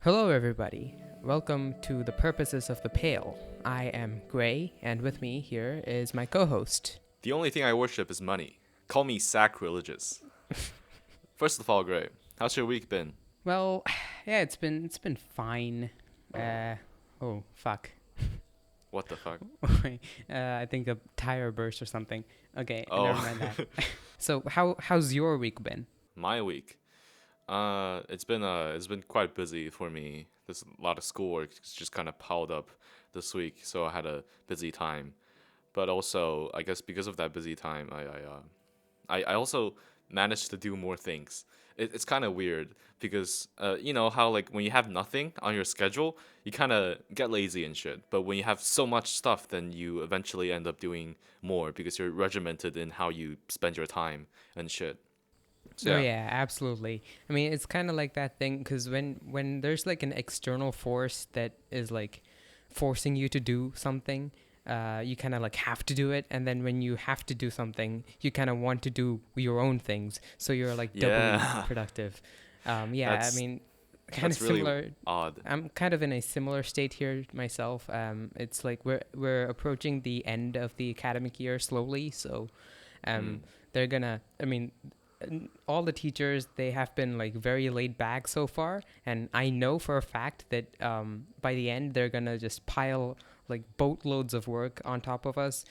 Hello, everybody. Welcome to The Purposes of the Pale. I am Gray, and with me here is my co-host. The only thing I worship is money. Call me sacrilegious. First of all, Gray, how's your week been? Well, yeah, it's been fine. Oh fuck. What the fuck? I think a tire burst or something. Okay, never Oh, mind that. So how's your week been? my week. It's been quite busy for me. There's a lot of schoolwork just kind of piled up this week, so I had a busy time. But also, I guess because of that busy time, I also managed to do more things. It's kind of weird because you know how like when you have nothing on your schedule, you kind of get lazy and shit. But when you have so much stuff, then you eventually end up doing more because you're regimented in how you spend your time and shit. So Oh yeah, yeah, absolutely. I mean, it's kind of like that thing because when there's like an external force that is like forcing you to do something, you kind of like have to do it, and then when you have to do something, you kind of want to do your own things, so you're like doubly yeah, productive. Yeah, I that's mean, kind of that's really similar. odd. I'm kind of in a similar state here myself. It's like we're approaching the end of the academic year slowly, so Mm. they're gonna. I mean, all the teachers, they have been like very laid back so far, and I know for a fact that by the end they're gonna just pile like boatloads of work on top of us,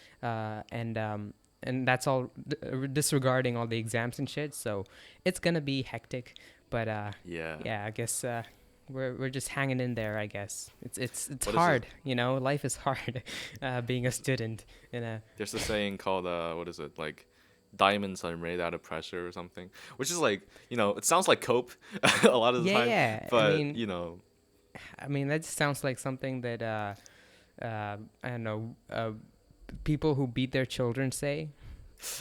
and that's all disregarding all the exams and shit. So it's gonna be hectic, but Yeah. yeah, I guess we're just hanging in there. I guess it's What is it? hard, you know. Life is hard, being a student in a. There's a saying called what is it like? Diamonds are made out of pressure or something, which is like it sounds like cope a lot of the Yeah, time, yeah. but I mean that just sounds like something that I don't know, people who beat their children say.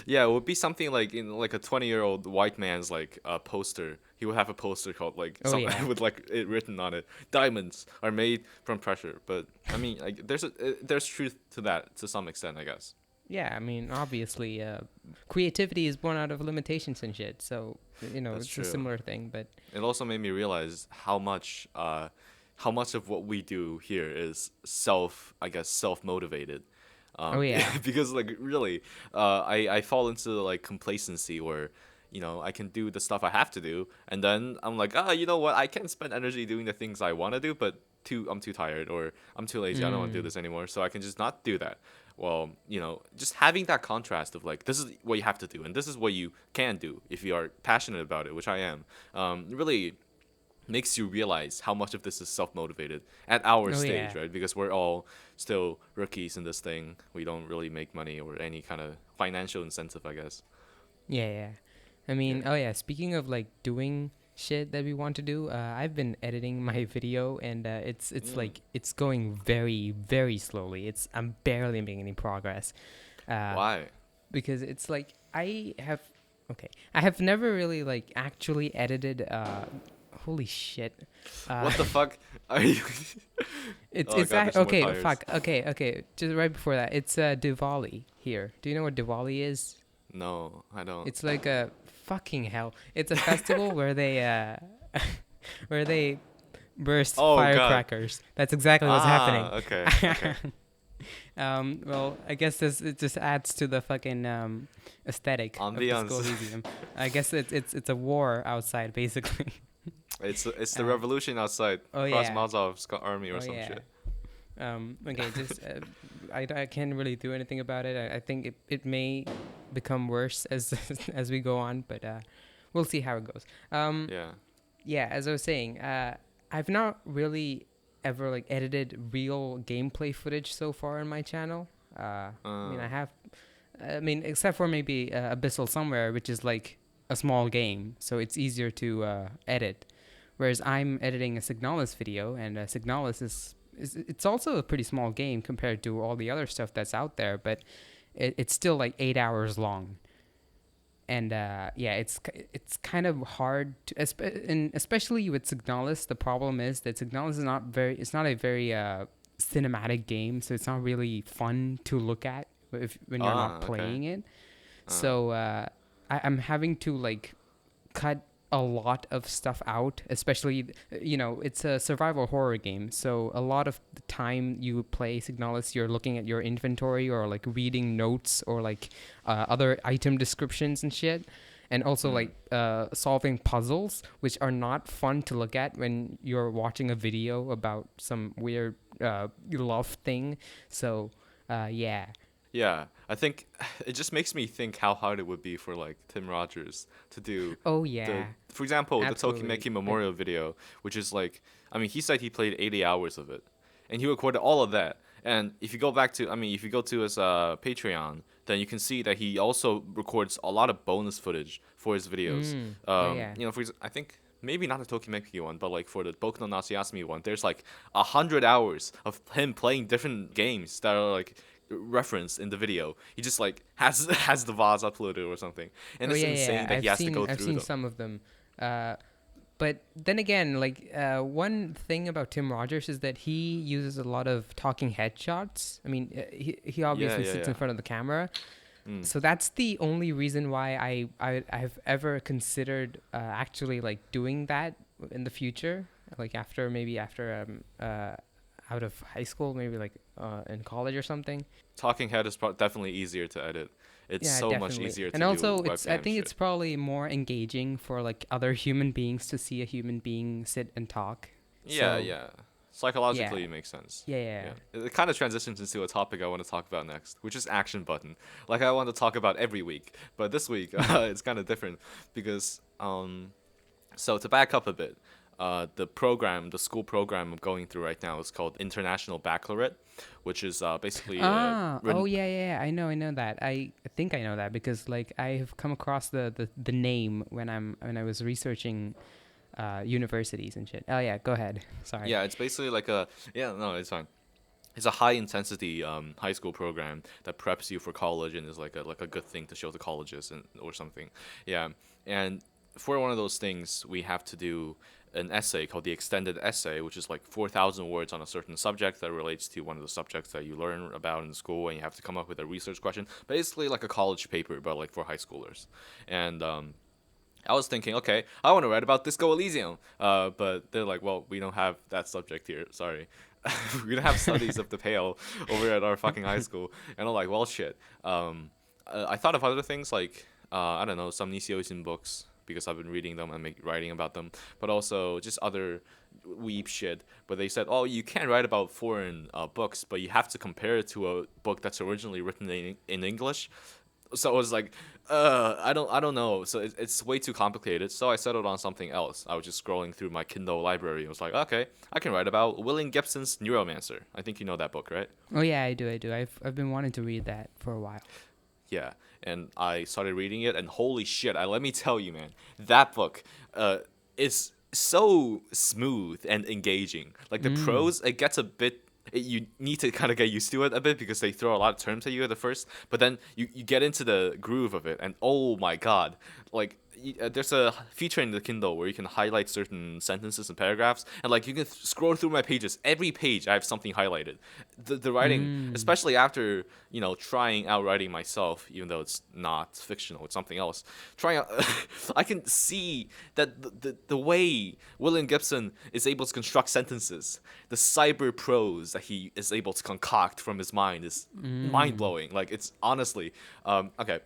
yeah, it would be something like in like a 20-year-old white man's like poster. He would have a poster called like Oh some yeah, with like it written on it. Diamonds are made from pressure, but I mean like there's truth to that to some extent, I guess. yeah. I mean, obviously, creativity is born out of limitations and shit. So That's it's a true. similar thing. But It also made me realize how much of what we do here is I guess self motivated. oh yeah, Because like really, I fall into like complacency where I can do the stuff I have to do, and then I'm like, you know what, I can't spend energy doing the things I want to do, but I'm too tired or I'm too lazy, I don't want to do mm, this anymore, so I can just not do that. Well, just having that contrast of like this is what you have to do and this is what you can do if you are passionate about it, which I am, really makes you realize how much of this is self-motivated at our oh stage, yeah, right? Because we're all still rookies in this thing. We don't really make money or any kind of financial incentive, I guess. yeah, yeah. I Yeah. mean, oh yeah. Speaking of like doing shit that we want to do, I've been editing my video, and it's Mm. like it's going very very slowly. I'm barely making any progress. Uh, Why? because it's like I have never really like actually edited holy shit. Uh What the fuck? Are you? Oh it's god, there's no more okay, tires. fuck. Okay. Just right before that. It's Diwali here. Do you know what Diwali is? No, I don't. It's like a fucking hell. It's a festival where they where they burst Oh god. firecrackers. That's exactly what's happening. Okay, okay. Well, I guess this it just adds to the fucking aesthetic of the Ambiance. school museum. I guess it's a war outside basically. It's the Um, revolution outside. oh Cross yeah, Mazov's army or oh some yeah. shit. Okay, just I can't really do anything about it. I think it may become worse as as we go on, but we'll see how it goes. Yeah. Yeah, as I was saying, I've not really ever like edited real gameplay footage so far on my channel. I mean, Uh. I mean, except for maybe Abyssal Somewhere, which is like a small game, so it's easier to edit. Whereas I'm editing a Signalis video, and Signalis is it's also a pretty small game compared to all the other stuff that's out there, but it's still like 8 hours long. And yeah, it's kind of hard to, and especially with Signalis. The problem is that Signalis is not very. It's not a very cinematic game, so it's not really fun to look at when you're not Okay. playing it. Uh. So I'm having to like cut a lot of stuff out, especially, it's a survival horror game. So a lot of the time you play Signalis, you're looking at your inventory or like reading notes or like other item descriptions and shit. And also Mm. like solving puzzles, which are not fun to look at when you're watching a video about some weird love thing. So, yeah. Yeah, I think it just makes me think how hard it would be for like Tim Rogers to do Oh, the, yeah. for example, the Absolutely. Tokimeki Like, Memorial video, which is like, I mean, he said he played 80 hours of it, and he recorded all of that. And if you go back to, I mean, if you go to his Patreon, then you can see that he also records a lot of bonus footage for his videos. oh, yeah. I think maybe not the Tokimeki one, but like for the Boku no Natsuasumi one, there's like 100 hours of him playing different games that are like referenced in the video. He just like has has the VODs uploaded or something, and Oh, it's yeah, yeah. insane that he has to go I've through seen them. some of them. Uh, But then again, like one thing about Tim Rogers is that he uses a lot of talking head shots. I mean, he Yeah, obviously yeah, sits yeah. in front of the camera, Mm. so that's the only reason why I've ever considered actually like doing that in the future, like after out of high school, maybe like in college or something. Talking head is definitely easier to edit. It's Yeah, so much definitely. easier And to do also I webcam think it's shit. probably more engaging for like other human beings to see a human being sit and talk. Yeah, So, yeah. yeah. Psychologically, it makes sense. Yeah, yeah. Yeah. It kind of transitions into a topic I want to talk about next, which is action button. Like I want to talk about every week, but this week it's kind of different because so to back up a bit, the school program I'm going through right now is called International Baccalaureate, which is basically Oh yeah, yeah, yeah. I know that. I think I know that because like I have come across the name when I was researching universities and shit. Oh yeah, go ahead. Sorry. yeah, it's basically like a yeah, no, it's fine. It's a high intensity high school program that preps you for college and is like a good thing to show to colleges and or something. Yeah, and for one of those things, we have to do an essay called the extended essay, which is like 4,000 words on a certain subject that relates to one of the subjects that you learn about in school, and you have to come up with a research question, basically like a college paper, but like for high schoolers. And I was thinking, okay, I want to write about Disco Elysium, but they're like, well, we don't have that subject here. Sorry, we don't have studies of the Pale over at our fucking high school. And I'm like, well, shit. I thought of other things like I don't know, some Nishioisin books because I've been reading them and writing about them, but also just other weeb shit. But they said, oh, you can write about foreign books, but you have to compare it to a book that's originally written in English. So I was like, I don't know. So it's way too complicated. So I settled on something else. I was just scrolling through my Kindle library. I was like, okay, I can write about William Gibson's Neuromancer. I think you know that book, right? Oh yeah, I do. I do. I've been wanting to read that for a while. Yeah. And I started reading it, and holy shit! Let me tell you, man, that book, is so smooth and engaging. Like the Mm. prose, it gets a bit. You need to kind of get used to it a bit because they throw a lot of terms at you at the first, but then you get into the groove of it, and oh my god, like there's a feature in the Kindle where you can highlight certain sentences and paragraphs, and like you can scroll through my pages. Every page I have something highlighted. The writing, Mm. especially after trying out writing myself, even though it's not fictional, it's something else. Trying out, I can see that the way William Gibson is able to construct sentences, the cyber prose that he is able to concoct from his mind is mind Mm. blowing. Like it's honestly, okay.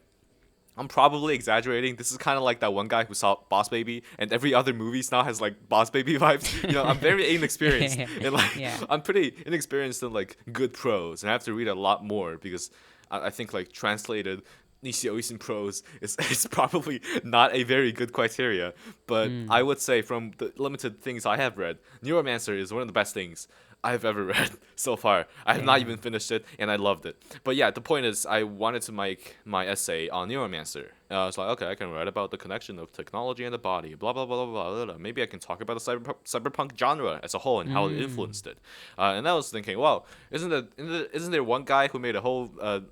I'm probably exaggerating. This is kind of like that one guy who saw Boss Baby, and every other movies now has like Boss Baby vibes. I'm very inexperienced, and like Yeah. I'm pretty inexperienced in like good prose, and I have to read a lot more because I think like translated Nishio prose is probably not a very good criteria. But I Mm. would say from the limited things I have read, Neuromancer is one of the best things I've ever read so far. I have not Yeah. even finished it, and I loved it. But yeah, the point is, I wanted to make my essay on Neuromancer. I was like, okay, I can write about the connection of technology and the body, blah blah blah blah blah. Blah. Maybe I can talk about the cyberpunk genre as a whole and how it Mm. influenced it. And I was thinking, well, isn't there one guy who made a whole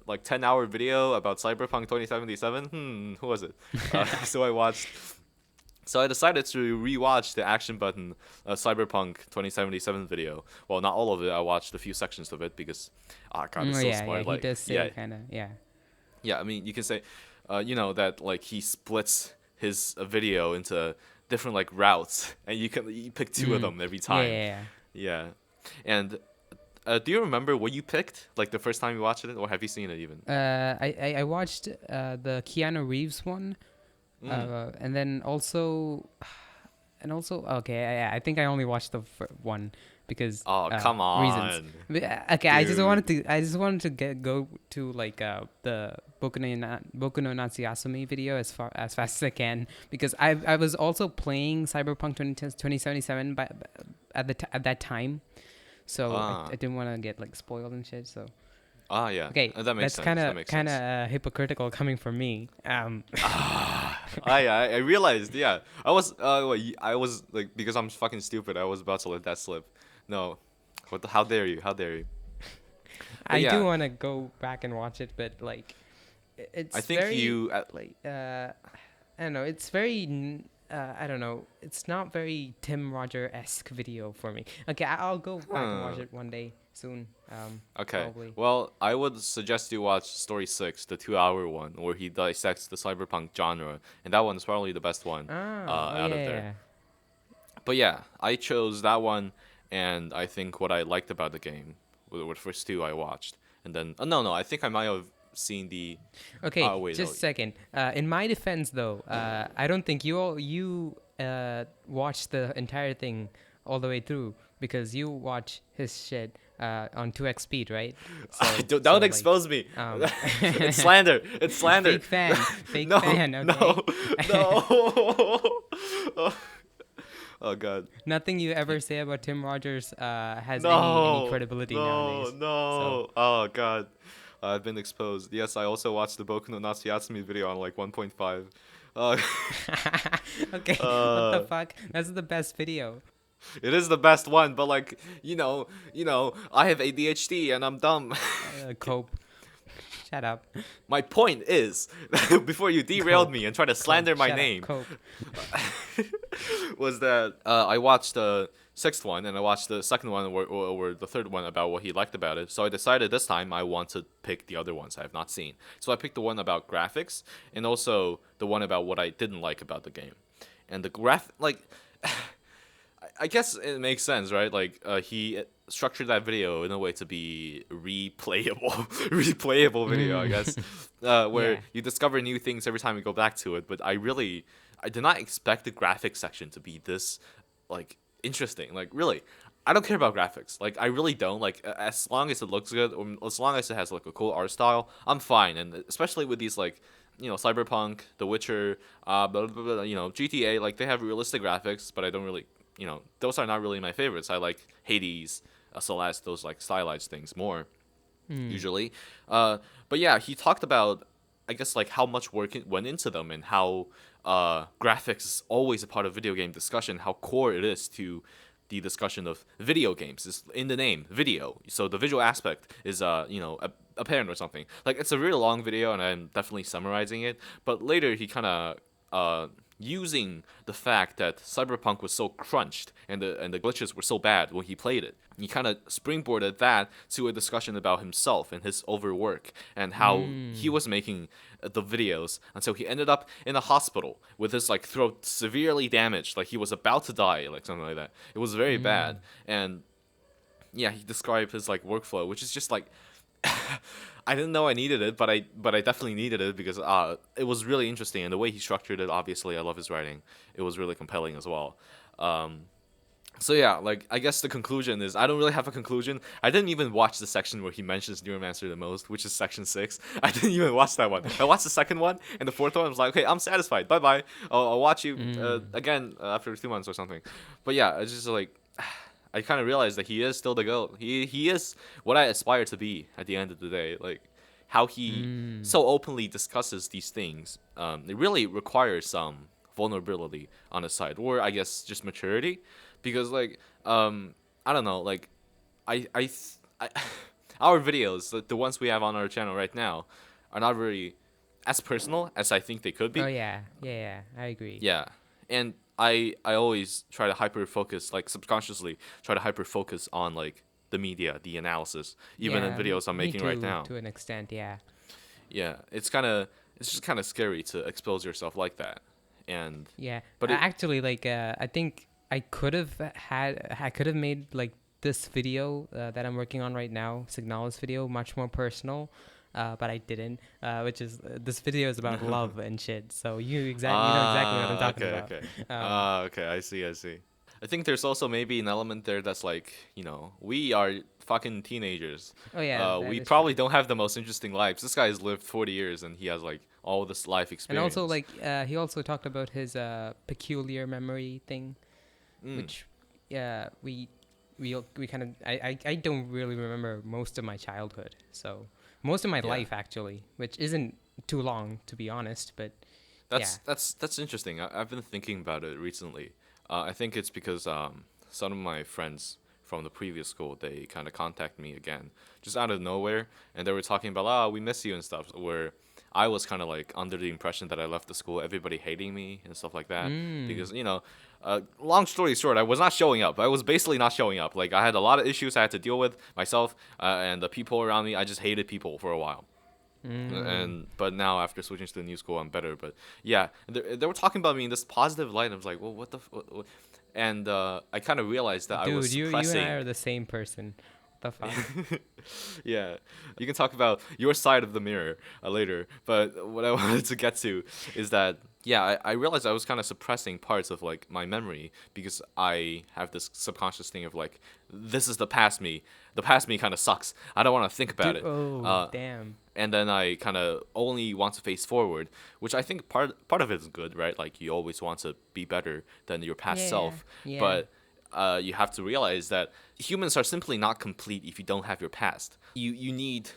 like 10-hour video about Cyberpunk 2077? Who was it? So I watched. So I decided to rewatch the Action Button Cyberpunk 2077 video. Well, not all of it. I watched a few sections of it because, ah, God, it's Oh so yeah, yeah. smart. He Like, does say yeah, kind of yeah. yeah. I mean, you can say, that like he splits his video into different like routes, and you pick two of Mm. them every Yeah, time. yeah, Yeah, and do you remember what you picked like the first time you watched it, or have you seen it even? yeah. I watched the Keanu Reeves one, Mm. and then also okay, I think I only watched the one because Oh, come reasons. on, Okay, dude. I just wanted to go to like the Boku no Natsuyasumi video as fast as I can, because I was also playing Cyberpunk 2077 at that time, so I Ah, didn't want to get like spoiled and shit. So yeah, okay, that makes that's sense. That makes sense. hypocritical coming from me. I realized, yeah. I was I was like, because I'm fucking stupid. I was about to let that slip. No, what the? How dare you? How dare you? But I do yeah, want to go back and watch it, but like I it's think very you. like I don't know. It's very I don't know. It's not very Tim Roger esque video for me. Okay, I'll go back and watch Huh. it one day soon. Okay. Probably. Well, I would suggest you watch Story 6, the 2 hour one, where he dissects the cyberpunk genre, and that one is probably the best one Oh out of yeah, there. yeah. But yeah, I chose that one, and I think what I liked about the game were the first two I watched, and then no, I think I might have seen the. Okay, Oh wait, no. just a second. In my defense, though, I don't think you watched the entire thing all the way through, because you watch his shit on 2x speed, right? Don't Like expose me. um, It's slander. It's slander. fake No, fan. no, Okay. no. Oh god. Nothing you ever say about Tim Rogers has any No, credibility no, nowadays. So no. Oh god. I've been exposed. Yes, I also watched the Boku no Natsuyatsumi video on like 1.5. Uh, okay, what the uh, fuck? That's the best video. it is the best one, but like, I have ADHD and I'm dumb. Cope. Shut up. My point is, before you derailed Cope. me and tried to Cope. slander my Shut up. name, Cope. was that I watched the sixth one and I watched the second one or the third one about what he liked about it. So I decided this time I want to pick the other ones I have not seen. So I picked the one about graphics and also the one about what I didn't like about the game. And the like, I guess it makes sense, right? Like he structured that video in a way to be replayable, replayable video, I guess, where Yeah. you discover new things every time you go back to it. But I did not expect the graphics section to be this, like, interesting. Like, really, I don't care about graphics. Like, I really don't. Like, as long as it looks good, or as long as it has like a cool art style, I'm fine. And especially with these like, Cyberpunk, The Witcher, GTA, like they have realistic graphics, but I don't really, those are not really my favorites. I like Hades, Celeste, those like stylized things more Hmm. usually. But yeah, he talked about, I guess, like how much work went into them and how graphics is always a part of video game discussion, how core it is to the discussion of video games. It's in the name, video. So the visual aspect is, apparent or something. Like, it's a really long video, and I'm definitely summarizing it. But later, he kind of using the fact that Cyberpunk was so crunched and the glitches were so bad when he played it. He kind of springboarded that to a discussion about himself and his overwork and how he Hmm. was making the videos until he ended up in a hospital with his like throat severely damaged, like he was about to die, like something like that. It was very Hmm. bad, and yeah, he described his like workflow, which is just like I didn't know I needed it, but I definitely needed it because it was really interesting and the way he structured it. Obviously, I love his writing. It was really compelling as well. Um, so yeah, like I guess the conclusion is I don't really have a conclusion. I didn't even watch the section where he mentions Neuromancer the most, which is section 6. I didn't even watch that one. I watched the second one and the fourth one. I was like, okay, I'm satisfied. Bye bye. I'll watch you Hmm. again after 2 months or something. But yeah, it's just like I kind of realized that he is still the goat. He is what I aspire to be at the end of the day. Like how he Hmm. so openly discusses these things. It really requires some vulnerability on his side, or I guess just maturity, because like I don't know, like I our videos, the ones we have on our channel right now, are not really as personal as I think they could Oh be. yeah. Yeah. Yeah. I agree. Yeah, and I always try to hyper focus, like subconsciously try to hyper focus on like the media, the analysis, even in Yeah. videos I'm Me making right too, now. to an extent. Yeah. Yeah, it's just kind of scary to expose yourself like that, And Yeah. but it Actually, like, I think I could have made like this video that I'm working on right now, Signalis video, much more personal. But I didn't, which is this video is about love and shit. So you know exactly what I'm talking okay, about. okay. Um, Okay, I see. I think there's also maybe an element there that's like, we are fucking teenagers. oh yeah, that We is true. probably don't have the most interesting lives. This guy has lived 40 years and he has like all this life And also, experience. like, he also talked about his peculiar memory thing, Mm, which, yeah, we kind of I don't really remember most of my childhood, so most of my yeah. life actually, which isn't too long to be honest, but yeah. That's interesting. I've been thinking about it recently. I think it's because some of my friends from the previous school they kind of contact me again, just out of nowhere, and they were talking about we miss you and stuff. Where I was kind of like under the impression that I left the school, everybody hating me and stuff like that, Mm. because long story short, I was not showing up. I was basically not showing up. Like I had a lot of issues I had to deal with myself and the people around me. I just hated people for a while. Mm. And but now after switching to the new school I'm better, but yeah, they were talking about me in this positive light. I was like, well, what the what? And I kind of realized that I was Dude, you and I suppressing. are the same person. What the fuck? Yeah, you can talk about your side of the mirror later, but what I wanted to get to is that yeah, I realized I was kind of suppressing parts of like my memory because I have this subconscious thing of like, this is the past me. The past me kind of sucks. I don't want to think about Dude, it. oh uh, damn. and then I kind of only want to face forward, which I think part of it is good, right? Like you always want to be better than your past Yeah, self, yeah. but you have to realize that humans are simply not complete if you don't have your past. You need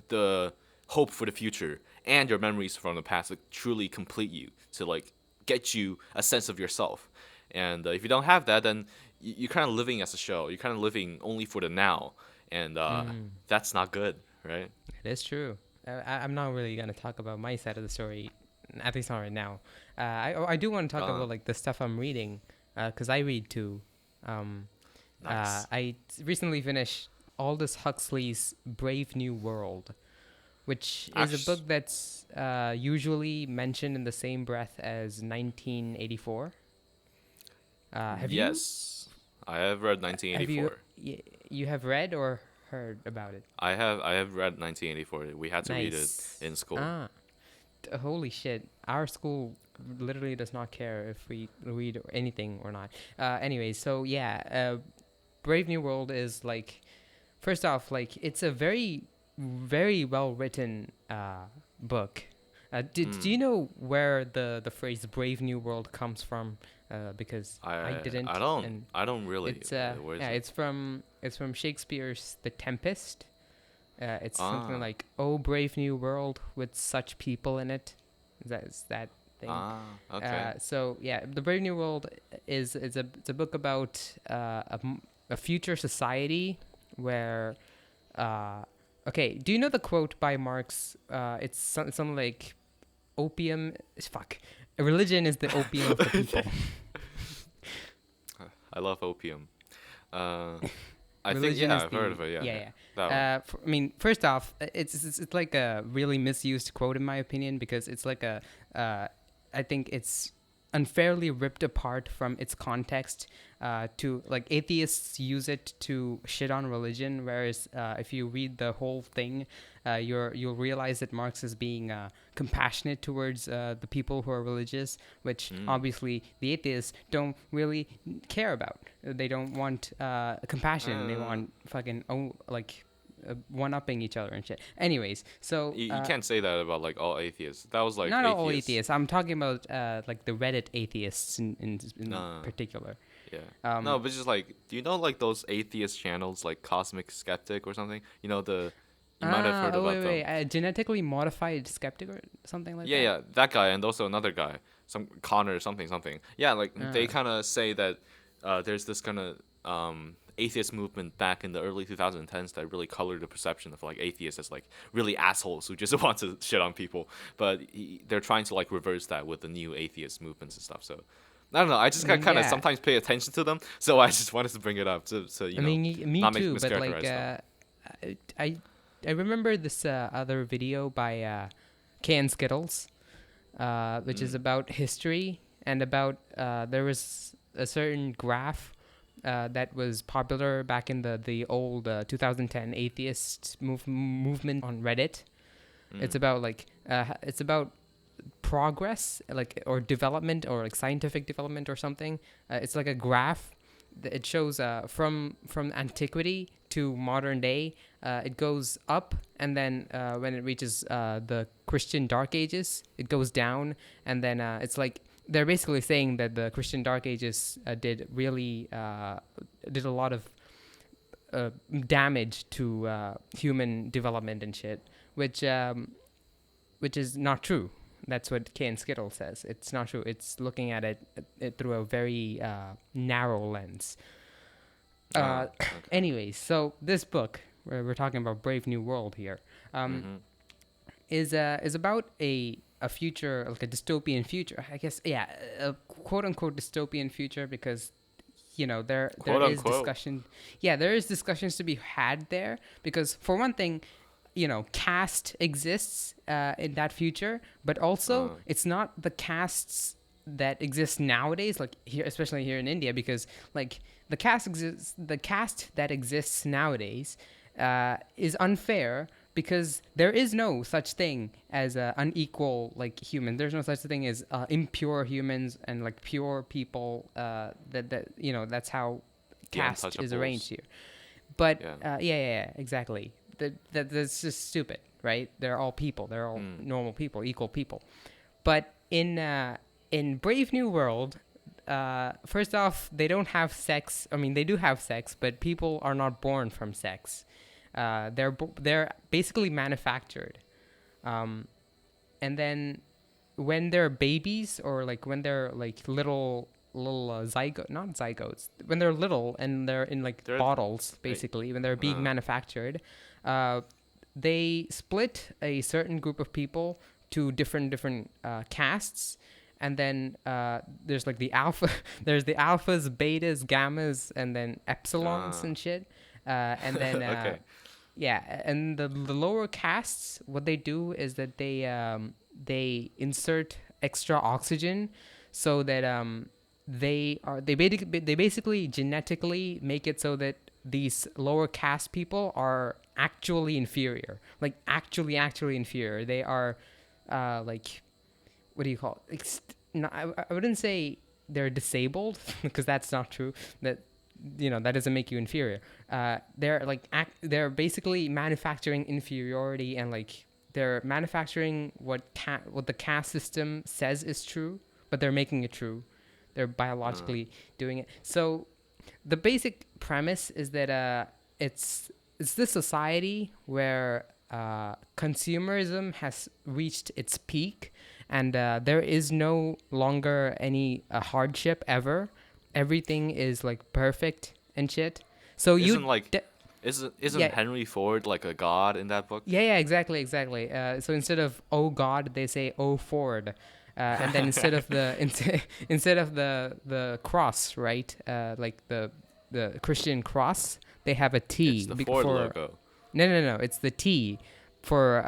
the hope for the future and your memories from the past to truly complete you, to like get you a sense of yourself. And if you don't have that, then you're kind of living as a show. You're kind of living only for the now, and Mm. that's not good, right? It is true. I'm not really gonna talk about my side of the story, at least not right now. I do want to talk Uh, about like the stuff I'm reading, because I read too. Um, Nice. I recently finished Aldous Huxley's Brave New World, which is a Actually, book that's usually mentioned in the same breath as 1984. Have you yes, I have read have you 1984. you have read or heard about it? I have read 1984. We had to read it Nice. in school. Ah, holy shit. Our school literally does not care if we read anything or not. Anyways, so yeah, Brave New World is like, first off, like it's a very well written book. Do you Mm. know where the phrase Brave New World comes from? Because I didn't, and I don't really. it's Where is yeah, it? it's from Shakespeare's The Tempest. It's something Ah, like, "Oh, brave new world with such people in it." That thing. okay. So yeah, the Brave New World is it's a book about a future society where. Okay, do you know the quote by Marx? It's something like, "Opium is fuck. Religion is the opium of the people." I love opium. Uh, I think Religion yeah, is I've heard the of it. Yeah, yeah, yeah, that one. yeah. I mean, first off, it's like a really misused quote in my opinion, because it's like I think it's unfairly ripped apart from its context. To like, atheists use it to shit on religion, whereas if you read the whole thing, you'll realize that Marx is being compassionate towards the people who are religious, which Mm. obviously the atheists don't really care about. They don't want compassion. They Uh, want fucking one-upping each other and shit. Anyways, so you can't say that about like all atheists. That was like not all atheists. atheists. I'm talking about like the Reddit atheists in Uh, particular. yeah. No, Um, but just like, do you know like those atheist channels like Cosmic Skeptic or something? You might have heard oh about wait, them. genetically modified skeptic or something like Yeah, that. yeah, that guy and also another guy, some Connor something something. Yeah, like they Uh, kind of say that there's this kind of atheist movement back in the early 2010s that really colored the perception of like atheists as like really assholes who just want to shit on people. But they're trying to like reverse that with the new atheist movements and stuff. So I don't know. I just I mean, kind of yeah. sometimes pay attention to them, so I just wanted to bring it up to I mean, me not make too. But like, mischaracterize them. I I I remember this other video by Can Skittles, which is Mm. about history. and about there was a certain graph that was popular back in the old 2010 atheist movement on Reddit. It's about it's about progress, like, or development, or like scientific development or something. It's like a graph. It shows from antiquity to modern day. It goes up, and then when it reaches the Christian Dark Ages, it goes down, and then it's like they're basically saying that the Christian Dark Ages did a lot of damage to human development and shit, which is not true. That's what Kay and Skittle says. It's not true. It's looking at it through a very narrow lens. Okay. Anyways, so this book, where we're talking about Brave New World here, is about a future, like a dystopian future, I guess. Yeah, a quote unquote dystopian future, because there is discussion. Yeah, there is discussions to be had there, because for one thing, caste exists in that future, but also it's not the castes that exist nowadays, like here, especially here in India, because like the caste that exists nowadays is unfair, because there is no such thing as unequal, like, human. There's no such thing as impure humans and like pure people. That's how caste is arranged here. But yeah, exactly. That's just stupid, right? They're all people. They're all normal people, equal people. But in Brave New World, first off, they don't have sex. I mean, they do have sex, but people are not born from sex. They're basically manufactured. And then when they're babies, or like when they're like little not zygotes, when they're little and they're in like bottles, basically, when they're being manufactured, they split a certain group of people to different castes, and then there's like the there's the alphas, betas, gammas, and then epsilons and shit, and then and the lower castes, what they do is that they insert extra oxygen, so that they basically genetically make it so that these lower caste people are actually inferior, like actually inferior. They are like, what do you call it? I wouldn't say they're disabled, because that's not true. That that doesn't make you inferior. They're basically manufacturing inferiority, and like they're manufacturing what the caste system says is true, but they're making it true. They're biologically doing it. So the basic premise is that it's this society where consumerism has reached its peak, and there is no longer any hardship ever. Everything is like perfect and shit. So isn't Henry Ford like a god in that book? Yeah, exactly. So instead of "Oh God," they say "Oh Ford." And then instead of the cross, right? Like the Christian cross, they have a T. It's the Ford logo. No. It's the T for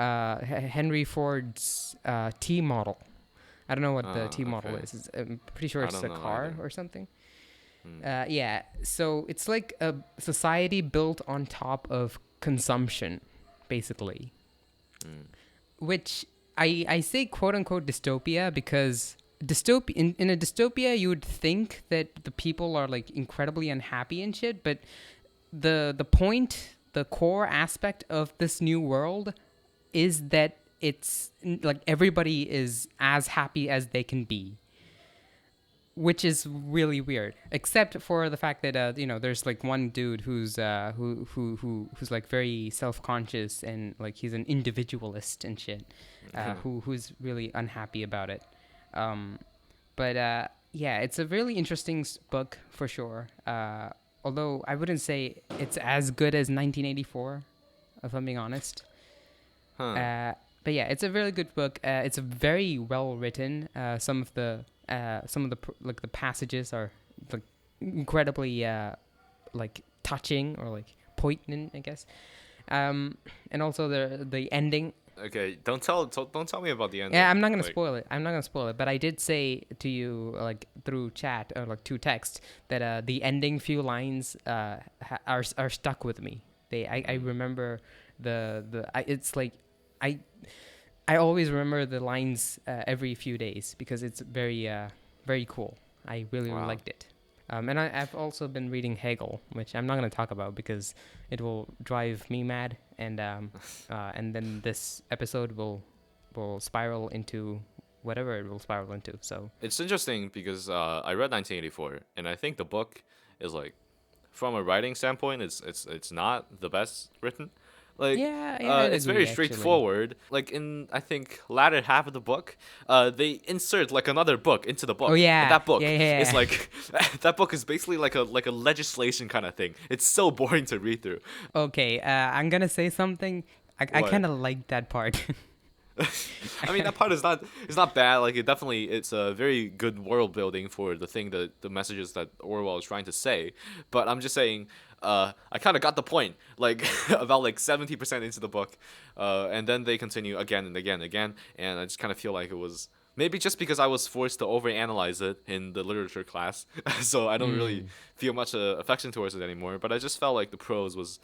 Henry Ford's T model. I don't know what the T model is. I'm pretty sure it's a car or something. Yeah. So it's like a society built on top of consumption, basically. Which I say quote unquote dystopia, because in a dystopia you would think that the people are like incredibly unhappy and shit, but the core aspect of this new world is that it's like everybody is as happy as they can be, which is really weird, except for the fact that there's like one dude who's like very self-conscious, and like he's an individualist and shit, who's really unhappy about it. But yeah, it's a really interesting book for sure. Although I wouldn't say it's as good as 1984, if I'm being honest. But yeah, it's a really good book. It's very well written. Some of the like the passages are like incredibly like touching, or like poignant, I guess. And also the ending Okay, don't tell me about the Yeah, ending. I'm not gonna Like, spoil it. I'm not gonna spoil it. But I did say to you, like through chat or like through text, that the ending few lines are stuck with me. I mm, remember it's like I I always remember the lines every few days because it's very cool. I really wow. liked it. And I've also been reading Hegel, which I'm not going to talk about because it will drive me mad, and then this episode will spiral into whatever it will spiral into. So It's interesting because I read 1984, and I think the book is like, from a writing standpoint, it's not the best written. Like, yeah, yeah, I'd it's very agree actually. straightforward. Like in I think latter half of the book, they insert like another book into the Oh book, and yeah, that book yeah, is yeah. like that book is basically like a legislation kind of thing. It's so boring to read through. Okay, I'm gonna say something. I What? kind of like that part. I mean, that part is not it's not bad. Like, it's a very good world building for the thing that the messages that Orwell is trying to say. But I'm just saying, I kind of got the point. Like about like 70% into the book, and then they continue again and again and again, and I just kind of feel like it was. Maybe just because I was forced to overanalyze it in the literature class, so I don't really Mm. feel much affection towards it anymore. But I just felt like the prose was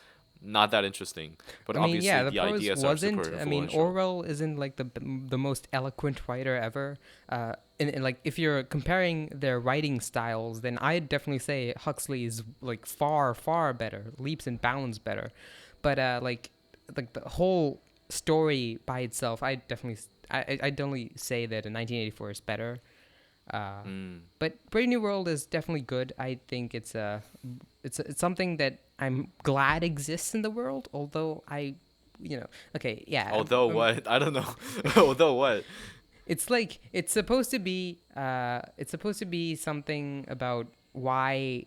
not that interesting. But I mean, yeah, obviously, the the prose ideas are wasn't. super I mean, influential. Orwell isn't like the most eloquent writer ever. And like if you're comparing their writing styles, then I'd definitely say Huxley is like far better, leaps and bounds better. But like the whole story by itself, I'd only say that in 1984 is better. Uh, Mm. but Brave New World is definitely good. I think it's something that I'm glad exists in the world. Although okay, yeah, Although what? I don't know. Although what? it's like it's supposed to be something about why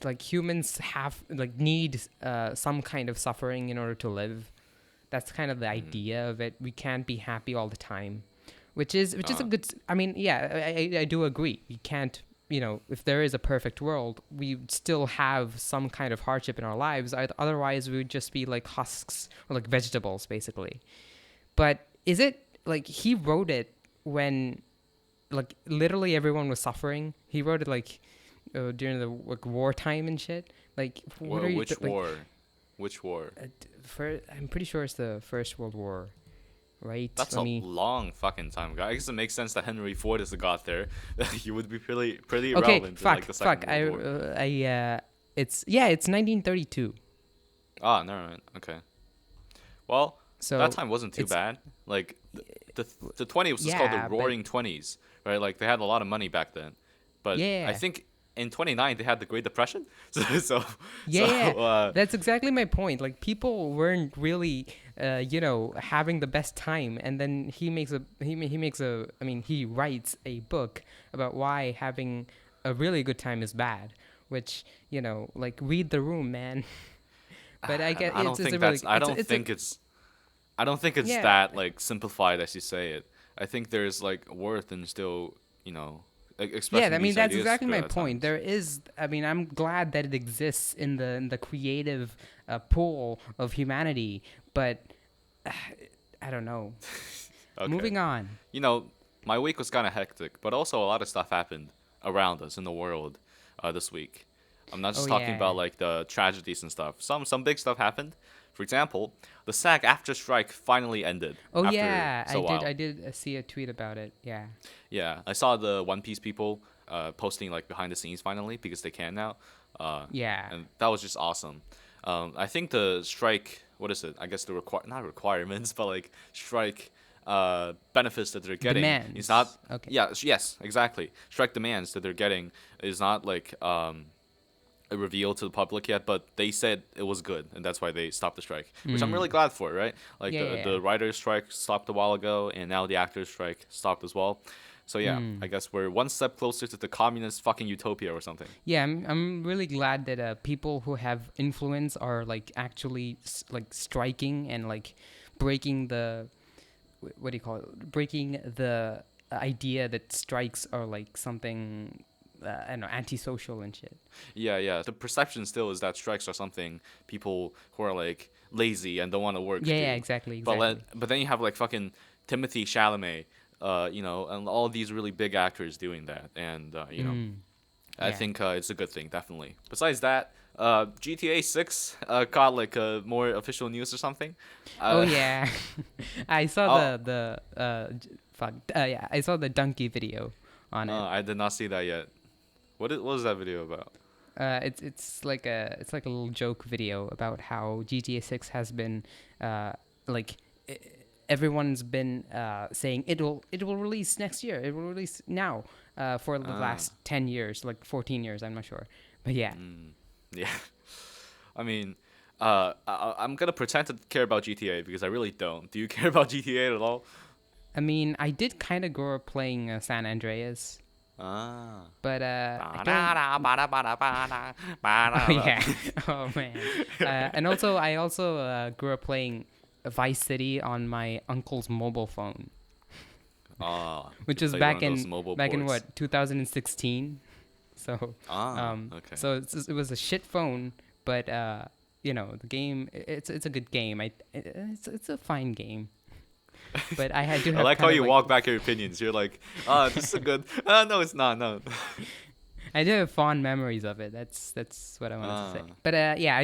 like humans have like need some kind of suffering in order to live. That's kind of the Mm. idea of it. We can't be happy all the time, which is a Uh, good. I mean, yeah, I do agree. We can't. If there is a perfect world, we still have some kind of hardship in our lives. Otherwise, we would just be like husks or like vegetables, basically. But is it like he wrote it when like literally everyone was suffering? He wrote it like during the like wartime and shit. Like, what are you which like? war? Which war? I'm pretty sure it's the First World War, right? That's Let a me. long fucking time ago. I guess it makes sense that Henry Ford is the god there. He would be pretty Okay, irrelevant in like fuck, the fuck. Second World War. It's 1932. Ah, never mind. Okay. Well, that So time wasn't too it's bad. Like the 20 was just called the yeah, but Roaring Twenties, right? Like they had a lot of money back then. But I yeah, think in 29 they had the Great Depression. So yeah, so yeah. uh, That's exactly my point. Like people weren't really, having the best time, and then he makes a. I mean, he writes a book about why having a really good time is bad. Which like read the room, man. But I and get it's a really I don't think it's yeah. that like simplified as you say it. I think there's like worth in still, Yeah, expressing I mean these that's ideas exactly good my at point. times. There is, I mean, I'm glad that it exists in the creative pool of humanity, but I don't know. Okay. Moving on. You know, my week was kind of hectic, but also a lot of stuff happened around us in the world this week. I'm not Oh just talking yeah. about like the tragedies and stuff. Some big stuff happened. For example, the SAG after strike finally ended Oh after yeah. I so did. while. I did see a tweet about it. Yeah. Yeah, I saw the One Piece people posting like behind the scenes finally because they can now, Yeah. and that was just awesome. I think the strike, what is it? I guess the not requirements, but like strike benefits that they're getting is not. Demands. Okay. Yeah, yes, exactly. Strike demands that they're getting is not like a reveal to the public yet, but they said it was good, and that's why they stopped the strike, which I'm really Mm. glad for, right? Like Yeah. Yeah. the writers' strike stopped a while ago, and now the actors' strike stopped as well. So yeah, I Mm. guess we're one step closer to the communist fucking utopia or something. Yeah, I'm really glad that people who have influence are like actually like striking and like breaking the what do you call it? Breaking the idea that strikes are like something I don't know, antisocial and shit. Yeah. The perception still is that strikes are something people who are like lazy and don't want to work Yeah, do. exactly. But then you have like fucking Timothy Chalamet, and all these really big actors doing that, and I Yeah. think it's a good thing, definitely. Besides that, GTA 6 got like more official news or something. Oh Uh, yeah, I saw oh, yeah, I saw the donkey video on it. I did not see that yet. What was that video about? It's like a little joke video about how GTA 6 has been like e- everyone's been saying it will release next year. It will release now for the Ah, last 10 years, like 14 years, I'm not sure. But yeah. yeah. I mean, I'm gonna pretend to care about GTA because I really don't. Do you care about GTA at all? I mean, I did kind of grow up playing San Andreas, Ah. but I don't. Oh Ba-da-da-ba-da-ba-da-ba-da-ba. yeah. Oh man. And also, I also grew up playing Vice City on my uncle's mobile phone, Ah, which you was played one of those mobile back in ports. what 2016. So, Ah, okay. it was a shit phone, but the game it's a good game. It's a fine game, but do I have like how kind of you like walk back your opinions. You're like, this is a good. No, it's not. No. I do have fond memories of it. That's what I wanted to say. Ah, But yeah,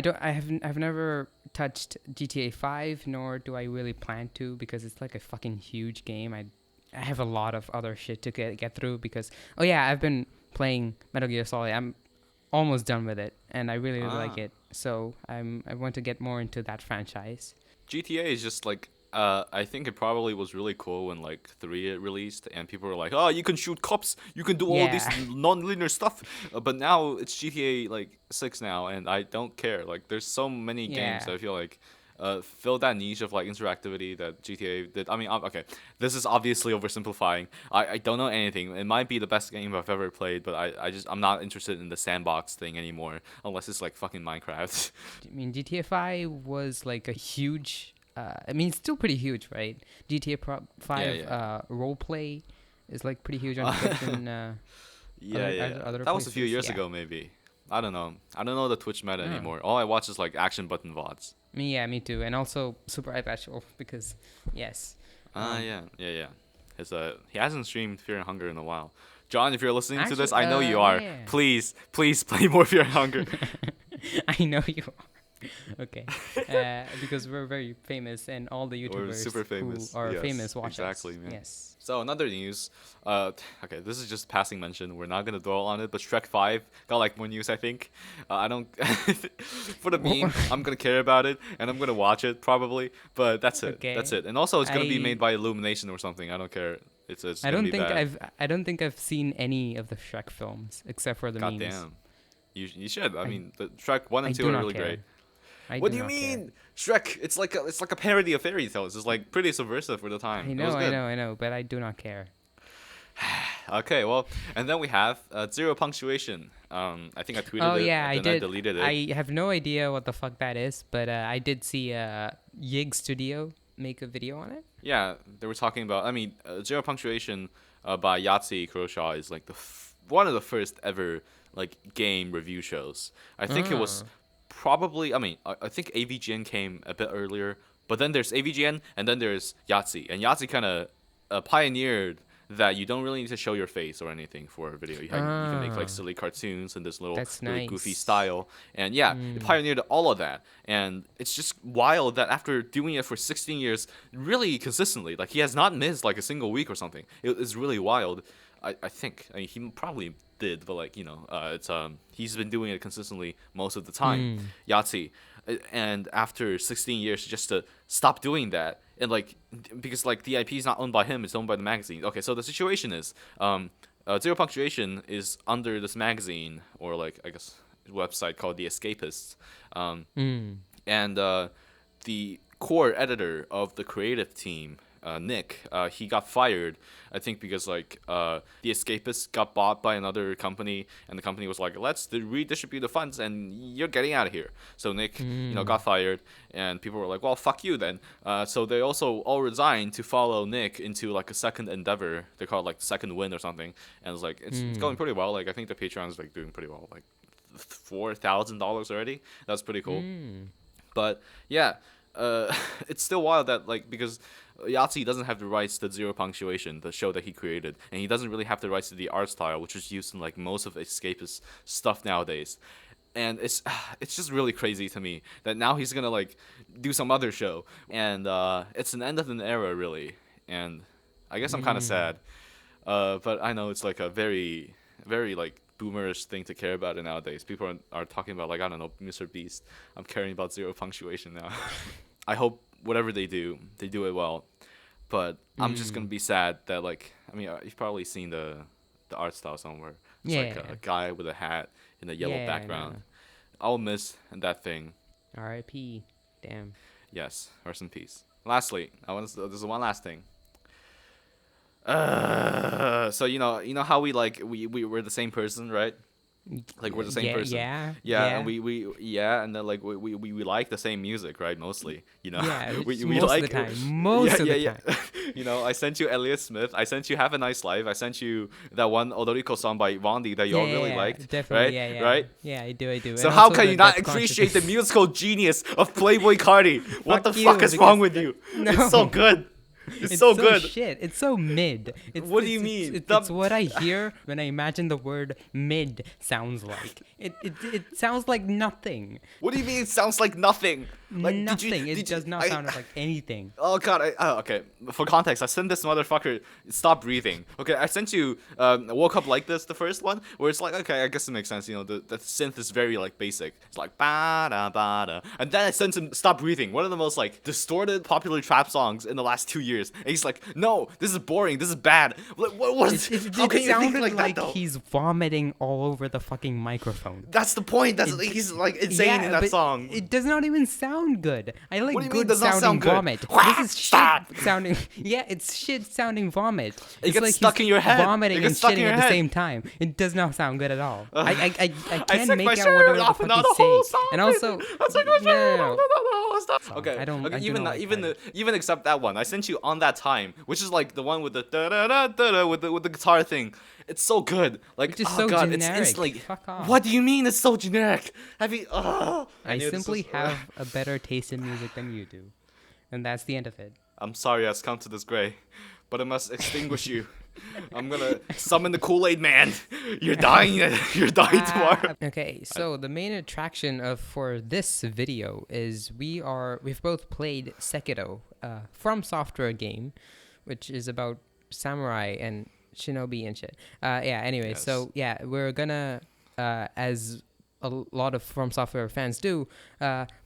I've never touched GTA 5, nor do I really plan to because it's like a fucking huge game. I have a lot of other shit to get through because oh yeah, I've been playing Metal Gear Solid. I'm almost done with it and I really, really like ah. it. So I want to get more into that franchise. GTA is just like I think it probably was really cool when like 3 it released and people were like, "Oh, you can shoot cops, you can do all this Yeah. non-linear stuff." But now it's GTA like 6 now and I don't care. Like there's so many games Yeah. that I feel like fill that niche of like interactivity that GTA did. I mean, okay, this is obviously oversimplifying. I don't know anything. It might be the best game I've ever played, but I'm not interested in the sandbox thing anymore unless it's like fucking Minecraft. I mean, GTA 5 was like a huge. I mean, it's still pretty huge, right? GTA 5 Yeah. role play is like pretty huge on Twitch and Yeah. other That was a few places. years Yeah. ago, maybe. I don't know. I don't know the Twitch meta Oh. anymore. All I watch is like action button VODs. Me too. And also Super iPad because, yes. Um, Yeah. He hasn't streamed Fear and Hunger in a while. John, if you're listening to this, actually, I know you are. yeah. Please play more Fear and Hunger. I know you are. Okay. Because we're very famous and all the We're YouTubers super famous. who are Yes, famous watch exactly, us. man. Yes. So another news. Okay, this is just passing mention. We're not gonna dwell on it, but Shrek 5 got like more news. I think. I don't. For the meme, I'm gonna care about it and I'm gonna watch it probably. But that's it. That's Okay. it. And also, it's gonna be made I by Illumination or something. I don't care. It's gonna be bad. I don't think I've seen any of the Shrek films except for the God memes. damn. You should. I I mean, the Shrek 1 I and 2 do are not really care. great. I What do do you not care. mean? Shrek, it's like a parody of fairy tales. It's like pretty subversive for the time. I It was know, good. I know, but I do not care. Okay, well, and then we have zero punctuation. I think I tweeted Oh it, yeah, I then I did. deleted it. I have no idea what the fuck that is, but I did see Yig Studio make a video on it. Yeah, they were talking about. I mean, zero punctuation by Yahtzee Croshaw is like one of the first ever like game review shows. I think it was Oh. probably. I mean, I think AVGN came a bit earlier, but then there's AVGN and then there's Yahtzee, and Yahtzee kind of pioneered that you don't really need to show your face or anything for a video. You can make like Ah, silly cartoons in this little that's really goofy nice. style, and yeah, it Mm. pioneered all of that. And it's just wild that after doing it for 16 years, really consistently, like he has not missed like a single week or something. It's really wild. I think. I mean, he probably did, but like it's he's been doing it consistently most of the time. Mm. Yahtzee, and after 16 years, just to stop doing that, and like because like the IP is not owned by him, it's owned by the magazine. Okay, so the situation is zero punctuation is under this magazine or like I guess website called The Escapists, Mm. and the core editor of the creative team Nick, he got fired. I think because like the Escapists got bought by another company, and the company was like, let's redistribute the funds, and you're getting out of here. So Nick, got fired, and people were like, well, fuck you then. So they also all resigned to follow Nick into like a second endeavor. They call it like Second Wind or something, and it's like it's going pretty well. Like I think the Patreon's like doing pretty well, like $4,000 already. That's pretty cool. But yeah, it's still wild that like because Yahtzee doesn't have the rights to Zero Punctuation, the show that he created, and he doesn't really have the rights to the art style, which is used in like most of Escapist stuff nowadays. And it's just really crazy to me that now he's gonna like do some other show, and it's an end of an era really. And I guess I'm kind of sad, but I know it's like a very very like boomerish thing to care about nowadays. People are talking about like I don't know Mr. Beast. I'm caring about Zero Punctuation now. I hope whatever they do it well. But I'm just gonna be sad that like I mean you've probably seen the art style somewhere. It's like a guy with a hat in a yellow background. I'll miss that thing. R.I.P. Damn. Yes, rest in peace. Lastly, there's one last thing. So you know how we're the same person, right? Like we're the same person. Yeah, and and then like we like the same music, right? Mostly, you know. Yeah, we most like of the time. Most of the time. You know, I sent you Elliott Smith. I sent you Have a Nice Life. I sent you that one Odoriko song by Vondi that you all really liked. Definitely, right? yeah. Right? Yeah, I do. So And how also can you not appreciate the musical genius of Playboy Carti? What the fuck is wrong with you? No. It's so good. It's so good. Shit. It's so mid. What do you mean? It's what I hear when I imagine the word mid sounds like. It sounds like nothing. What do you mean it sounds like nothing? Like Nothing. It does not sound like anything. Oh god. Okay. For context, I sent this motherfucker Stop Breathing. Okay, I sent you Woke Up Like This, the first one, where it's like, okay, I guess it makes sense. You know, the synth is very like basic. It's like ba da ba da, and then I sent him Stop Breathing, one of the most like distorted popular trap songs in the last 2 years. And he's like, no, this is boring. This is bad. What is? How can you think like that though? He's vomiting all over the fucking microphone. That's the point. He's like insane in that song. It does not even sound good. I like What do you mean good does not sounding sound good? vomit. This is shit sounding. Yeah, it's shit sounding vomit. It It's gets like stuck he's in your head. vomiting It and gets stuck in shitting your at the head. same time. It does not sound good at all. I can't took make my out shirt whatever the off fuck and now the he's whole saying. song And is- also, I took my shirt off. Okay, I don't even like even except that one, I sent you On That Time, which is like the one with the da da da da da with the guitar thing. It's so good. Like Which is oh so god, generic. it's like Fuck off. what do you mean it's so generic? Have you? I simply have a better taste in music than you do, and that's the end of it. I'm sorry, I've come to this gray, but I must extinguish you. I'm gonna summon the Kool-Aid Man. You're dying. You're dying tomorrow. Okay, so the main attraction for this video is we've both played Sekiro, From Software game, which is about samurai and shinobi and shit. Anyway, Yes. so yeah, we're gonna as a lot of From Software fans do,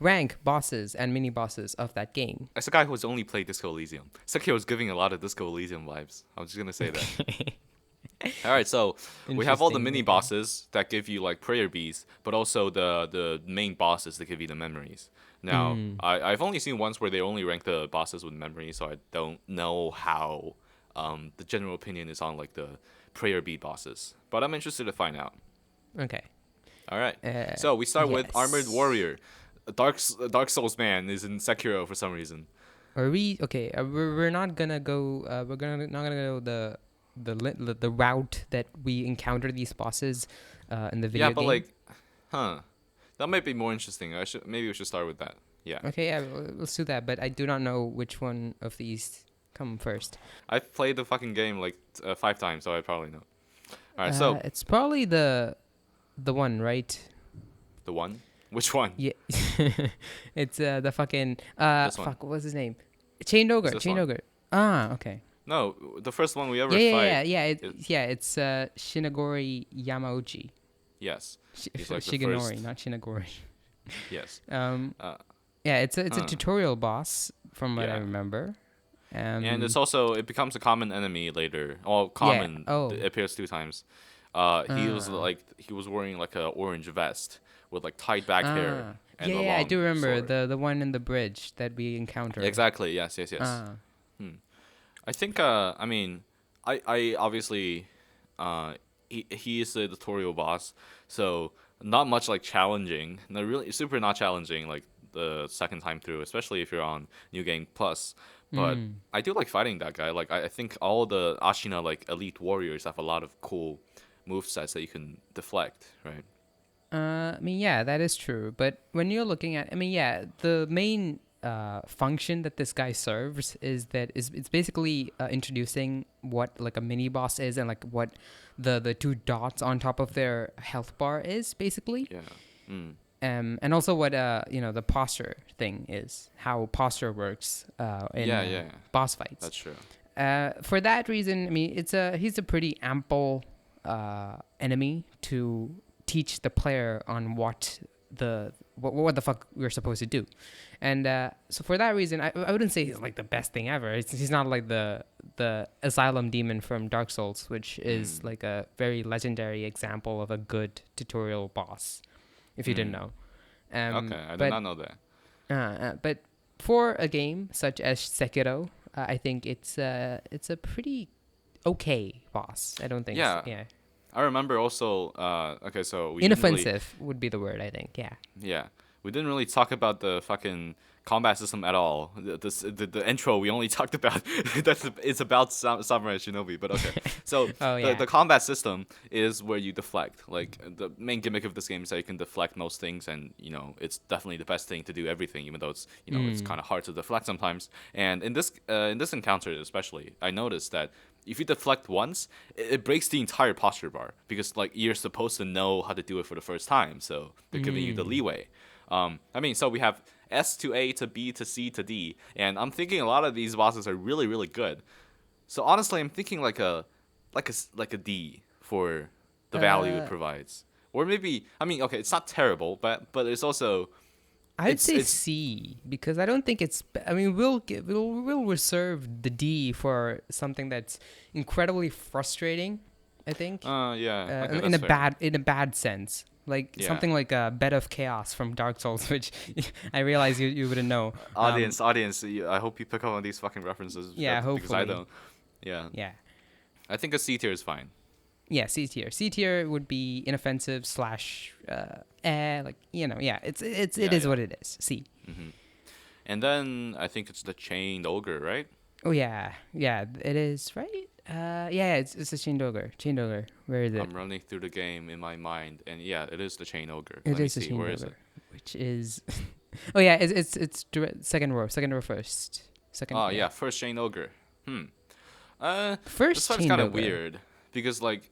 rank bosses and mini bosses of that game. As a guy who's only played Disco Elysium, Sekiro is giving a lot of Disco Elysium vibes. I'm just gonna say that. All right, so we have all the Interesting, mini okay. bosses that give you like prayer beads, but also the main bosses that give you the memories. Now, I've only seen once where they only rank the bosses with memories, so I don't know how the general opinion is on like the prayer bead bosses. But I'm interested to find out. Okay. All right, so we start with yes. Armored Warrior. Dark Souls man is in Sekiro for some reason. Are we okay? We're not gonna go. We're not gonna go the route that we encounter these bosses in the video Yeah, but game. like, that might be more interesting. Maybe we should start with that. Yeah. Okay, yeah, let's do that. But I do not know which one of these come first. I've played the fucking game like 5 times, so I probably know. All right, so It's probably the one, right? the one. Which one? Yeah, it's the fucking This one. fuck. What's his name? Chain Ogre. This Chain one. Ogre. Ah, okay. No, the first one we ever Yeah, fight. It's Shinagori Yamauchi. Yes. He's like the Shigenori, first. not Shinagori. Yes. Yeah, it's a tutorial boss from what I Yeah. remember. And it's also it becomes a common enemy later. Oh, common. Oh. It appears 2 times. He was wearing like a orange vest with like tied back hair. And a yeah, I long do remember sword. the one in the bridge that we encountered. Exactly. Yes. Ah. I think I mean I obviously he is the tutorial boss, so not much like challenging. No, really super not challenging like the second time through, especially if you're on New Game Plus. But Mm. I do like fighting that guy. Like I think all the Ashina like elite warriors have a lot of cool move sets that you can deflect, right? I mean, yeah, that is true. But when you're looking at, I mean, yeah, the main function that this guy serves is that is it's basically introducing what like a mini boss is and like what the two dots on top of their health bar is basically. Yeah. Mm. And also what the posture thing is, how posture works in Yeah, yeah. boss fights. That's true. For that reason, I mean, he's a pretty ample enemy to teach the player on what the fuck we're supposed to do, and so for that reason, I wouldn't say he's like the best thing ever. He's not like the asylum demon from Dark Souls, which is Mm. like a very legendary example of a good tutorial boss. If you didn't Mm. know, Okay, I did but not know that. but for a game such as Sekiro, I think it's a pretty okay boss. I don't think. Yeah, Yeah, I remember also. Okay, so we didn't really. inoffensive would be the word. I think. Yeah. Yeah, we didn't really talk about the fucking combat system at all. The intro we only talked about it's about Samurai Shinobi, but okay. So Oh the yeah. the combat system is where you deflect. Like the main gimmick of this game is that you can deflect most things, and it's definitely the best thing to do everything, even though it's Mm. kind of hard to deflect sometimes. And in this encounter especially, I noticed that if you deflect once, it breaks the entire posture bar because like you're supposed to know how to do it for the first time, so they're giving you the Mm. leeway. I mean, so we have S to A to B to C to D, and I'm thinking a lot of these bosses are really really good. So honestly, I'm thinking like a D for the value it Uh, provides, or maybe I mean, okay, it's not terrible, but it's also I'd say it's C because I don't think it's. I mean, we'll reserve the D for something that's incredibly frustrating. I think, yeah, okay, in that's a fair. bad sense, like Yeah. something like a Bed of Chaos from Dark Souls, which I realize you wouldn't know. Audience, I hope you pick up on these fucking references Yeah, because I hopefully. don't. Yeah, Yeah, I think a C tier is fine. yeah. C tier. C tier would be inoffensive slash like yeah. It Yeah, is yeah. what it is. C. And then I think it's the chained ogre, right? Oh yeah, yeah. It is right. Yeah. It's a chained ogre. Chained ogre. Where is it? I'm running through the game in my mind, and yeah, it is the chain ogre. It Let me is a see, chained where is it? ogre, which is. Oh yeah, it's direct, second row. Second row first. Second. Oh Yeah. yeah, first chain ogre. Hmm. This First fight's chained kind of ogre. weird because like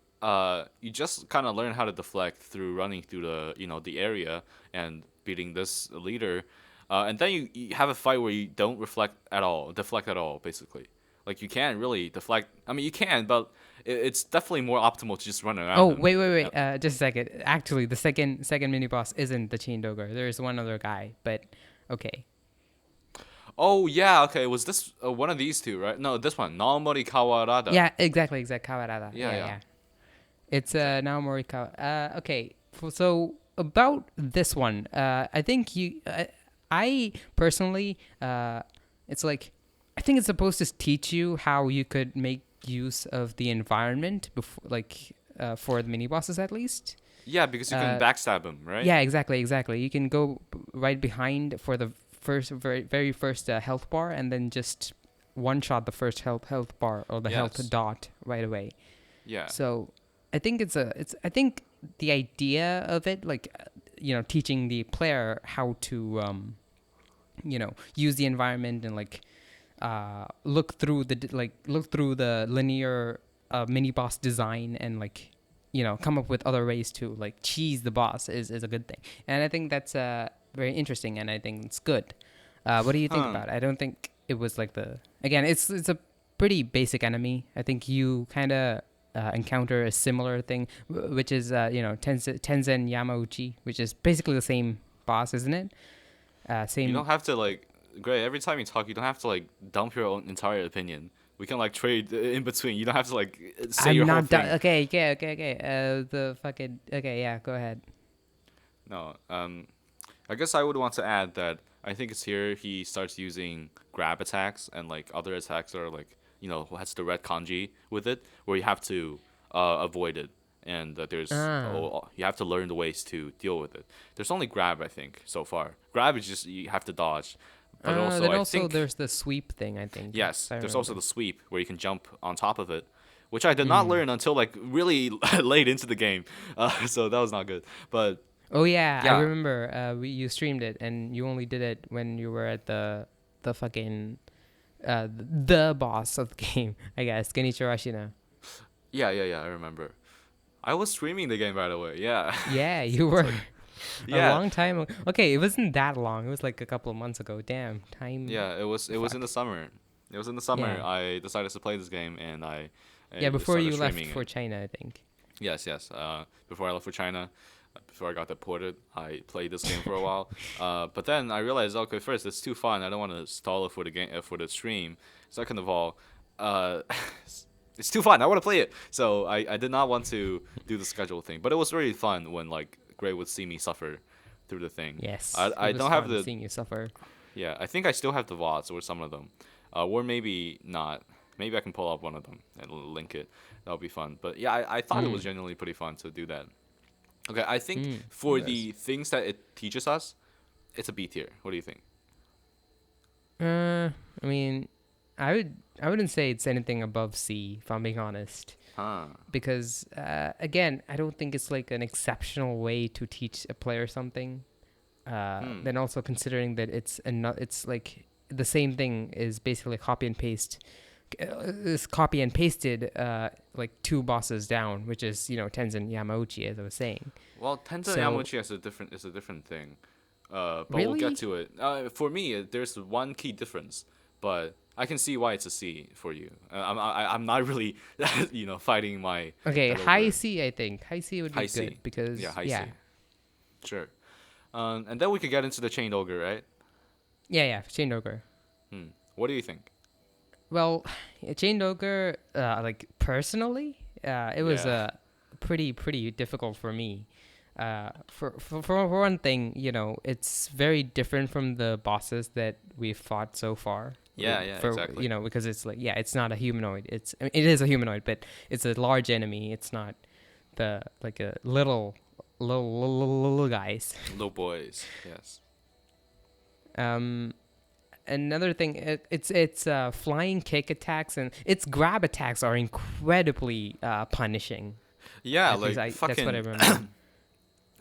you just kind of learn how to deflect through running through the area and beating this leader, and then you have a fight where you don't deflect at all, basically. Like you can't really deflect. I mean, you can, but it's definitely more optimal to just run around Oh him. wait. Just a second. Actually, the second mini boss isn't the chained ogre. There is one other guy, but okay. Oh yeah, okay. Was this one of these two, right? No, this one, Naomori Kawarada. Yeah, exactly. Kawarada. Yeah, Yeah, yeah. yeah. It's Okay. now Morikawa. Okay. So about this one, I think I personally, it's like, I think it's supposed to teach you how you could make use of the environment before, like, for the mini bosses at least. Yeah, because you can Uh, backstab him, right? yeah, exactly. You can go right behind for the very first health bar, and then just one shot the first health bar or the health Yes. dot right away. Yeah. So I think I think the idea of it, like, teaching the player how to use the environment and like look through the linear mini boss design and like come up with other ways to like cheese the boss is a good thing. And I think that's very interesting, and I think it's good. What do you think Huh. about it? I don't think it was like again, it's a pretty basic enemy. I think you kind of encounter a similar thing, which is Tenzen Yamauchi, which is basically the same boss, isn't it? You Same. don't have to like, Gray. Every time you talk, you don't have to like dump your own entire opinion. We can like trade in between. You don't have to like say I'm your whole not done. thing. Okay. The fucking. Okay, yeah, go ahead. No. I guess I would want to add that I think it's here he starts using grab attacks and like other attacks that are like has the red kanji with it, where you have to avoid it, and Ah. you have to learn the ways to deal with it. There's only grab, I think, so far. Grab is just you have to dodge, but also Then I also think there's the sweep thing, I think, yes, if I there's also remember. the sweep where you can jump on top of it, which I did not Mm. learn until like really late into the game, so that was not good. But Oh yeah, I yeah, remember. You streamed it, and you only did it when you were at the fucking the boss of the game, I guess. Genichiro Ashina. yeah, I remember. I was streaming the game by the way. Yeah, Yeah, you it's were. like A yeah, long time. Okay, it wasn't that long. It was like a couple of months ago. Damn, time. yeah. It was in Fuck. the summer. It was in the summer. Yeah. I decided to play this game and Yeah, I before started you left streaming for it. China, I think. Yes. Before I left for China, before I got deported, I played this game for a while. But then I realized, okay, first it's too fun. I don't want to stall it for the game for the stream. Second of all, uh, it's too fun. I want to play it. So I did not want to do the schedule thing. But it was really fun when like Gray would see me suffer through the thing. Yes, it I was don't have fun the seeing you suffer. yeah. I think I still have the VODs or some of them, or maybe not. Maybe I can pull up one of them and link it. That'll be fun. But yeah, I thought it was Mm. genuinely pretty fun to do that. Okay, I think Mm. It for was. the things that it teaches us, it's a B tier. What do you think? I mean, I wouldn't say it's anything above C, if I'm being honest, Huh. because again, I don't think it's like an exceptional way to teach a player something. Hmm. Then also considering that it's like the same thing is basically copy and paste. Is copy and pasted like two bosses down, which is Tenzin Yamauchi, as I was saying. Well, Tenta So Yamauchi is a different thing. But we'll get really, to it. For me, there's one key difference, but I can see why it's a C for you. I'm not really, fighting my okay, head high over C, I think high C would be high C. good because Yeah, high yeah, C. Sure. And then we could get into the chained ogre, right? yeah, Chain Ogre. What do you think? Well, Chain Ogre, like personally, it was Yeah. pretty difficult for me. For one thing, it's very different from the bosses that we've fought so far. Yeah, For exactly. because it's like it's not a humanoid. I mean, it is a humanoid, but it's a large enemy. It's not the like a little guys. Little boys. Yes. Um, Another thing, it's flying kick attacks and its grab attacks are incredibly punishing. Yeah, At least like that's what I fucking. remember.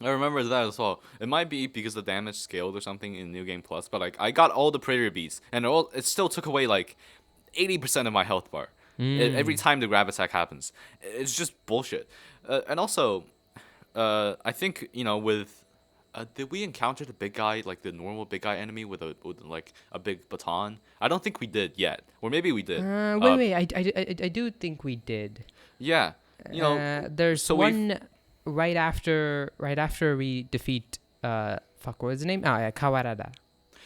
I remember that as well. It might be because the damage scaled or something in New Game Plus, but like I got all the prayer beats, and it still took away like 80% of my health bar. Every Mm. time the grab attack happens, it's just bullshit. And also, I think with. Did we encounter the big guy, like the normal big guy enemy with like a big baton? I don't think we did yet, or maybe we did. Uh, Wait. I do think we did. yeah, There's so we've one right after we defeat fuck, what was his name? Oh yeah, Kawarada.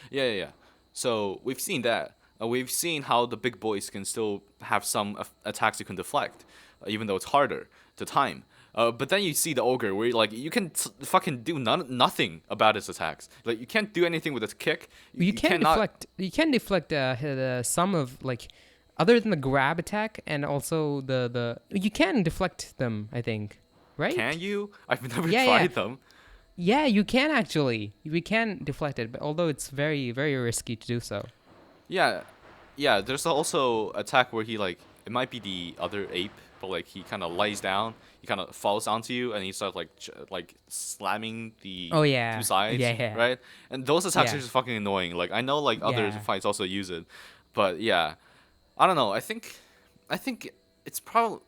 yeah. So we've seen that. We've seen how the big boys can still have some attacks you can deflect, even though it's harder to time. But then you see the ogre where like you can fucking do nothing about his attacks. Like you can't do anything with his kick. You You can cannot. deflect. You can deflect some of like, other than the grab attack and also the you can deflect them. I think, right? Can you? I've never Yeah, yeah, tried them. yeah. You can actually. We can deflect it, but although it's very very risky to do so. Yeah, yeah. There's also attack where he like it might be the other ape, but like he kind of lies down, he kind of falls onto you, and he starts like like slamming the Oh two yeah, sides, yeah, right? And those attacks are yeah, just fucking annoying. Like I know like other yeah. fights also use it, but yeah, I don't know. I think it's probably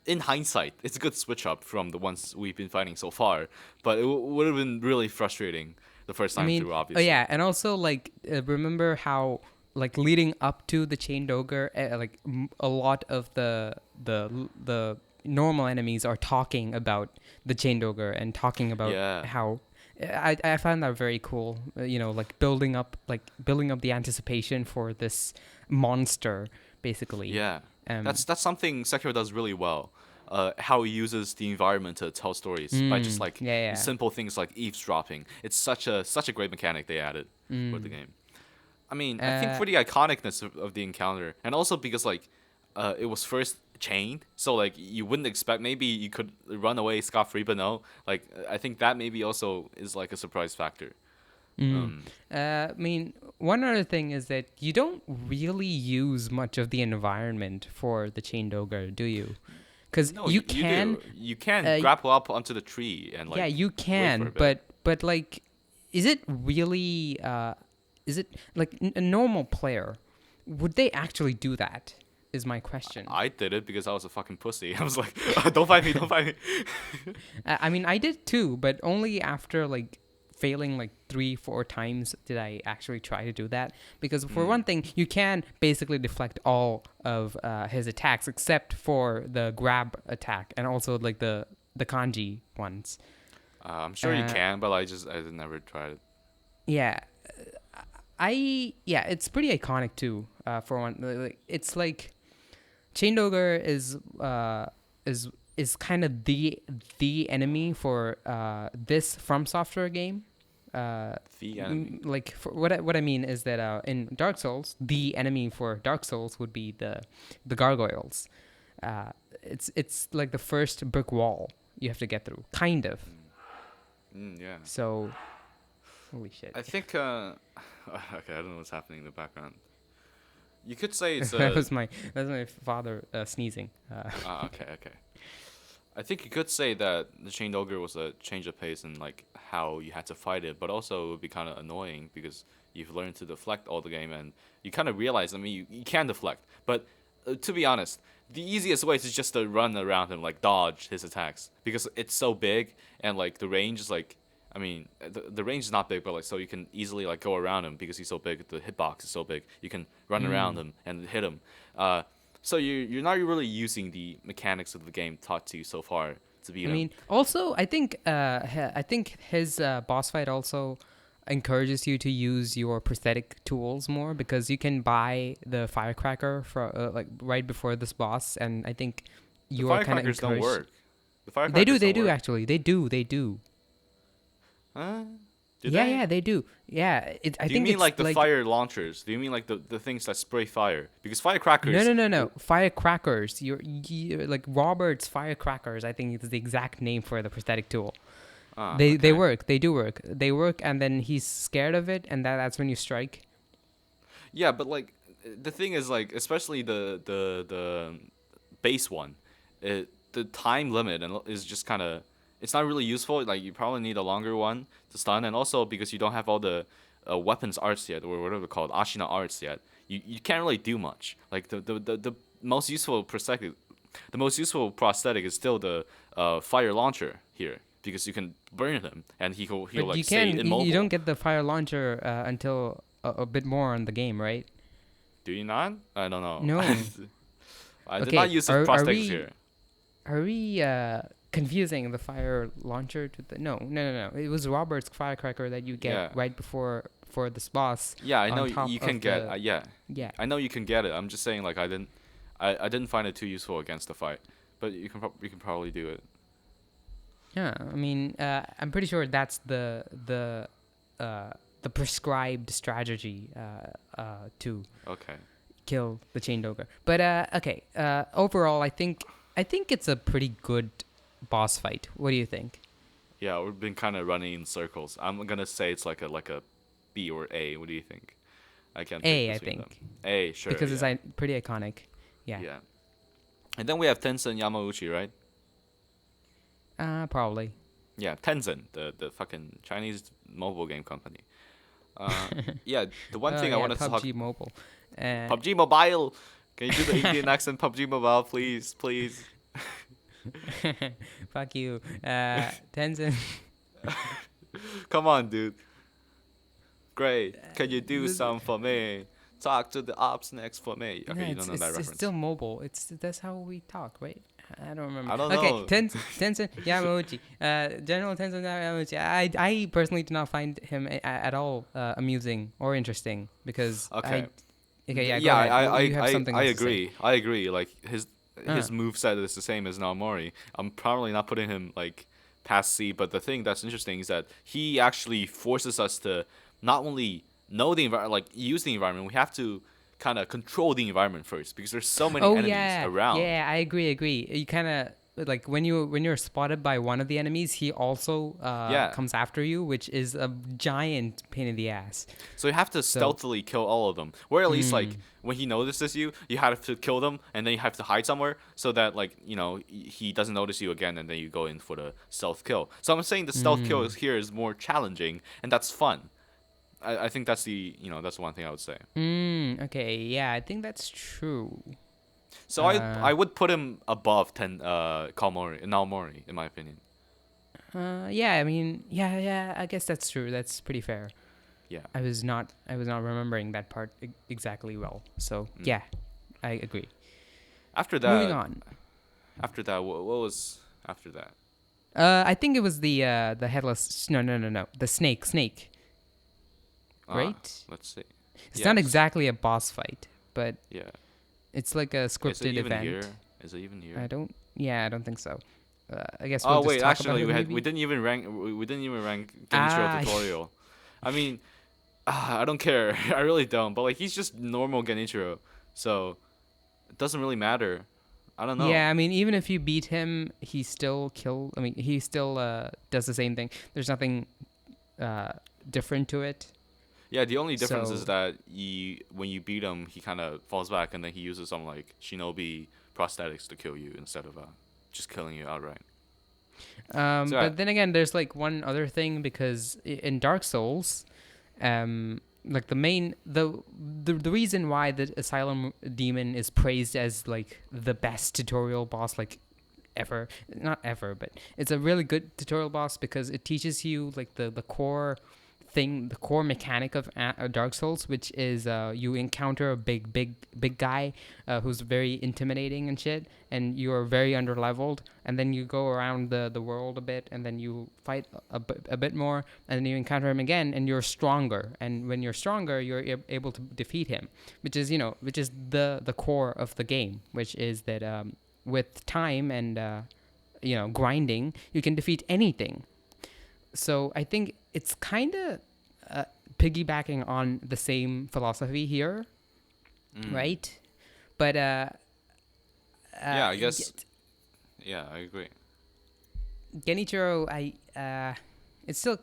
in hindsight it's a good switch up from the ones we've been fighting so far, but it would have been really frustrating the first I time mean, through, oh obviously. yeah, and also like remember how like leading up to the chained ogre, like a lot of the normal enemies are talking about the chained ogre and talking about Yeah, how. I found that very cool. Like building up the anticipation for this monster, basically. yeah. Um. That's something Sekiro does really well. How he uses the environment to tell stories by just like Yeah. Yeah. simple things like eavesdropping. It's such a great mechanic they added for the game. I mean, I think Uh. for the iconicness of the encounter, and also because like it was first chained, so like you wouldn't expect maybe you could run away scot free, but no, like I think that maybe also is like a surprise factor. Mm. I mean, one other thing is that you don't really use much of the environment for the chained ogre, do you? Because No, you you can, do. You can uh, grapple up onto the tree and yeah, like you wait for a can, bit. but like, is it really? Is it like a normal player? Would they actually do that? Is my question. I did it because I was a fucking pussy. I was like, don't fight me, don't fight me. I mean, I did too, but only after like failing like 3-4 times did I actually try to do that. Because for one thing, you can basically deflect all of his attacks except for the grab attack and also like the kanji ones. I'm sure you Uh, can, but I just never tried it. yeah, yeah, it's pretty iconic too. For one, it's like Chained Ogre is kind of the enemy for this From Software game. The enemy. Like for what I mean is that in Dark Souls, the enemy for Dark Souls would be the gargoyles. It's like the first brick wall you have to get through, kind of. Yeah. So, holy shit. I think okay, I don't know what's happening in the background. You could say it's that a was my father sneezing. okay, okay. I think you could say that the Chained Ogre was a change of pace in like how you had to fight it, but also it would be kind of annoying because you've learned to deflect all the game and you kind of realize, I mean, you can deflect, but to be honest, the easiest way is just to run around him, like dodge his attacks because it's so big and like the range is like, I mean, the range is not big, but like so you can easily like go around him because he's so big. The hitbox is so big, you can run around him and hit him. So you're not really using the mechanics of the game taught to you so far to beat I him. mean, also, I think his boss fight also encourages you to use your prosthetic tools more because you can buy the firecracker for like right before this boss, and I think The you are kind of firecrackers don't encouraged. work. The firecrackers They don't do work. actually. They do. Huh? Do Yeah, they? yeah, they do. Yeah, I Do you think mean it's like the fire launchers? Do you mean like the things that spray fire? Because firecrackers. No. Firecrackers. You like Robert's firecrackers. I think is the exact name for the prosthetic tool. They Okay. work. They do work. They work, and then he's scared of it, and that's when you strike. Yeah, but like the thing is like especially the base one, the time limit and is just kind of it's not really useful. Like you probably need a longer one to stun, and also because you don't have all the weapons arts yet or whatever they're called Ashina arts yet, you can't really do much. Like the most useful prosthetic is still the fire launcher here because you can burn him and he'll But like you stay can. immobile. You don't get the fire launcher until a bit more on the game, right? Do you not? I don't know. No. I did Okay, not use the are prosthetics we- here. Are we confusing the fire launcher to the? No. It was Robert's firecracker that you get Yeah. right before for this boss. Yeah, I on know top you can of get. the- Yeah, Yeah. I know you can get it. I'm just saying, like, I didn't find it too useful against the fight, but you can probably do it. Yeah. I mean, I'm pretty sure that's the prescribed strategy to Okay. kill the chained ogre. But okay. Overall, I think it's a pretty good boss fight. What do you think? Yeah, we've been kind of running in circles. I'm gonna say it's like a B or A. What do you think? I can't. A, pick I between them. think, A, sure. because yeah. it's pretty iconic. Yeah. Yeah. And then we have Tencent Yamauchi, right? Probably. Yeah, Tencent, the fucking Chinese mobile game company. Yeah, the one thing I wanted to talk. PUBG Mobile. PUBG Mobile. Can you do the Indian accent? PUBG Mobile, please, please. Fuck you. Tencent. Come on, dude. Great. Can you do this- some for me? Talk to the ops next for me. Okay, No, you don't know that it's reference. still mobile. That's how we talk, right? I don't remember. I don't okay, know. Tencent Yamauchi. General Tencent Yamauchi. I personally do not find him at all amusing or interesting because Okay. Okay, yeah, go yeah, ahead. You have something I else to say. agree. I agree. Like his Ah. moveset is the same as Naomori. I'm probably not putting him like past C, but the thing that's interesting is that he actually forces us to not only know the environment, like use the environment. We have to kind of control the environment first because there's so many Oh enemies yeah, around. yeah. I agree. You kind of like when you're spotted by one of the enemies, he also Yeah. comes after you, which is a giant pain in the ass. So you have to So, stealthily kill all of them. Or at least like mm, when he notices you, you have to kill them and then you have to hide somewhere so that like, he doesn't notice you again and then you go in for the stealth kill. So I'm saying the stealth kill here is more challenging and that's fun. I think that's that's one thing I would say. okay, yeah, I think that's true. So I would put him above Naomori in my opinion. Yeah, I mean, yeah, I guess that's true. That's pretty fair. Yeah. I was not remembering that part exactly well. So Mm. yeah, I agree. After Moving that, on. what was after that? I think it was the headless. No. The snake. Right? Let's see. It's not Yes. exactly a boss fight, but Yeah. it's like a Is it scripted even event. here? Is it even here? I don't. Yeah, I don't think so. I guess Oh we'll just wait, talk about actually it maybe. we didn't even rank Genichiro Ah, tutorial. I mean, I don't care. I really don't. But like he's just normal Genichiro, so it doesn't really matter. I don't know. yeah. I mean, even if you beat him, he still I mean, he still does the same thing. There's nothing different to it. Yeah, the only difference is So that when you beat him, he kind of falls back and then he uses some like shinobi prosthetics to kill you instead of just killing you outright. So but then again, there's like one other thing because in Dark Souls, like the reason why the Asylum Demon is praised as like the best tutorial boss like ever, not ever, but it's a really good tutorial boss because it teaches you like the core thing, the core mechanic of Dark Souls, which is you encounter a big guy who's very intimidating and shit, and you are very underleveled, and then you go around the world a bit, and then you fight a bit more, and then you encounter him again, and you're stronger, and when you're stronger, you're able to defeat him, which is the core of the game, which is that with time and grinding, you can defeat anything. So I think it's kind of piggybacking on the same philosophy here, right? But Yeah, I guess. Yeah, I agree. Genichiro, it's the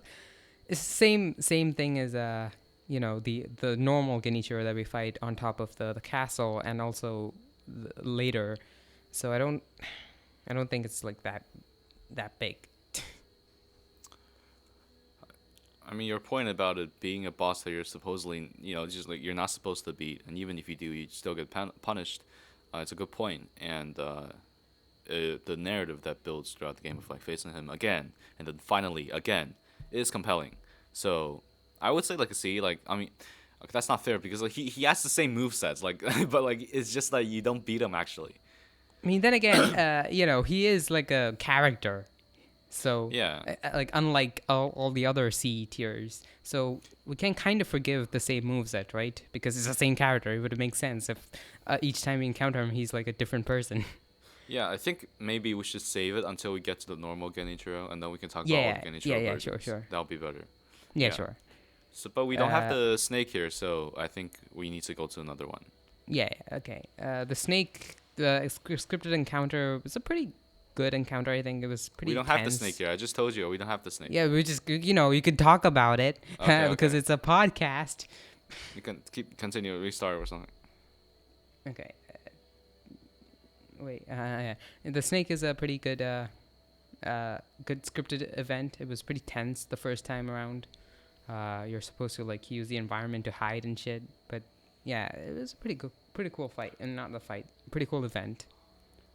same thing as the normal Genichiro that we fight on top of the castle and also later. So I don't think it's like that big. I mean, your point about it being a boss that you're supposedly, just like you're not supposed to beat, and even if you do, you still get punished. It's a good point, and the narrative that builds throughout the game of like facing him again, and then finally again, is compelling. So I would say like a C. Like I mean, that's not fair because like he has the same movesets, like but like it's just that you don't beat him actually. I mean, then again, he is like a character. So, Yeah. like unlike all the other C tiers, so we can kind of forgive the same moveset, right? Because it's the same character. It would make sense if each time we encounter him, he's like a different person. Yeah, I think maybe we should save it until we get to the normal Genichiro, and then we can talk about Yeah, all the Genichiro yeah, versions. sure. That'll be better. Yeah, Yeah. sure. So, but we don't have the snake here, so I think we need to go to another one. Yeah, okay. The snake, the scripted encounter was a pretty good encounter. I think it was pretty. We don't have the snake here. I just told you we don't have the snake. Yeah, we just you could talk about it Okay, because okay. it's a podcast. You can continue, restart or something. Okay. Wait. Yeah. The snake is a pretty good good scripted event. It was pretty tense the first time around. You're supposed to like use the environment to hide and shit, but yeah, it was a pretty cool fight, and not the fight, pretty cool event.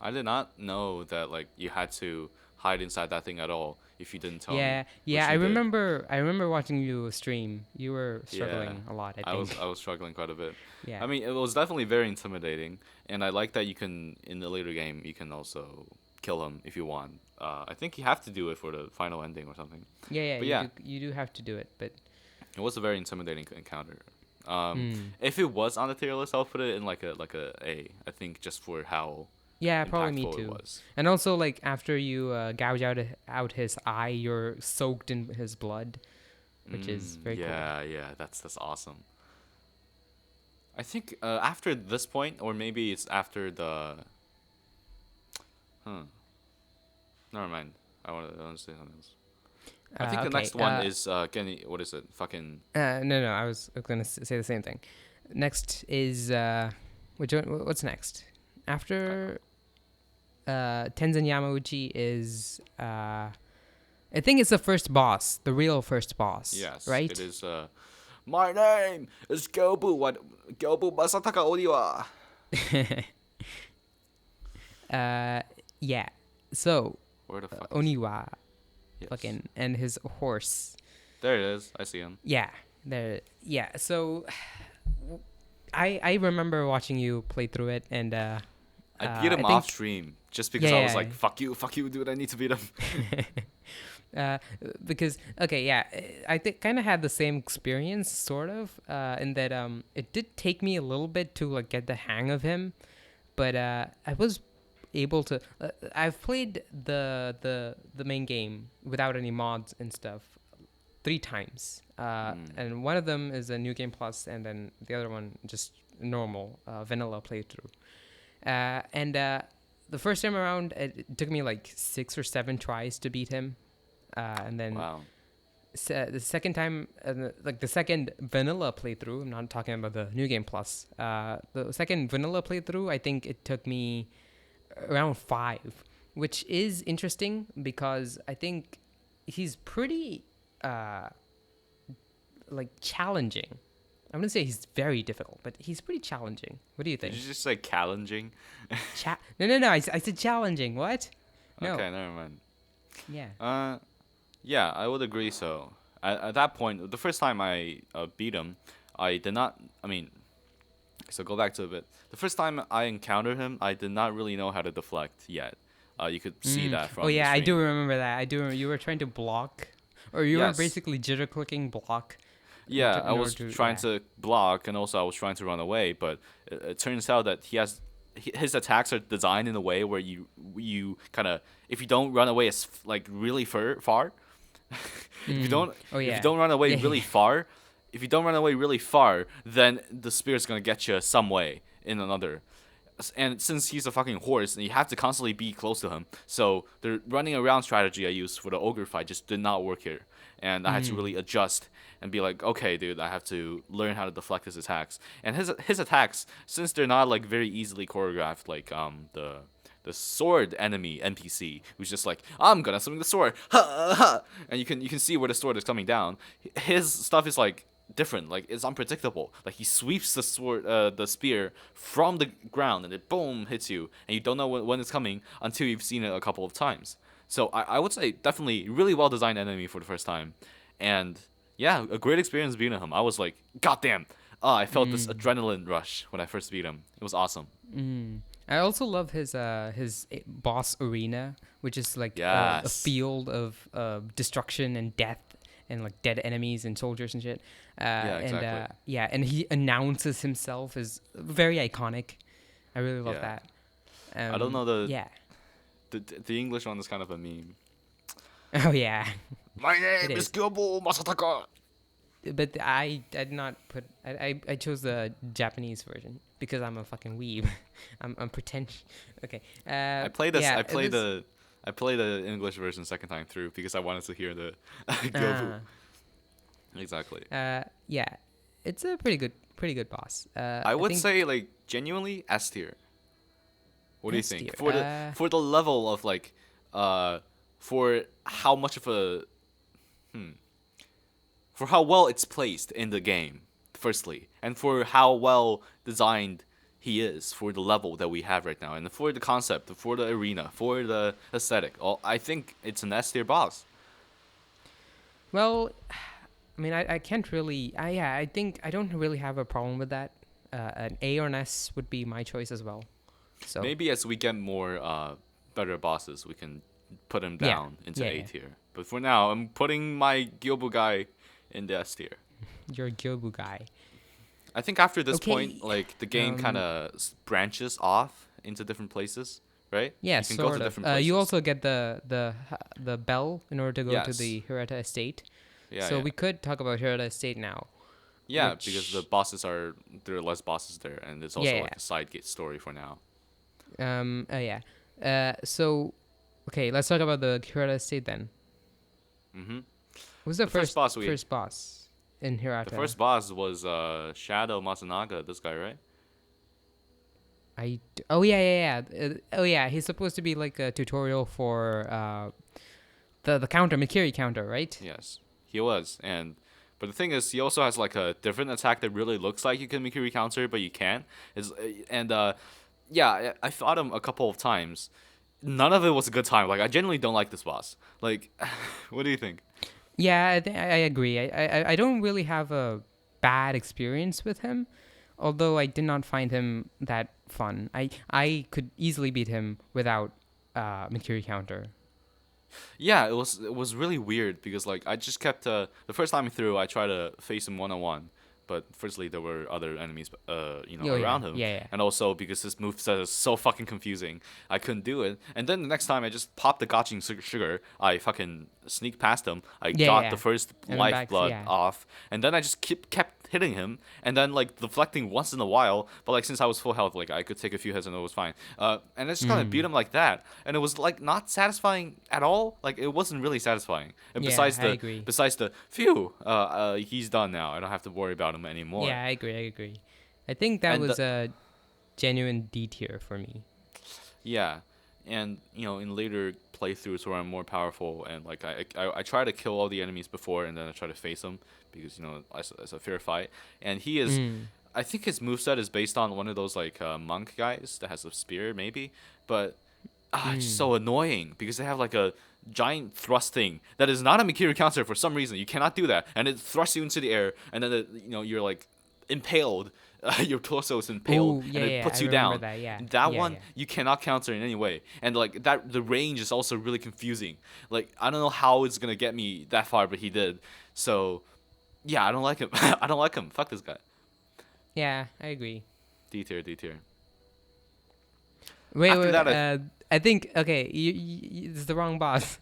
I did not know that like you had to hide inside that thing at all if you didn't tell me. Yeah, which yeah. you did. I remember watching you stream. You were struggling a lot. I think. I was struggling quite a bit. Yeah. I mean, it was definitely very intimidating, and I like that you can in the later game you can also kill him if you want. I think you have to do it for the final ending or something. Yeah. But yeah. You do have to do it, but It was a very intimidating encounter. If it was on the tier list, I'll put it in like a A. I think just for how yeah, probably me impactful it too. was. And also, like after you gouge out his eye, you're soaked in his blood, which is very cool. Yeah, that's awesome. I think after this point, or maybe it's after the. Huh. Never mind. I want to say something else. I think the Okay. next one is getting. What is it? Fucking. No. I was gonna say the same thing. Next is what's next? After Tenzin Yamauchi is I think it's the first boss, the real first boss. Yes. Right? It is. My name is Gobu. What? Gobu Masataka Oniwa. Yeah. So Where the fuck? Oniwa, Yes. fucking, and his horse. There it is. I see him. Yeah. There. Yeah. So I remember watching you play through it, and I beat him off stream just because I was like, fuck you, dude. I need to beat him. Because I think kind of had the same experience, sort of, in that it did take me a little bit to like get the hang of him, but I was able to. I've played the main game without any mods and stuff 3 times, and one of them is a New Game Plus, and then the other one just normal vanilla playthrough. And the first time around, it took me like 6 or 7 tries to beat him. And then Wow. the second time, like the second vanilla playthrough, I'm not talking about the New Game Plus. The second vanilla playthrough, I think it took me around 5, which is interesting because I think he's pretty like challenging. I wouldn't say he's very difficult, but he's pretty challenging. What do you think? Did you just say challenging? No. I said challenging. What? No. Okay, never mind. Yeah. Yeah, I would agree. So at that point, the first time I beat him, I did not. I mean, so go back to a bit. The first time I encountered him, I did not really know how to deflect yet. You could see that from. Oh yeah, the I do stream. remember that. I do remember you were trying to block, or you were Yes. basically jitter clicking block. Yeah, in I was order to- trying to block, and also I was trying to run away. But it turns out that his attacks are designed in a way where you kind of, if you don't run away as like really far, if you don't if you don't run away really far, if you don't run away really far, then the spirit's gonna get you some way in another. And since he's a fucking horse, and you have to constantly be close to him, so the running around strategy I used for the ogre fight just did not work here, and I had to really adjust and be like, okay, dude, I have to learn how to deflect his attacks. And his attacks, since they're not like very easily choreographed, like the sword enemy NPC, who's just like, I'm gonna swing the sword, ha, ha, and you can see where the sword is coming down. His stuff is like different, like it's unpredictable. Like he sweeps the sword, the spear from the ground, and it boom hits you, and you don't know when it's coming until you've seen it a couple of times. So I would say definitely really well designed enemy for the first time, and yeah, a great experience beating him. I was like, goddamn. I felt this adrenaline rush when I first beat him. It was awesome. I also love his boss arena, which is like a Yes. field of destruction and death and like dead enemies and soldiers and shit. Yeah, exactly. And he announces himself as very iconic. I really love Yeah. that. I don't know Yeah. the English one is kind of a meme. Oh yeah. My name It is is. Gyobo Masataka. But I did not put. I chose the Japanese version because I'm a fucking weeb. I'm pretentious. Okay. I played this. Yeah, I it played was- the English version second time through because I wanted to hear the Gyobu. Exactly. Yeah, it's a pretty good boss. I would think say like genuinely S tier. What do you S think tier, for the level of like for how much of a for how well it's placed in the game, firstly, and for how well designed he is for the level that we have right now, and for the concept, for the arena, for the aesthetic. I think it's an S tier boss. Well, I mean, I can't really. I think I don't really have a problem with that. An A or an S would be my choice as well. So Maybe as we get more better bosses, we can put him Yeah. down into Yeah, A yeah. tier. But for now, I'm putting my Gyobu guy in the S tier. you're a Gyobu guy. I think after this Okay, point, like the game kind of branches off into different places, right? Yeah, you can sort go to of. different places. You also get the bell in order to go to Yes. the Hirata estate. yeah, So yeah. we could talk about Hirata estate now. Yeah, because which there are less bosses there, and it's also yeah, like a side gate story for now. yeah. So okay, let's talk about the Hirata Estate then. Mm-hmm. Who's the The first first boss first boss in the Hirata? first boss was Shadow Matsunaga. This guy, right? Oh yeah, yeah, yeah. Oh yeah, he's supposed to be like a tutorial for the counter Mikiri counter, right? Yes, he was. And but the thing is, he also has like a different attack that really looks like you can Mikiri counter, but you can't. Is and yeah, I fought him a couple of times. None of it was a good time. Like I genuinely don't like this boss. Like, what do you think? Yeah, I agree. I don't really have a bad experience with him, although I did not find him that fun. I could easily beat him without Mikiri counter. Yeah, it was really weird because like I just kept the first time through I tried to face him 1-on-1, but firstly there were other enemies Oh yeah, around him, yeah, yeah. and also because this moveset is so fucking confusing, I couldn't do it. And then the next time I just popped the gotching sugar, I fucking sneaked past him, I Yeah, yeah, got the yeah. first And then back, lifeblood yeah. off, and then I just kept hitting him, and then like deflecting once in a while, but like since I was full health, like I could take a few hits and it was fine. And I just kind of beat Mm. him like that, and it was like not satisfying at all. Like it wasn't really satisfying. And Yeah, I agree. besides the phew, he's done now. I don't have to worry about him anymore. Yeah, I agree. I agree. I think that And was a genuine D tier for me. yeah, and in later playthroughs where I'm more powerful and like I try to kill all the enemies before and then I try to face them because it's a fair fight. And he is, Mm. I think his moveset is based on one of those like monk guys that has a spear maybe, but it's just Mm. so annoying because they have like a giant thrust thing that is not a Mikiri counter for some reason. You cannot do that, and it thrusts you into the air, and then you're like impaled. Your torso is impaled, Oh yeah, and it yeah. I puts you remember down. that. Yeah, That yeah, one yeah. you cannot counter in any way, and like that, the range is also really confusing. Like I don't know how it's gonna get me that far, but he did. So yeah, I don't like him. I don't like him. Fuck this guy. Yeah, I agree. D tier, D tier. Wait, After wait. that, I think okay. It's the wrong boss.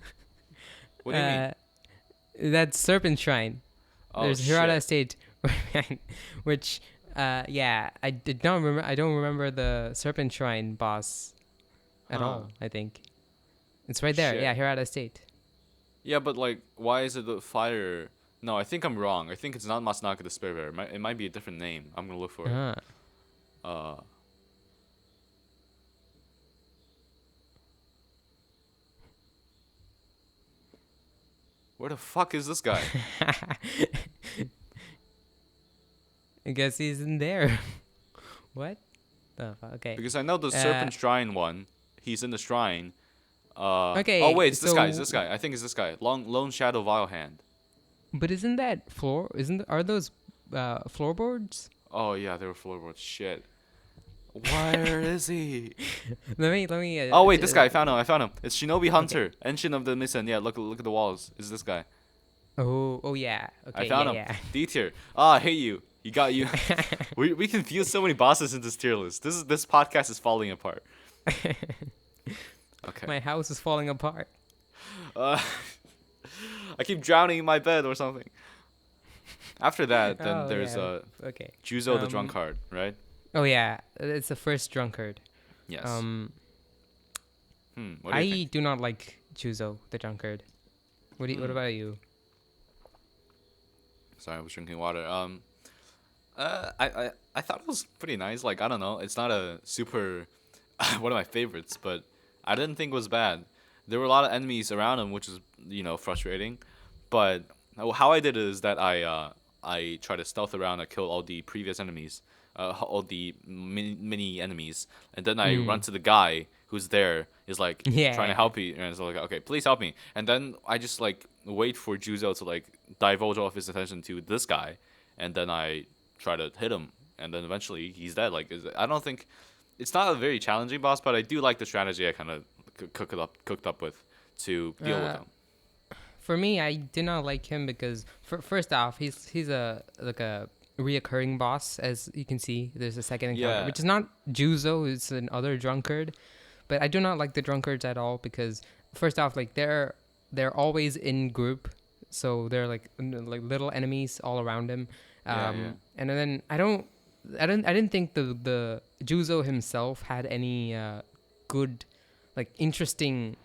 what do you mean? Uh, that's Serpent Shrine. Oh There's Hirata shit. Estate, which yeah, I did not remember. I don't remember the Serpent Shrine boss at Huh. all. I think it's right there. Shit. Yeah, Hirata Estate. Yeah, but like, why is it the fire? No, I think I'm wrong. I think it's not Matsunaka the Spirit Bearer. It might be a different name. I'm gonna look for it. Ah. Uh, where the fuck is this guy? I guess he's in there. What? Okay. Because I know the Serpent Shrine one. He's in the shrine. Oh Okay. wait, it's this guy. It's So, this guy. I think it's this guy. Lone Shadow Vile Hand. but isn't that floor? Are those floorboards? Oh yeah, they were floorboards. Shit. Where is he? Let me. Oh wait, this guy. I found him. I found him. It's Shinobi Hunter, Engine of the Mission. Yeah, look at the walls. It's this guy. Oh yeah. Okay. I found yeah, him. D tier. Ah, I hate you. You got you. we confused so many bosses in this tier list. This podcast is falling apart. yeah. Okay. My house is falling apart. Uh, I keep drowning in my bed or something. After that, then Oh there's yeah. Okay. Juzo the drunkard, right? Oh yeah, it's the first drunkard. Yes. What do you I think? do not like Chuzo the drunkard. What Hmm. about you? Sorry, I was drinking water. I thought it was pretty nice. Like I don't know, it's not a super one of my favorites, but I didn't think it was bad. There were a lot of enemies around him, which is frustrating. But how I did it is that I try to stealth around and kill all the previous enemies, all the mini enemies, and then I run to the guy who's there, is like Yeah. trying to help you, and it's like okay, please help me. And then I just like wait for Juzo to like divulge all of his attention to this guy, and then I try to hit him, and then eventually he's dead. Like I don't think it's not a very challenging boss, but I do like the strategy I kind of cooked up with to deal with him. For me, I did not like him because first off, he's a reoccurring boss, as you can see. There's a second encounter, Yeah. which is not Juzo, it's another drunkard. But I do not like the drunkards at all because first off, like they're always in group, so they're like little enemies all around him. And then I didn't think the Juzo himself had any good, like interesting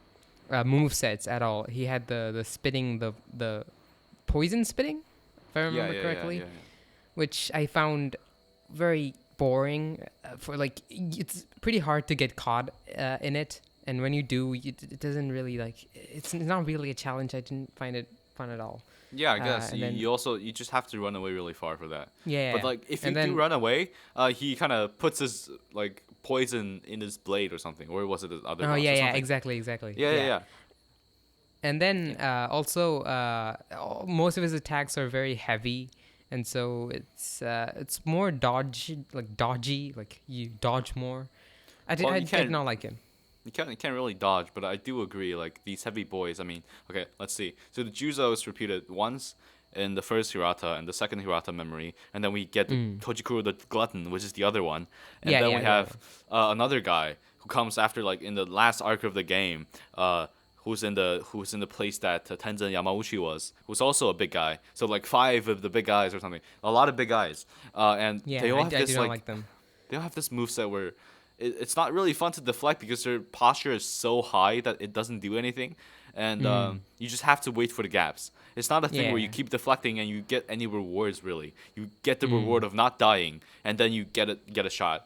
move sets at all. He had the spitting, the poison spitting, if I Yeah, remember yeah, yeah, correctly, yeah, which I found very boring. For like, it's pretty hard to get caught in it, and when you do, it doesn't really like. It's not really a challenge. I didn't find it fun at all. yeah. I guess And you, then you also you just have to run away really far for that. But yeah, like if you and do then run away, he kind of puts his like poison in his blade or something, or was it the other oh boss yeah, or yeah, something? exactly, Yeah, yeah, yeah. yeah. And then Yeah. also most of his attacks are very heavy, and so it's more dodgy, like you dodge more. Well, I did not like him. you can't really dodge, but I do agree. Like these heavy boys. I mean, okay, let's see. So the Juzo is repeated once in the first Hirata and the second Hirata memory, and then we get the Mm. Tojikuro the Glutton, which is the other one, and Yeah, then yeah, we the other have one. another guy who comes after, like in the last arc of the game. Who's in the place that Tenzin Yamauchi was, who's also a big guy. So like five of the big guys or something, a lot of big guys, and Yeah, I do not like them. they all have this moveset where it's not really fun to deflect because their posture is so high that it doesn't do anything, and Mm. you just have to wait for the gaps. It's not a thing where you Yeah. keep deflecting and you get any rewards really. You get the reward Mm. of not dying, and then you get a shot.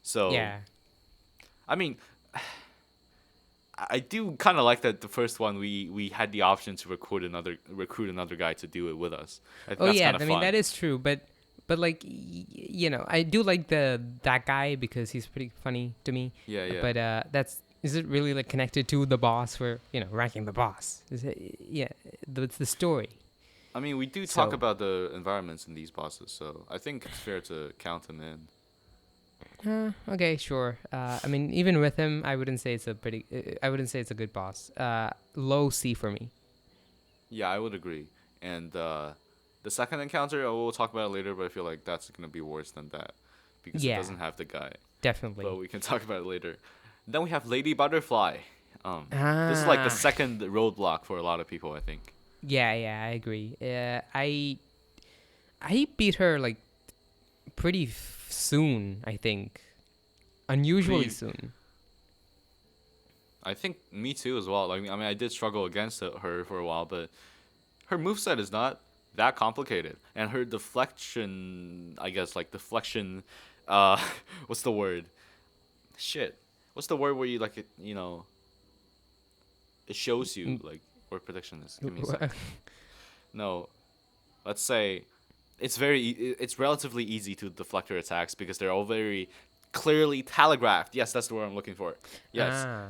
So Yeah. I mean, I do kind of like that the first one we had the option to recruit another guy to do it with us. I think Oh that's yeah, kind of I mean fun. that is true, but like you know, I do like that guy because he's pretty funny to me. Yeah, yeah. But that's is it really like connected to the boss for ranking the boss? Is it, yeah, it's the story. I mean, we do talk So about the environments in these bosses, so I think it's fair to count them in. okay, sure. I mean, even with him, I wouldn't say it's a pretty. I wouldn't say it's a good boss. Low C for me. Yeah, I would agree. And the second encounter, we'll talk about it later, but I feel like that's gonna be worse than that because it Yeah, doesn't have the guy. But definitely. we can talk about it later. Then we have Lady Butterfly. This is like the Ah, second roadblock for a lot of people, I think. yeah, yeah, I agree. I beat her like pretty soon. I think unusually Pretty, soon. I think me too as well. Like, I mean, I did struggle against her for a while, but her moveset is not that complicated, and her deflection, I guess, like deflection, uh, what's the word? Shit, what's the word where you like it? It shows you Mm, like where protection is. Give me a sec. No, let's say it's relatively easy to deflect her attacks because they're all very clearly telegraphed. Yes, that's the word I'm looking for. Yes, ah,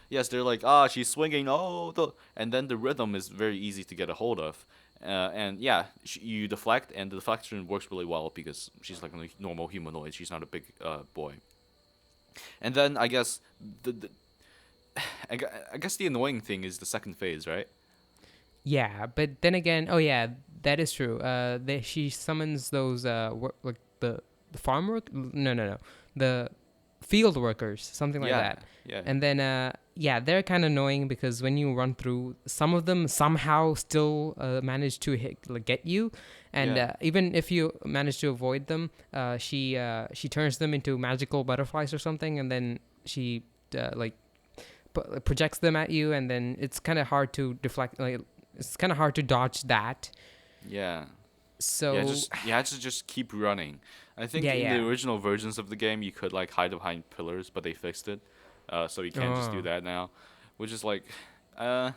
yes, they're like, she's swinging, and then the rhythm is very easy to get a hold of. And yeah, you deflect, and the deflection works really well because she's like a normal humanoid. She's not a big boy. And then I guess the I guess the annoying thing is the second phase, right? yeah. But then again, oh yeah, that is true. She summons those like the farm work. No, no, no. The field workers, something like Yeah, that. yeah, And then yeah, they're kind of annoying because when you run through, some of them somehow still manage to get you, and yeah. even if you manage to avoid them, she turns them into magical butterflies or something, and then she like projects them at you, and then it's kind of hard to deflect. Like it's kind of hard to dodge that. Yeah. Yeah, So you had to just keep running. I think yeah, in the yeah. original versions of the game, you could like hide behind pillars, but they fixed it, so you can't just do Oh. that now, which is like, I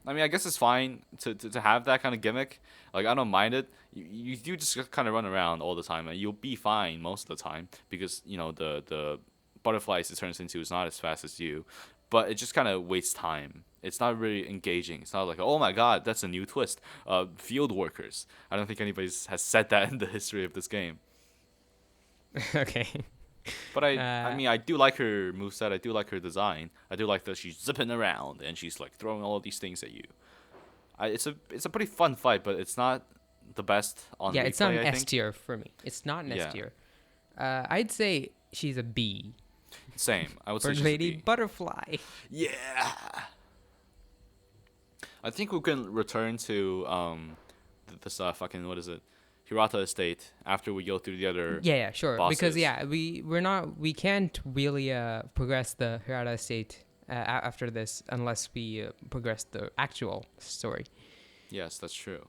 mean, I guess it's fine to have that kind of gimmick. Like, I don't mind it. You do just kind of run around all the time, and you'll be fine most of the time because the butterflies it turns into is not as fast as you, but it just kind of wastes time. It's not really engaging. It's not like, oh my god, that's a new twist. Field workers. I don't think anybody has said that in the history of this game. Okay. But I Uh, mean, I do like her moveset. I do like her design. I do like that she's zipping around and she's like throwing all of these things at you. It's a pretty fun fight, but it's not the best on yeah, it's not replay, an I S think. tier for me. It's not an S Yeah, tier. I'd say she's a B same. I would say for she's a Lady B. Butterfly. Yeah. I think we can return to this fucking what is it? Hirata Estate after we go through the other Yeah, sure. bosses. Because we can't really progress the Hirata Estate after this unless we progress the actual story. Yes, that's true.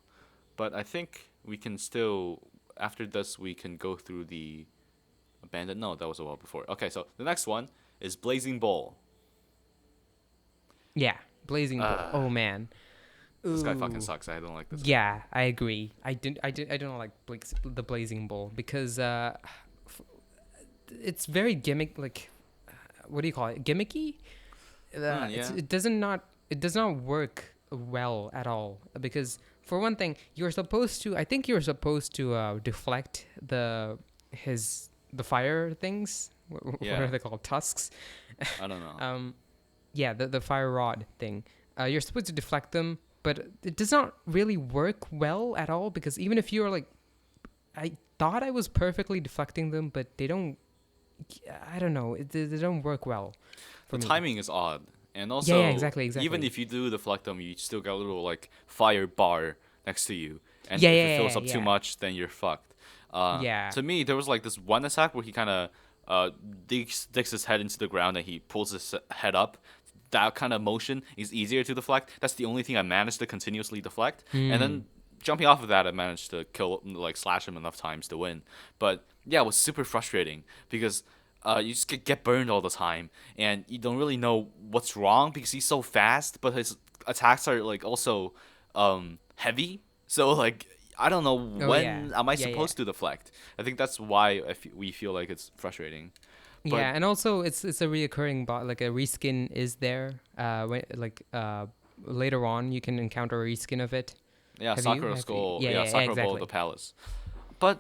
But I think we can still, after this, we can go through the abandoned. No, that was a while before. Okay, so the next one is Blazing Bowl. Yeah, Blazing Bowl. Oh man. This guy fucking Ooh. sucks. I don't like this guy. Yeah, I agree. I don't like the Blazing Bowl because it's very gimmick. Like, what do you call it? Gimmicky. Yeah. It does not work well at all because for one thing I think you're supposed to deflect the fire things. What Yeah. are they called? Tusks. I don't know. Yeah, the fire rod thing. You're supposed to deflect them, but it does not really work well at all because even if you're like, I thought I was perfectly deflecting them, but they don't. I don't know. They don't work well. The me. timing is odd. And also, Yeah, exactly. even if you do deflect them, you still got a little like fire bar next to you, and Yeah, if yeah, it fills yeah, up too yeah. much, then you're fucked. Yeah. To me, there was like this one attack where he kind of digs his head into the ground and he pulls his head up. That kind of motion is easier to deflect. That's the only thing I managed to continuously deflect, and then jumping off of that, I managed to slash him enough times to win. But yeah, it was super frustrating because you just get burned all the time, and you don't really know what's wrong because he's so fast, but his attacks are like also heavy. So like I don't know when am I supposed to deflect. I think that's why we feel like it's frustrating. But yeah, and also it's a reoccurring bot. Like a reskin is there. Later on you can encounter a reskin of it. yeah, Have Sakura you? Skull, Yeah, Sakura Bowl exactly. of the Palace. But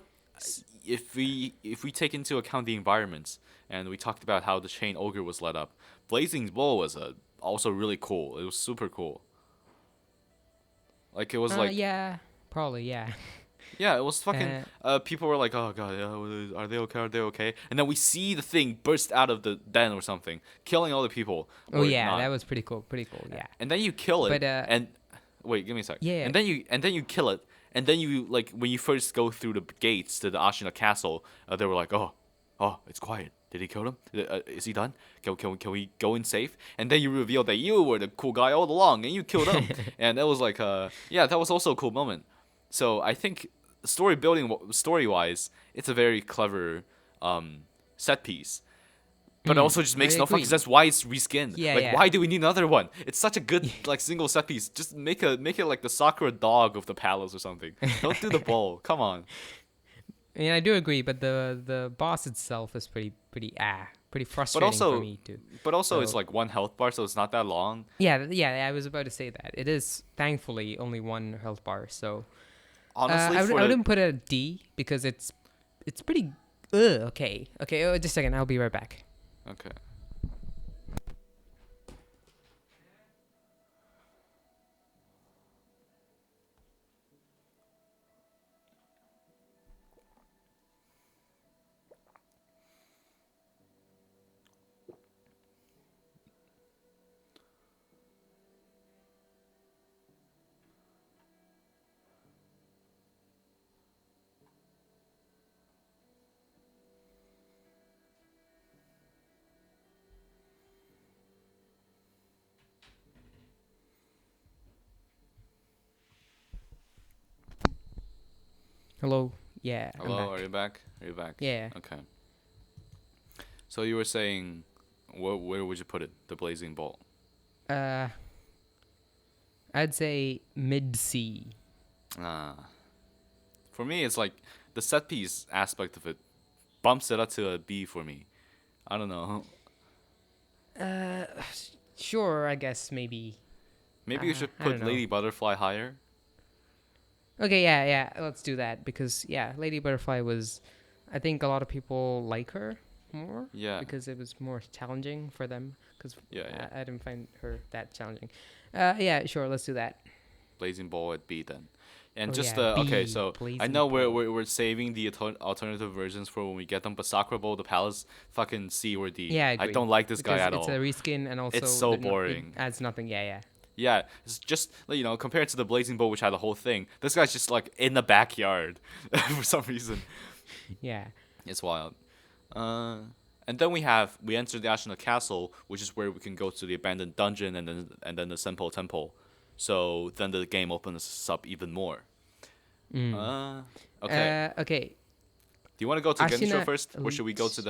if we take into account the environments and we talked about how the chain ogre was let up, Blazing Bowl was also really cool. It was super cool. Like it was like Yeah, probably yeah. yeah, it was fucking. People were like, "Oh god, yeah, are they okay? Are they okay?" And then we see the thing burst out of the den or something, killing all the people. Oh or yeah, not. that was pretty cool. Pretty cool. Yeah. And then you kill it, But and wait, give me a sec. Yeah. And then you kill it, and then you like when you first go through the gates to the Ashina castle, they were like, "Oh, it's quiet. Did he kill him? Is he done? Can we go in safe?" And then you reveal that you were the cool guy all along, and you killed him. And that was like, yeah, that was also a cool moment. So I think story wise, it's a very clever set piece. But it also just makes I no agree. fucking sense why it's reskinned. Yeah, like yeah. why do we need another one? It's such a good like single set piece. Just make it like the Sakura dog of the palace or something. Don't do the bowl. Come on. I do agree, but the boss itself is pretty frustrating for me too. But also it's So- like one health bar, so it's not that long. Yeah, I was about to say that. It is thankfully only one health bar, so Honestly, I for wouldn't put it a D because it's pretty okay. Okay, just a second. I'll be right back. okay. Hello. Yeah. I'm Hello, back. are you back? Are you back? Yeah. Okay. So you were saying, where would you put it? The Blazing Bolt. I'd say mid C. For me, it's like the set piece aspect of it bumps it up to a B for me. I don't know. Sure, I guess maybe. Maybe you should I put don't know. Lady Butterfly higher. Okay, yeah, let's do that because Lady Butterfly was, I think a lot of people like her more. Yeah. Because it was more challenging for them. Because Yeah. I didn't find her that challenging. Yeah, sure, let's do that. Blazing Ball at B then. And Oh, just yeah, okay, B, so I Blazing know Ball. we're saving the alternative versions for when we get them, but Sakura Bowl the Palace fucking C or D. Yeah, I I agree. don't like this guy Because at it's all. a reskin and also It's so it boring. adds nothing. Yeah. Yeah, it's just like, compared to the blazing bow, which had the whole thing. This guy's just like in the backyard for some reason. Yeah. It's wild. Uh, and then we enter the Ashina Castle, which is where we can go to the abandoned dungeon and then the Senpo Temple. So then the game opens us up even more. Mm. Okay. Okay. Do you want to go to Genichiro Ashina first, or should we go to Elite.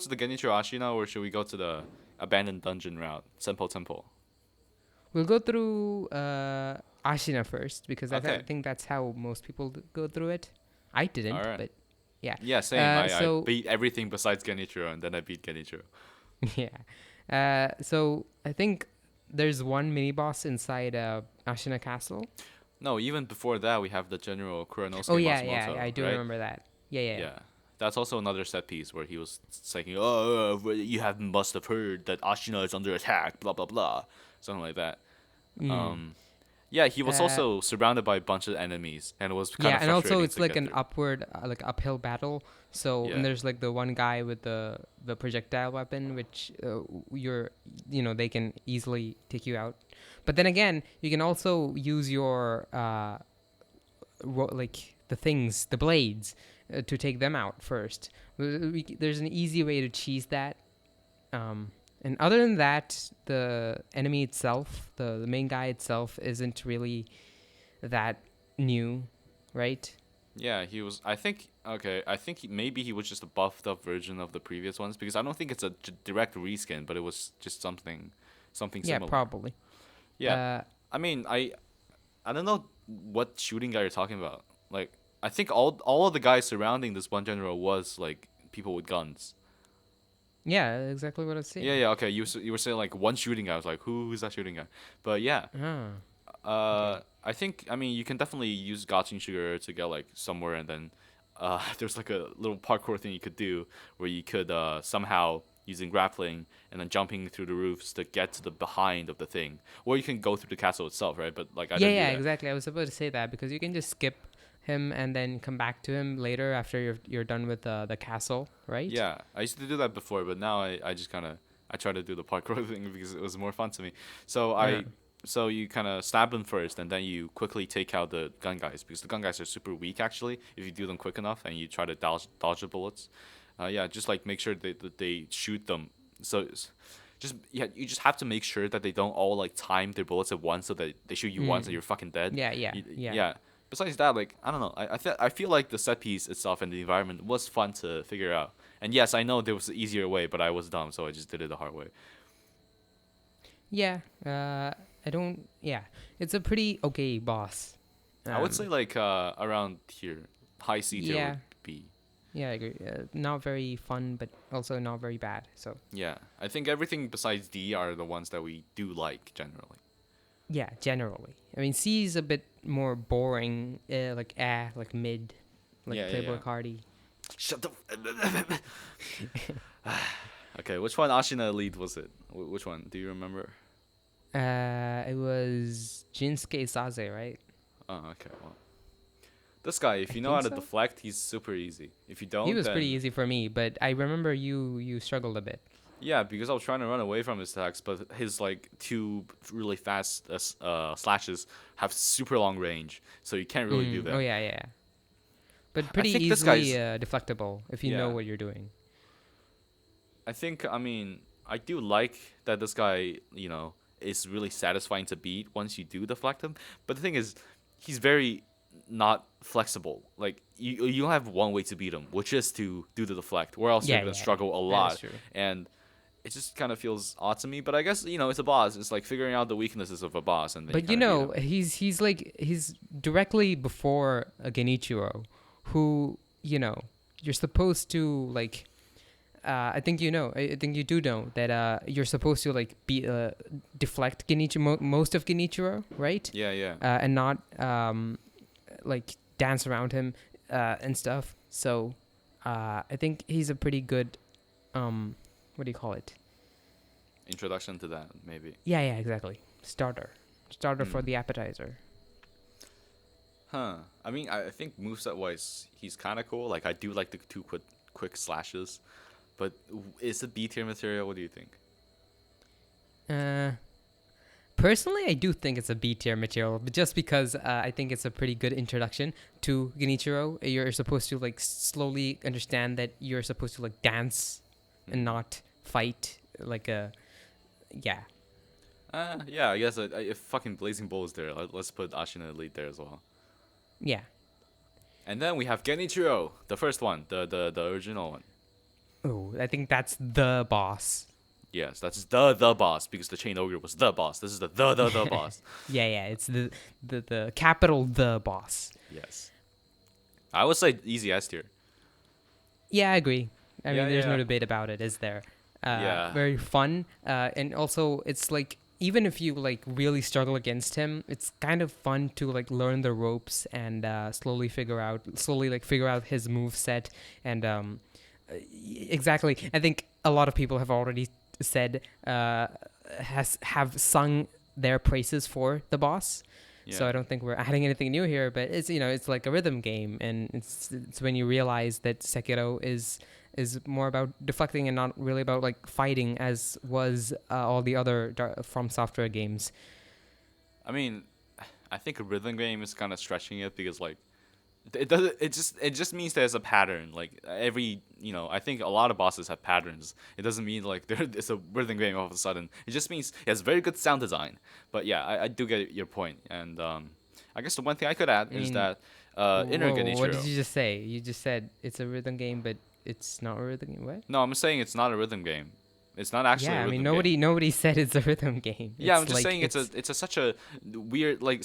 the Genichiro Ashina, or should we go to the abandoned dungeon route, Senpo Temple? We'll go through Ashina first because I Okay. think that's how most people go through it. I All didn't, right. but yeah. Yeah, same. I So beat everything besides Genichiro, and then I beat Genichiro. yeah. So I think there's one mini boss inside Ashina Castle. No, even before that, we have the General Oh Kuranosuke yeah, Matsumoto, I do right? remember that. Yeah. Yeah. That's also another set piece where he was saying, "Oh, must have heard that Ashina is under attack." Blah blah blah, something like that. Mm. Um, yeah, he was Uh, also surrounded by a bunch of enemies, and it was kind yeah, of and also frustrating it's to like get an through. like uphill battle. So Yeah, and there's like the one guy with the projectile weapon, which they can easily take you out. But then again, you can also use your like the blades, to take them out first. There's an easy way to cheese that. And other than that, the enemy itself, the main guy itself, isn't really that new, right? yeah, he was. I think okay. I think maybe he was just a buffed up version of the previous ones because I don't think it's a direct reskin, but it was just something Yeah, similar. probably. Yeah, Uh, I mean, I don't know what shooting guy you're talking about. Like, I think all of the guys surrounding this one general was like people with guns. yeah, exactly what I was Yeah, saying. yeah, okay. You were saying like one shooting guy. I was like, who's that shooting guy? But yeah, Ah, okay. I mean you can definitely use Gotching Sugar to get like somewhere, and then there's like a little parkour thing you could do where you could somehow using grappling and then jumping through the roofs to get to the behind of the thing, or you can go through the castle itself, right? But like I Yeah, didn't do yeah, that. exactly. I was about to say that because you can just skip him and then come back to him later after you're done with the castle, right? Yeah, I used to do that before, but now I just kind of I try to do the parkour thing because it was more fun to me. So Uh, so you kind of stab them first, and then you quickly take out the gun guys because the gun guys are super weak actually if you do them quick enough and you try to dodge the bullets. Yeah, just like make sure that they shoot them. So just yeah, you just have to make sure that they don't all like time their bullets at once so that they shoot you once and mm, you're fucking dead. yeah. Yeah. Besides that, like I don't know, I feel like the set piece itself and the environment was fun to figure out. And yes, I know there was an easier way, but I was dumb, so I just did it the hard way. Yeah. I don't. Yeah, it's a pretty okay boss. I would say Um. like around here, high C tier Yeah. would be. Yeah, I agree. Not very fun, but also not very bad. So Yeah, I think everything besides D are the ones that we do like generally. yeah, generally. I mean, C is a bit more boring. Like mid, like Yeah, yeah, Playboy yeah. Carti. Shut the. Okay, which one Ashina Elite was it? Which one? Do you remember? It was Jinsuke Saze, right? Oh, okay. Well, this guy, I if you know how think to so. deflect, he's super easy. If you He don't, was pretty then easy for me, but I remember you struggled a bit. yeah, because I was trying to run away from his attacks, but his like two really fast slashes have super long range, so you can't really do Oh that. yeah. But I pretty think this easily guy's deflectable if you know yeah. what you're doing. I mean I do like that this guy is really satisfying to beat once you do deflect him. But the thing is, he's very not flexible. Like you don't have one way to beat him, which is to do the deflect, or else you're gonna Yeah, struggle a that is lot. true. And it just kind of feels odd to me. But I guess it's a boss. It's like figuring out the weaknesses of a boss, and then you But kind of beat him. he's directly before a Genichiro, who you're supposed to like. I think you know. I think you do know that you're supposed to like be deflect Genichiro, most of Genichiro, right? Yeah, yeah. And not like dance around him and stuff. So I think he's a pretty good what do you call it? Introduction to that, maybe. Yeah, exactly. Starter for Hmm. the appetizer. Huh. I mean, I think moveset wise, he's kind of cool. Like, I do like the two quick slashes. But is it B tier material? What do you think? Uh, Personally, I do think it's a B tier material, but just because I think it's a pretty good introduction to Genichiro. You're supposed to like slowly understand that you're supposed to like dance and not fight like a yeah. Yeah, I guess if fucking Blazing Bull is there, let's put Ashina Elite there as well. Yeah. And then we have Genichiro, the first one, the original one. Oh, I think that's the boss. Yes, that's the boss because the Chain Ogre was the boss. This is the boss. Yeah, it's the capital the boss. Yes. I would say easy S tier. Yeah, I agree. I Yeah, mean, there's no yeah. debate about it, is there? Yeah. Very fun, and also it's like even if you like really struggle against him, it's kind of fun to like learn the ropes and slowly figure out his move set and exactly. I think a lot of people have already said have sung their praises for the boss. Yeah. So I don't think we're adding anything new here, but it's it's like a rhythm game, and it's when you realize that Sekiro is more about deflecting and not really about like fighting as was all the other From Software games. I mean, I think a rhythm game is kind of stretching it because like it just means there's a pattern. Like every I think a lot of bosses have patterns. It doesn't mean like it's a rhythm game all of a sudden. It just means it has very good sound design. But yeah, I do get your point. And I guess the one thing I could add is that Inner Whoa, Genichiro. what did you just say? You just said it's a rhythm game, but it's not a rhythm game. What? No, I'm saying it's not a rhythm game. It's not actually. Yeah, a I rhythm mean game. nobody said it's a rhythm game. Yeah, It's I'm just like, saying it's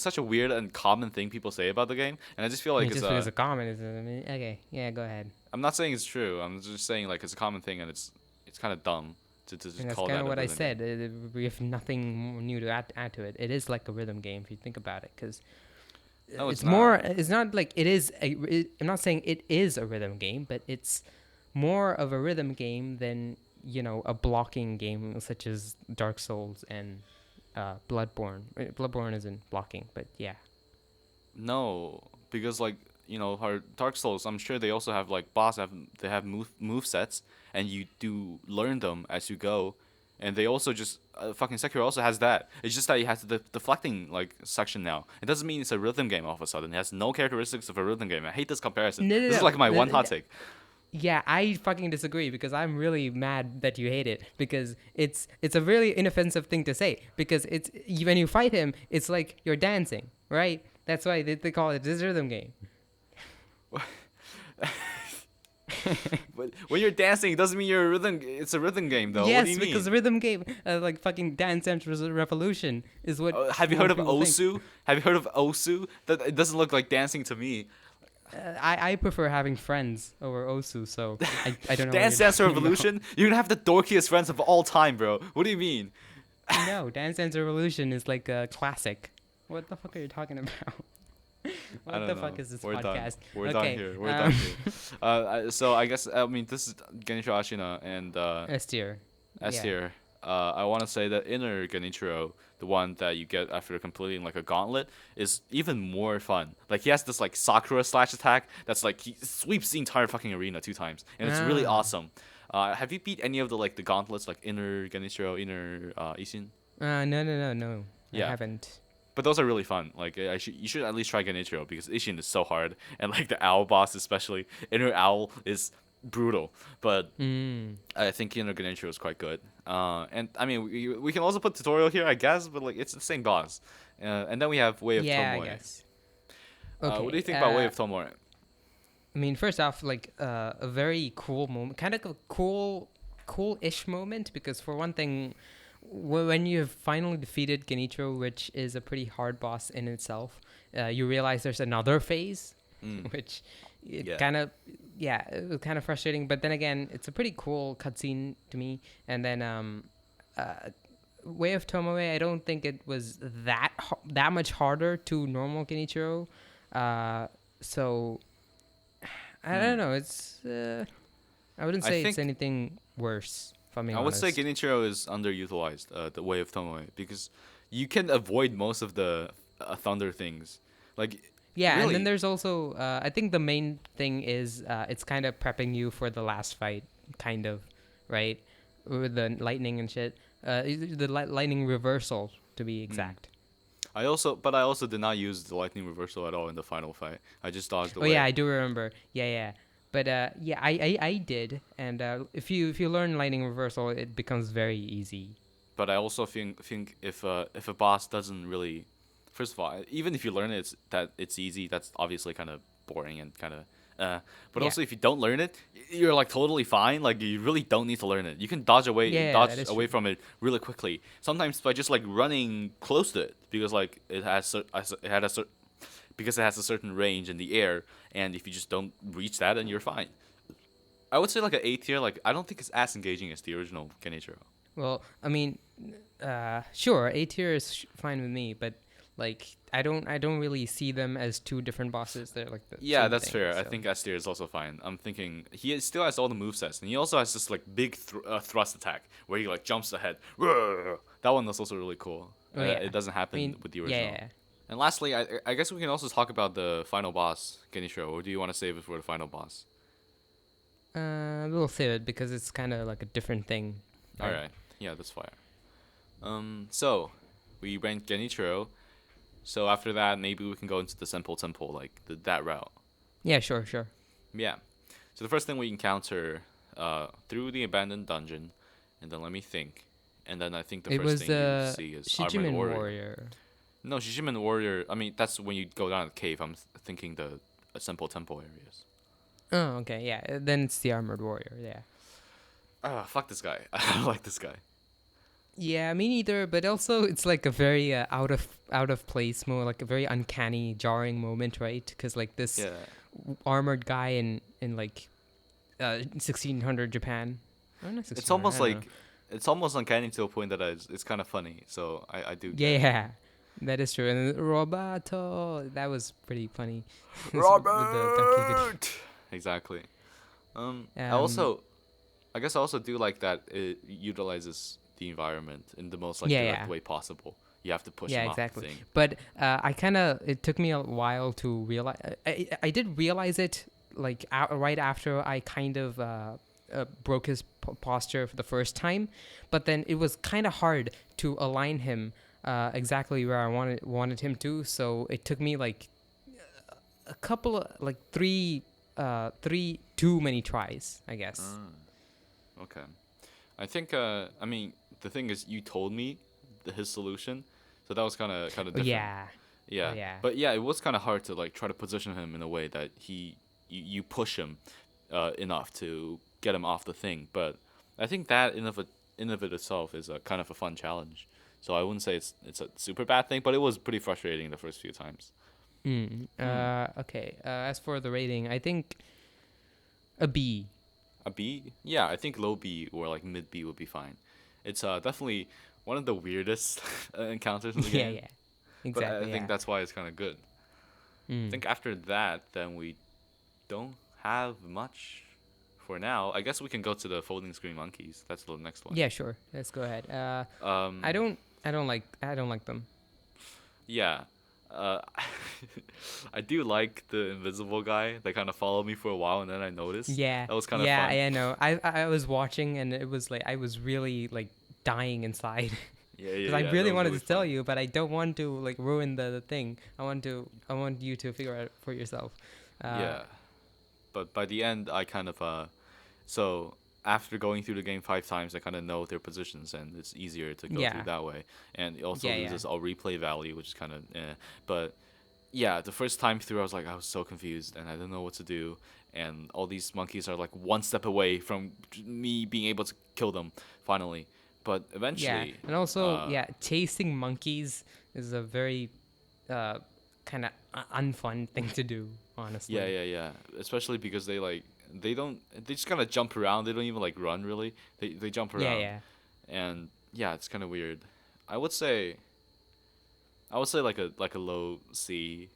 such a weird and common thing people say about the game, and I just feel I like mean, it's just because a comment is. I mean, okay, yeah, go ahead. I'm not saying it's true. I'm just saying like it's a common thing, and it's kind of dumb to just And that's call kind that of a what I rhythm said. game. We have nothing more new to add to it. It is like a rhythm game if you think about it, because No, it's it's more. not. It's not like it is. I'm not saying it is a rhythm game, but it's more of a rhythm game than a blocking game such as Dark Souls and Bloodborne. Bloodborne isn't blocking, but yeah. No, because like our Dark Souls, I'm sure they also have like they have move sets, and you do learn them as you go, and they also just fucking Sekiro also has that. It's just that it has the deflecting like section now. It doesn't mean it's a rhythm game all of a sudden. It has no characteristics of a rhythm game. I hate this comparison. No, This is no. like my one The- hot take. Yeah, I fucking disagree because I'm really mad that you hate it because it's a really inoffensive thing to say because when you fight him, it's like you're dancing, right? That's why they call it this rhythm game. But when you're dancing, it doesn't mean you're a rhythm. It's a rhythm game though. Yes, What do you mean? because rhythm game, like fucking Dance Central Revolution, is what. Have you what heard of people think. Osu? Have you heard of Osu? That it doesn't look like dancing to me. I prefer having friends over Osu, so I don't know. Dance Dance Revolution? You're gonna have the dorkiest friends of all time, bro. What do you mean? No, Dance Dance Revolution is like a classic. What the fuck are you talking about? I What don't the know. fuck is this We're podcast? Done. We're Okay, done here. We're done here. So I guess this is Genichiro Ashina and S tier. S Yeah. tier. I want to say that Inner Genichiro, the one that you get after completing like a gauntlet, is even more fun. Like he has this like Sakura slash attack that's like he sweeps the entire fucking arena 2 times, and it's really Ah. awesome. Have you beat any of the gauntlets like Inner Genichiro, Inner Ishin? No. Yeah. I haven't. But those are really fun. Like you should at least try Genichiro because Ishin is so hard, and like the owl boss especially, Inner Owl is brutal. But I think Inner Genichiro is quite good. And I mean we can also put tutorial here, I guess, but like it's the same boss. And then we have Way of Yeah, Tomoe. I guess. Okay. What do you think about Way of Tomoe? I mean, first off, like a very cool moment, kind of a cool-ish moment, because for one thing, when you have finally defeated Genichiro, which is a pretty hard boss in itself, you realize there's another phase, which Yeah. it was kind of frustrating. But then again, it's a pretty cool cutscene to me. And then Way of Tomoe, I don't think it was that much harder to normal Genichiro. So I don't know. It's I wouldn't I say it's think- anything worse. If I'm being I would honest. say Genichiro is underutilized, the Way of Tomoe, because you can avoid most of the thunder things. Like Yeah, and really. then there's also I think the main thing is it's kind of prepping you for the last fight, kind of, right? With the lightning and shit. The lightning reversal to be exact. I also did not use the lightning reversal at all in the final fight. I just dodged Oh away. yeah, I do remember. Yeah. But yeah, I did, and if you learn lightning reversal, it becomes very easy. But I also think if a boss doesn't really, first of all, even if you learn it, it's easy. That's obviously kind of boring and kind of. But Yeah, also, if you don't learn it, you're like totally fine. Like you really don't need to learn it. You can dodge that is away true. from it really quickly. Sometimes by just like running close to it, because like because it has a certain range in the air, and if you just don't reach that, then you're fine. I would say like an A tier. Like I don't think it's as engaging as the original Genichiro. Well, I mean, sure, A tier is fine with me, but like I don't really see them as two different bosses. They're like the Yeah, same that's thing. fair. I So think S tier is also fine. I'm thinking still has all the movesets, and he also has this like big thrust attack where he like jumps ahead. That one was also really cool. oh yeah, It doesn't I happen mean with the original. yeah. And lastly, I guess we can also talk about the final boss, Genichiro, or do you want to save it for the final boss? We'll save it because it's kind of like a different thing. All right, yeah, that's fire. So we ranked Genichiro. So after that, maybe we can go into the simple temple, like that route. Yeah, sure. Yeah. So the first thing we encounter through the abandoned dungeon, and then let me think, and then I think the It first was thing you see is Armored Shijimen Warrior. Warrior. No, Shishimen Warrior. I mean, that's when you go down the cave. I'm thinking the simple temple areas. Oh, okay, yeah. Then it's the Armored Warrior. Yeah. Ah, fuck this guy. I don't like this guy. Yeah, me neither. But also, it's like a very out of place, more like a very uncanny, jarring moment, right? Because like this Yeah. armored guy in like 1600 Japan. Oh, not 1600. It's almost I don't know. like it's almost uncanny to a point that it's kind of funny. So I do get it. Yeah, that is true. And Robato, that was pretty funny. With the donkey video. Robert. Exactly. Um, I guess I also do like that it utilizes the environment in the most like yeah, direct yeah. way possible. You have to push Yeah, him off the exactly. thing. But it took me a while to realize. I did realize it like right after I kind of broke his posture for the first time, but then it was kind of hard to align him exactly where I wanted him to. So it took me like a couple of like three too many tries, I guess. Okay. I think I mean the thing is you told me his solution, so that was kind of different. Yeah. Yeah. Oh, yeah. But yeah, it was kind of hard to like try to position him in a way that you push him enough to get him off the thing. But I think that in of it itself is a kind of a fun challenge. So I wouldn't say it's a super bad thing, but it was pretty frustrating the first few times. Okay. As for the rating, I think a B. A B? Yeah, I think low B or like mid B would be fine. It's definitely one of the weirdest encounters in the Yeah, game. yeah. But Exactly. I think that's why it's kind of good. I Mm. think after that, then we don't have much for now. I guess we can go to the folding screen monkeys. That's the next one. Yeah, sure. Let's go ahead. I don't like them. Yeah. Uh, I do like the invisible guy. They kind of followed me for a while, and then I noticed. Yeah. That was kind of Yeah, fun. I know. I was watching and it was like I was really like dying inside Yeah, because yeah, I yeah. really That was wanted really to tell fun. you, but I don't want to like ruin the thing. I want you to figure out for yourself. Yeah. But by the end, I kind of so after going through the game 5 times, I kind of know their positions, and it's easier to go Yeah. through that way. And it also Yeah, yeah. loses all replay value, which is kind of But yeah, the first time through, I was so confused, and I didn't know what to do. And all these monkeys are like one step away from me being able to kill them finally. But Yeah. eventually, And also, uh, yeah, chasing monkeys is a very kind of unfun thing to do, honestly. yeah. Especially because they just kind of jump around. They don't even like run really. They jump Yeah, around. yeah. And yeah, it's kind of weird. I would say like a low C.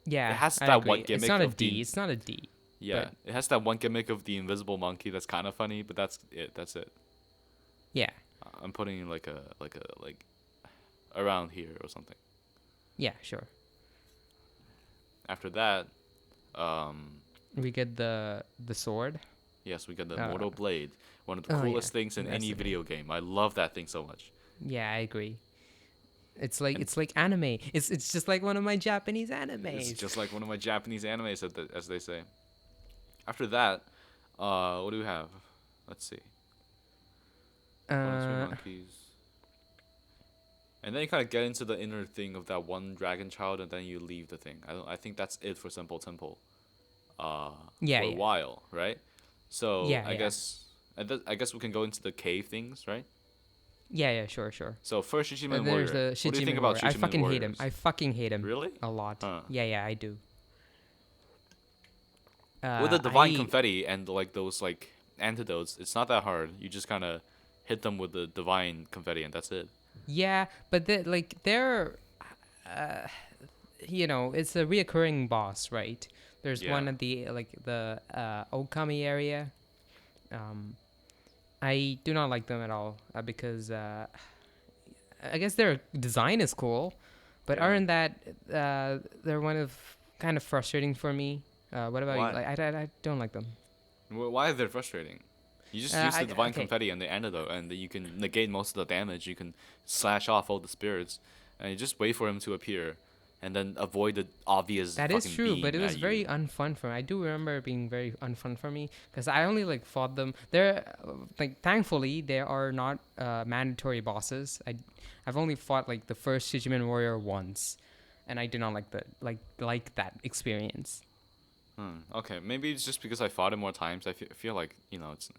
Yeah. It has I that agree. one It's gimmick not a of the D. It's not a D. yeah. But It has that one gimmick of the invisible monkey that's kind of funny, but that's it. That's it. yeah. I'm putting like around here or something. Yeah, sure. After that, um, We get the sword. yes, we got the Uh, Mortal Blade, one of the oh, coolest yeah. things in That's any the name. video game. I love that thing so much. Yeah, I agree. And it's like anime. It's just like one of my Japanese it's animes. just like one of my Japanese animes, as they say. After that, what do we have? Let's see. One of Three Uh, Monkeys. And then you kind of get into the inner thing of that one dragon child, and then you leave the thing. I think that's it for Simple Temple. yeah, For a yeah, while, right? So yeah, yeah, I guess we can go into the cave things, right? yeah, yeah. Sure, sure. So first, And Shichiman there's Warrior. the What do you think Shijimen about Warrior. I Shichiman fucking hate him. Warriors? I fucking hate him Really? a lot. Huh. Yeah, yeah, I do. With the divine I confetti and like those like antidotes, it's not that hard. You just kind of hit them with the divine confetti, and that's it. yeah, but they're uh, it's a reoccurring boss, right? There's Yeah. one at the Okami area. Um, I do not like them at all because I guess their design is cool, but Yeah. other than that, they're one of kind of frustrating for me. What about you? Why? Like, I don't like them. Why is it frustrating? You just use the divine Okay. confetti and the antidote, and then you can negate most of the damage. You can slash off all the spirits, and you just wait for him to appear, and then avoid the obvious That is fucking true, but beam it was at very you. unfun for me. I do remember it being very unfun for me because I only like fought them. They're like thankfully they are not mandatory bosses. I've only fought like the first Shijimen warrior once, and I do not like that experience. Okay, maybe it's just because I fought it more times. I feel like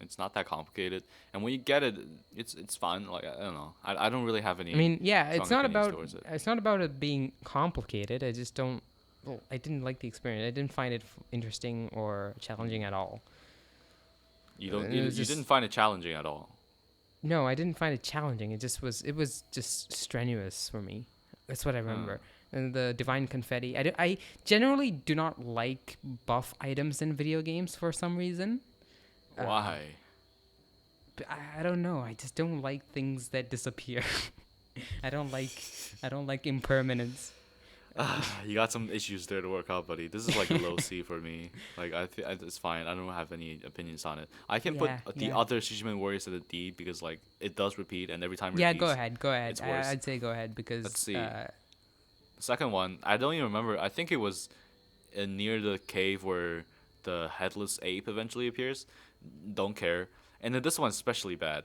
it's not that complicated, and when you get it, it's fun. Like I don't know, I don't really have I any mean, yeah, strong opinions towards it. it's not about it being complicated. I just don't. Well, I didn't like the experience. I didn't find it interesting or challenging at all. It was You didn't just find it challenging at all. no, I didn't find it challenging. It was just strenuous for me. That's what I Huh. remember. And the divine confetti. I generally do not like buff items in video games for some reason. Why? But I don't know. I just don't like things that disappear. I don't like I don't like impermanence. You got some issues there to work out, buddy. This is like a low C for me. Like it's fine. I don't have any opinions on it. I can put Yeah, the yeah. other Shijimen Warriors at a D because like it does repeat, and every time it Yeah, repeats, go ahead. it's worse. I'd say go ahead because Let's see. The second one, I don't even remember. I think it was near the cave where the headless ape eventually appears. Don't care. And then this one's especially bad.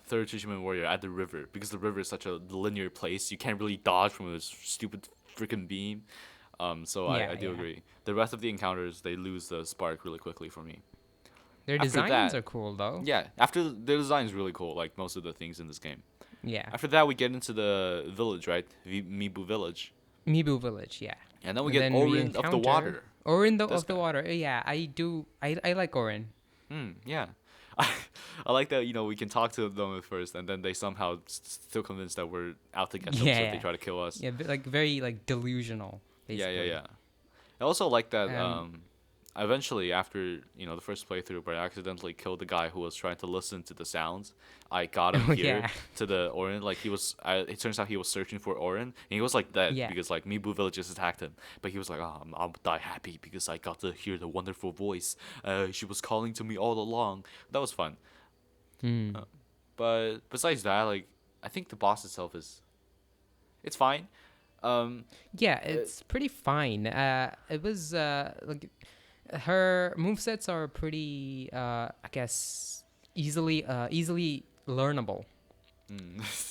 Third Shijimen Warrior at the river because the river is such a linear place. You can't really dodge from this stupid freaking beam. So yeah, I do yeah. agree. The rest of the encounters they lose the spark really quickly for me. Their After designs that, are cool though. yeah. After the design is really cool, like most of the things in this game. Yeah. After that, we get into the village, right? Mibu Village, Mibu Village, yeah. and then we And get then we Orin of the encounter Water. Orin This of the guy. Water. Yeah, I do. I like Orin. Yeah. I like that, we can talk to them at first, and then they somehow still convinced that we're out to get them, so Yeah, they try to kill us. yeah, like very like delusional, Yeah, yeah, basically. yeah. I also like that, Um, eventually, after, the first playthrough where I accidentally killed the guy who was trying to listen to the sounds, I got him Oh here yeah, to the Orin. Like, it turns out he was searching for Orin, and he was, like, dead yeah. because, like, Mibu villagers attacked him. But he was like, oh, I'll die happy because I got to hear the wonderful voice. She was calling to me all along. That was fun. Hmm. But besides that, like, I think the boss itself it's fine. Um, Yeah, uh, it's pretty fine. It was like her movesets are pretty, I guess, easily learnable.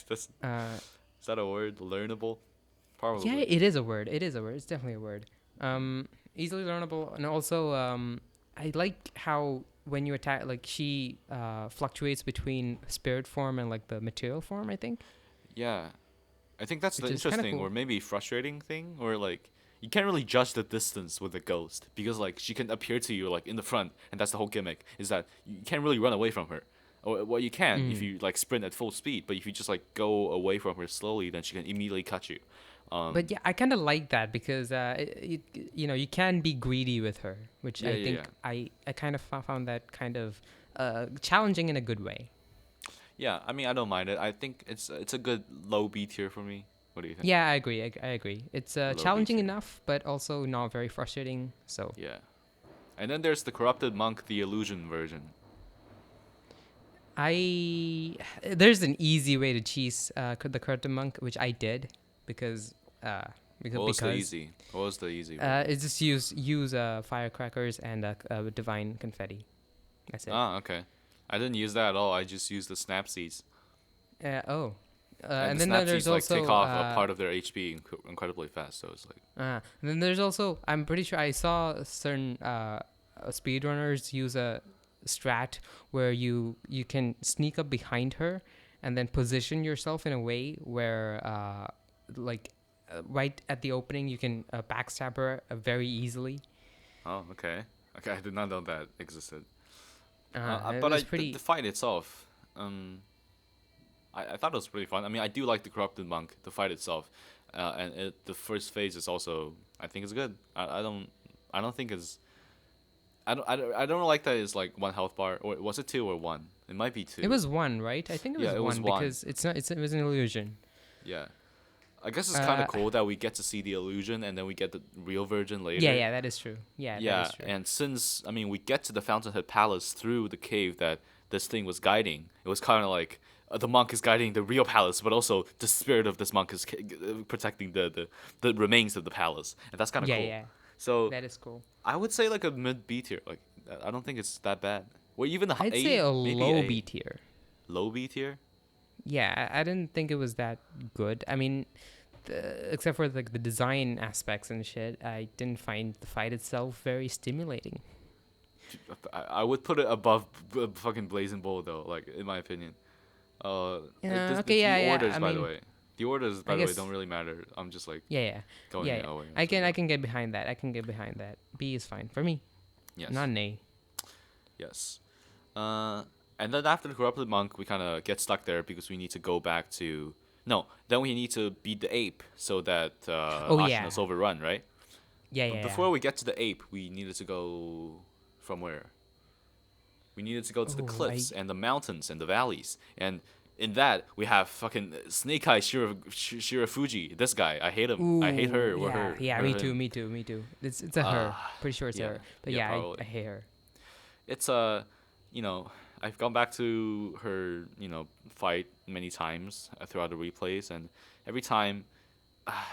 that's Uh, is that a word? Learnable? yeah, Probably. it is a word. It is a word. It's definitely a word. Easily learnable, and also, I like how when you attack, like she fluctuates between spirit form and like the material form. I think, Yeah. I think that's the which is kind of interesting cool. or maybe frustrating thing, or like you can't really judge the distance with a ghost because like she can appear to you like in the front, and that's the whole gimmick is that you can't really run away from her. Or well, you can if Mm. you like sprint at full speed, but if you just like go away from her slowly, then she can immediately cut you. But yeah, I kind of like that because you can be greedy with her, which Yeah, I yeah, think yeah. I kind of found that kind of challenging in a good way. Yeah, I mean I don't mind it. I think it's a good low B tier for me. What do you think? Yeah, I agree. I agree. It's Low B challenging tier. enough, but also not very frustrating. So Yeah. And then there's the corrupted monk, the illusion version. there's an easy way to cheese the curtain monk, which I did. because uh What was the because easy? What was the easy one? it's just use firecrackers and divine confetti. That's it. Ah, okay. I didn't use that at all. I just used the snap seeds. Oh. And And the then snap there's seeds like take also off a part of their HP incredibly fast. So it's like, and then there's also, I'm pretty sure I saw certain speedrunners use a strat where you can sneak up behind her and then position yourself in a way where like right at the opening you can backstab her very easily. oh, okay. Okay, I did not know that existed. It But was the pretty. fight itself, I thought it was pretty fun. I mean, I do like the corrupted monk, the fight itself, and the first phase is also, I think it's good. I don't think it's, I don't like that it's like one health bar, or was it two or one? It might be It two. was one, right? I think it Yeah, was it was one one. because it was an illusion. Yeah, I guess it's kind Uh, of cool that we get to see the illusion and then we get the real version yeah, later. yeah, that is true. Yeah, that Yeah, is true. and since I mean we get to the Fountainhead Palace through the cave that this thing was guiding, it was kind of like the monk is guiding the real palace, but also the spirit of this monk is protecting the remains of the palace, and that's kind of Yeah, cool. yeah, So that is cool. I would say like a mid B tier. Like I don't think it's that bad. Well, even the I'd say A, a maybe low A, B tier. low B tier. Yeah, I didn't think it was that good. I mean, except for like the design aspects and shit, I didn't find the fight itself very stimulating. I would put it above fucking Blazing Bull though. Like in my opinion. Yeah. The, Okay. Yeah. Yeah. orders, I by the mean, way. The orders, I by the way, don't guess. really matter. I'm just like Yeah. Yeah. going Yeah. in Yeah. away. I can get behind that. I can get behind that. B is fine for me. Yes. Not an A. Yes. And then after the corrupted monk, we kind of get stuck there because we need to go back to. No, then we need to beat the ape so that Oh yeah. Ashina's overrun, right? Yeah. But Yeah. Yeah. before we get to the ape, we needed to go from where? We needed to go to the Oh, cliffs and the mountains and the valleys. And in that, we have fucking Snake Eye Shirafuji. This guy, I hate him. I hate her. Ooh, Or yeah, her. yeah, or me him. too, me too, me too. It's a her. Pretty sure it's a Yeah, her. But yeah, yeah, probably. I hate her. It's you know, I've gone back to her, fight many times throughout the replays, and every time,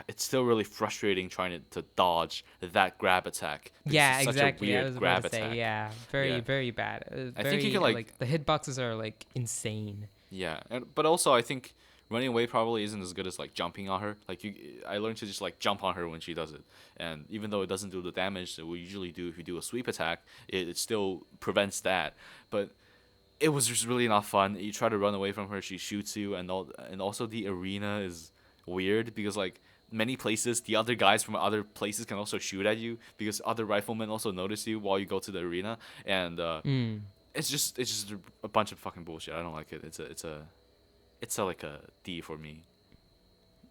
it's still really frustrating trying to dodge that grab attack because Yeah, it's such a exactly. I weird was about grab to say, attack. yeah, Yeah, very bad. I think you Very can like the hitboxes are like insane. yeah, but also I think running away probably isn't as good as like jumping on her. Like I learned to just like jump on her when she does it, and even though it doesn't do the damage that we usually do if you do a sweep attack, it still prevents that. But it was just really not fun. You try to run away from her, she shoots you, and also the arena is weird because like many places the other guys from other places can also shoot at you because other riflemen also notice you while you go to the arena, and Mm. it's just a bunch of fucking bullshit. I don't like it. It's a like a D for me.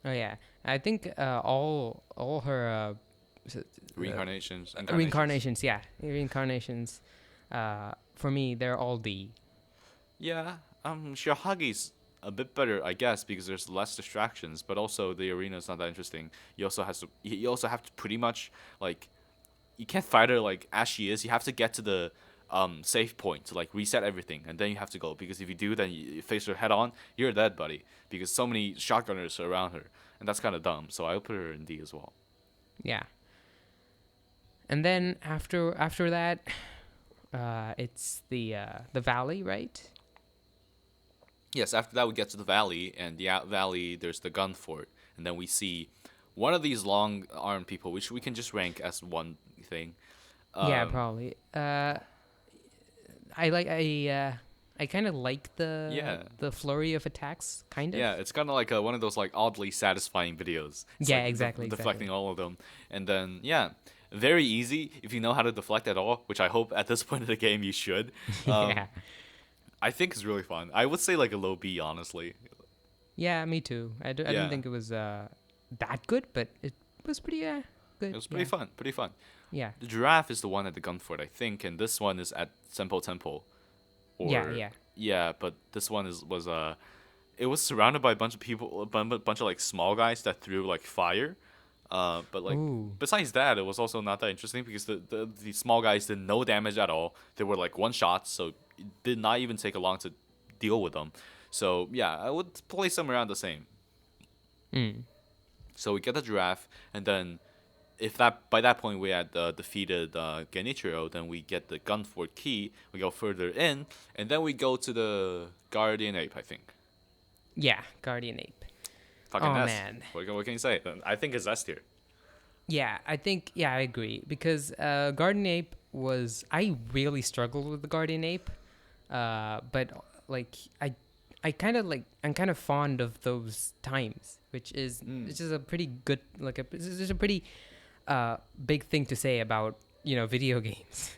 Oh yeah, I think all her Reincarnations, reincarnations, yeah, reincarnations. For me, they're all D. Yeah, Shirahagi's a bit better, I guess, because there's less distractions, but also the arena is not that interesting. You also have to pretty much like you can't fight her like as she is. You have to get to the save point to like reset everything, and then you have to go. Because if you do, then you face her head on. You're dead, buddy. Because so many shotgunners are around her, and that's kind of dumb. So I'll put her in D as well. Yeah. And then after that, it's the valley, right? Yes, after that we get to the valley, and the valley there's the gun fort, and then we see one of these long armed people, which we can just rank as one thing. Yeah, Um, probably. I kind of like yeah, the flurry of attacks, kind of. yeah, it's kind of like one of those like oddly satisfying videos. It's Yeah, like exactly, deflecting exactly. all of them, and then yeah, very easy if you know how to deflect at all, which I hope at this point of the game you should. Yeah. I think it's really fun. I would say like a low B, honestly. Yeah, me too. I didn't Yeah, think it was that good, but it was pretty it good. was pretty Yeah. fun, pretty fun. Yeah. The giraffe is the one at the gun fort, I think, and this one is at Senpo Temple. Yeah, Or yeah. yeah, but this one was it was surrounded by a bunch of people, a bunch of like small guys that threw like fire. But like Ooh. besides that, it was also not that interesting because the small guys did no damage at all. They were like one shots, so it did not even take a long to deal with them. So yeah, I would place them around the same. Mm. So we get the giraffe, and then if that by that point we had defeated Genichiro, then we get the Gunfort key. We go further in, and then we go to the Guardian Ape. I think. Yeah, Guardian Ape. Fucking Oh S. man. What can you say? I think it's S tier. Yeah, I agree because Guardian Ape was I really struggled with the Guardian Ape, but like I kind of like I'm kind of fond of those times, which is a pretty good this is a pretty big thing to say about video games.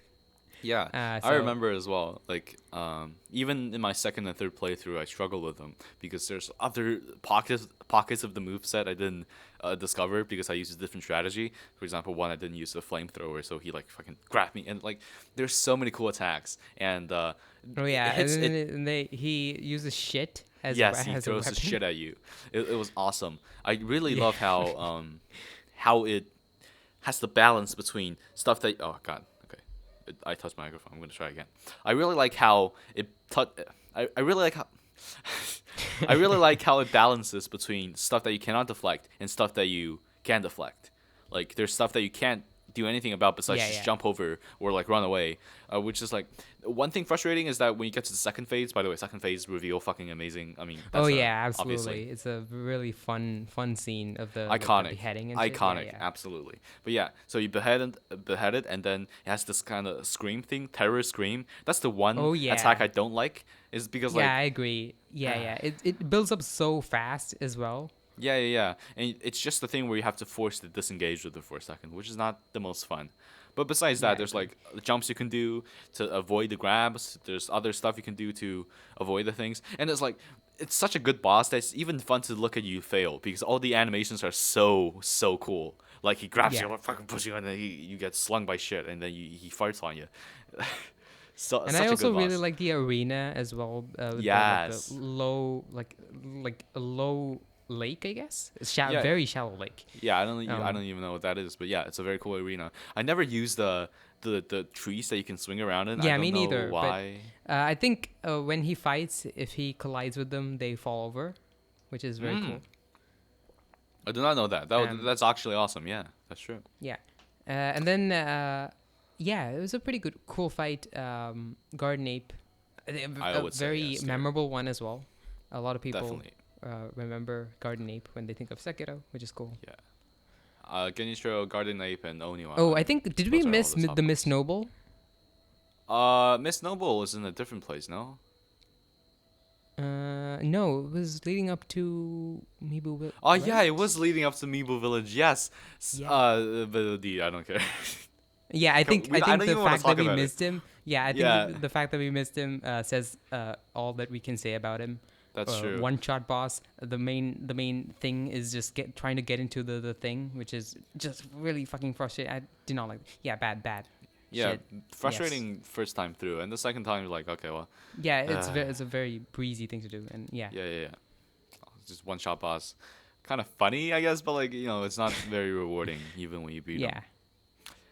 Yeah, I So remember as well. Like, even in my second and third playthrough, I struggled with them because there's other pockets of the moveset I didn't discover because I used a different strategy. For example, one I didn't use the flamethrower, so he like fucking grabbed me, and like there's so many cool attacks, and oh yeah, it hits and it. then he uses shit as Yes, he as a throws his weapon. shit at you. It was awesome. I really love how it has the balance between stuff that okay, I touched my microphone. I'm gonna try again. I really like how it I really like how I really like how it balances between stuff that you cannot deflect and stuff that you can deflect. Like there's stuff that you can't do anything about besides Yeah, just yeah. jump over or like run away. Which is like one thing frustrating is that when you get to the second phase. By the way, second phase reveal fucking amazing. I mean, Oh that's yeah, obviously absolutely. It's a really fun scene of the iconic, beheading and shit. Yeah, yeah. absolutely. But yeah, so you beheaded, and then it has this kind of scream thing, terror scream. That's the one Oh attack yeah. I don't like, is because Yeah, like I agree. Yeah, yeah. It builds up so fast as well. yeah, and it's just the thing where you have to force to disengage with it for a second, which is not the most fun. But besides Yeah, that, I there's agree. like jumps you can do to avoid the grabs. There's other stuff you can do to avoid the things, and it's such a good boss that it's even fun to look at you fail because all the animations are so cool. Like he grabs Yeah. you, like fucking push you, and then you get slung by shit, and then he farts on you. So And I such a also good really boss. like the arena as well, with the Yes. low like a low lake, I guess. It's Yeah. very shallow lake. Yeah, I Um don't even know what that is, but yeah, it's a very cool arena. I never used the trees that you can swing around in. I yeah, don't me know neither, but why. I think when he fights, if he collides with them, they fall over, which is very Mm, cool. I do not know that. Um That's actually awesome. Yeah, that's true. yeah. And then yeah, it was a pretty cool fight. Garden Ape, I a would say very yes, there. memorable one as well. A lot of people Definitely. remember Garden Ape when they think of Sekiro, which is cool. Yeah. Genichiro, Garden Ape, and Oniwa. Oh, I I mean, think did we those are all miss the top The Miss ones. Noble? Miss Noble is in a different place, no? No, it was leading up to Mibu, Oh right? yeah, it was leading up to Mibu Village. Yes. Yeah. But I don't care. Yeah, I I think don't the even want to fact that talk we about it. missed him. Yeah, I think Yeah, the fact that we missed him says all that we can say about him. that's true. One shot boss. The main thing is just trying to get into the thing, which is just really fucking frustrating. I do not like. Yeah, bad. Yeah, Shit. frustrating first time through, and the second time you're like, okay, well, Yeah, uh, it's a very breezy thing to do, and yeah, yeah. Just one shot boss, kind of funny, I guess, but like it's not very rewarding even when you beat him. yeah,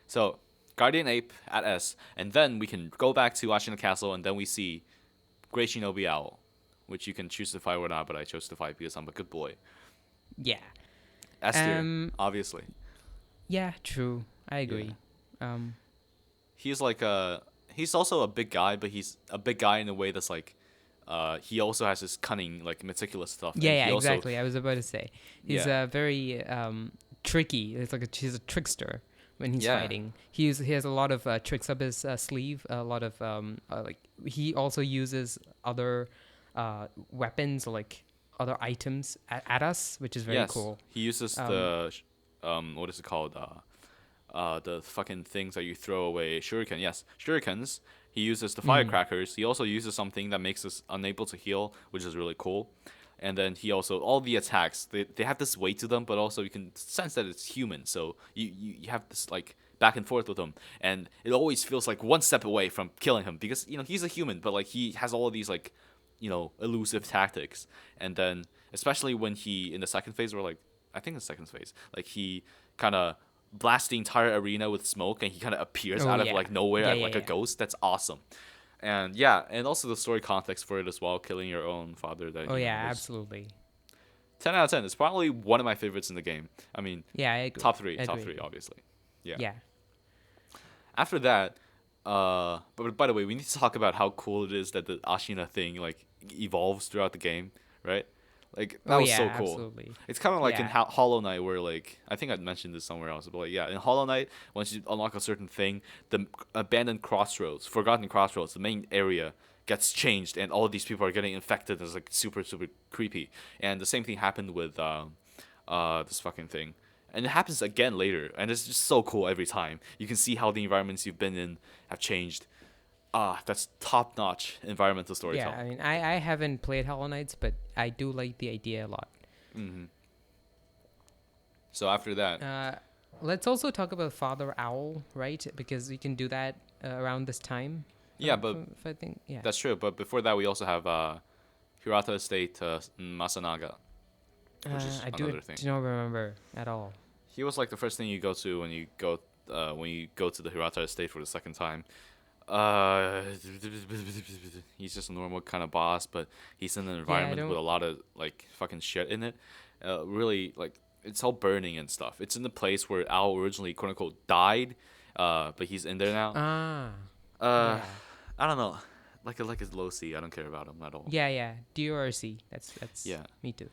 So Guardian Ape at S, and then we can go back to watching the castle, and then we see Great Shinobi Owl, which you can choose to fight or not, but I chose to fight because I'm a good boy. yeah. S tier, Um, obviously. yeah, true. I Yeah. agree. Um, He's like he's also a big guy, but he's a big guy in a way that's like he also has this cunning, like meticulous stuff, and yeah, he also exactly. I was about to say he's yeah very tricky. It's like he's a trickster when he's yeah fighting. He has a lot of tricks up his sleeve. A lot of like he also uses other weapons, like other items at us, which is very yes cool. he uses Um, what is it called the fucking things that you throw away, shuriken. Yes, shurikens. He uses the mm, firecrackers. He also uses something that makes us unable to heal, which is really cool. And then he also all the attacks they have this weight to them, but also you can sense that it's human. So you have this like back and forth with him, and it always feels like one step away from killing him because he's a human, but like he has all of these like elusive tactics. And then especially when he in the second phase, or like I think the second phase, like he kind of blast the entire arena with smoke, and he kind of appears oh out of yeah, like nowhere yeah, like a yeah. ghost. That's awesome. And yeah, and also the story context for it as well, killing your own father that Oh yeah, was absolutely. 10 out of 10. It's probably one of my favorites in the game. I mean, Yeah, I agree. top three, Agreed. obviously. Yeah. Yeah. After that, but by the way, we need to talk about how cool it is that the Ashina thing like evolves throughout the game, right? Like that Oh was yeah, so cool. absolutely. It's kind of like in Yeah. Hollow Knight, where like I think I'd mentioned this somewhere else, but like yeah, in Hollow Knight, once you unlock a certain thing, the abandoned crossroads, forgotten crossroads, the main area gets changed, and all of these people are getting infected. It's like super super creepy. And the same thing happened with this fucking thing. And it happens again later, and it's just so cool every time. You can see how the environments you've been in have changed. That's top-notch environmental Yeah, storytelling. I mean, I haven't played Hollow Knights, but I do like the idea a lot. So after that, Let's also talk about Father Owl, right? Because we can do that around this time. yeah, but If I think, yeah. that's true. But before that, we also have Hirata Estate Masanaga, which is I another thing. do not remember at all. He was like the first thing you go to when you go to the Hirata Estate for the second time. He's just a normal kind of boss, but he's in an environment with a lot of like fucking shit in it. Really, like it's all burning and stuff. It's in the place where Al originally quote unquote died, but he's in there now. Ah, Uh, yeah. I don't know. Like his low C. I don't care about him at all. Yeah, yeah. DRC. That's Yeah. me too.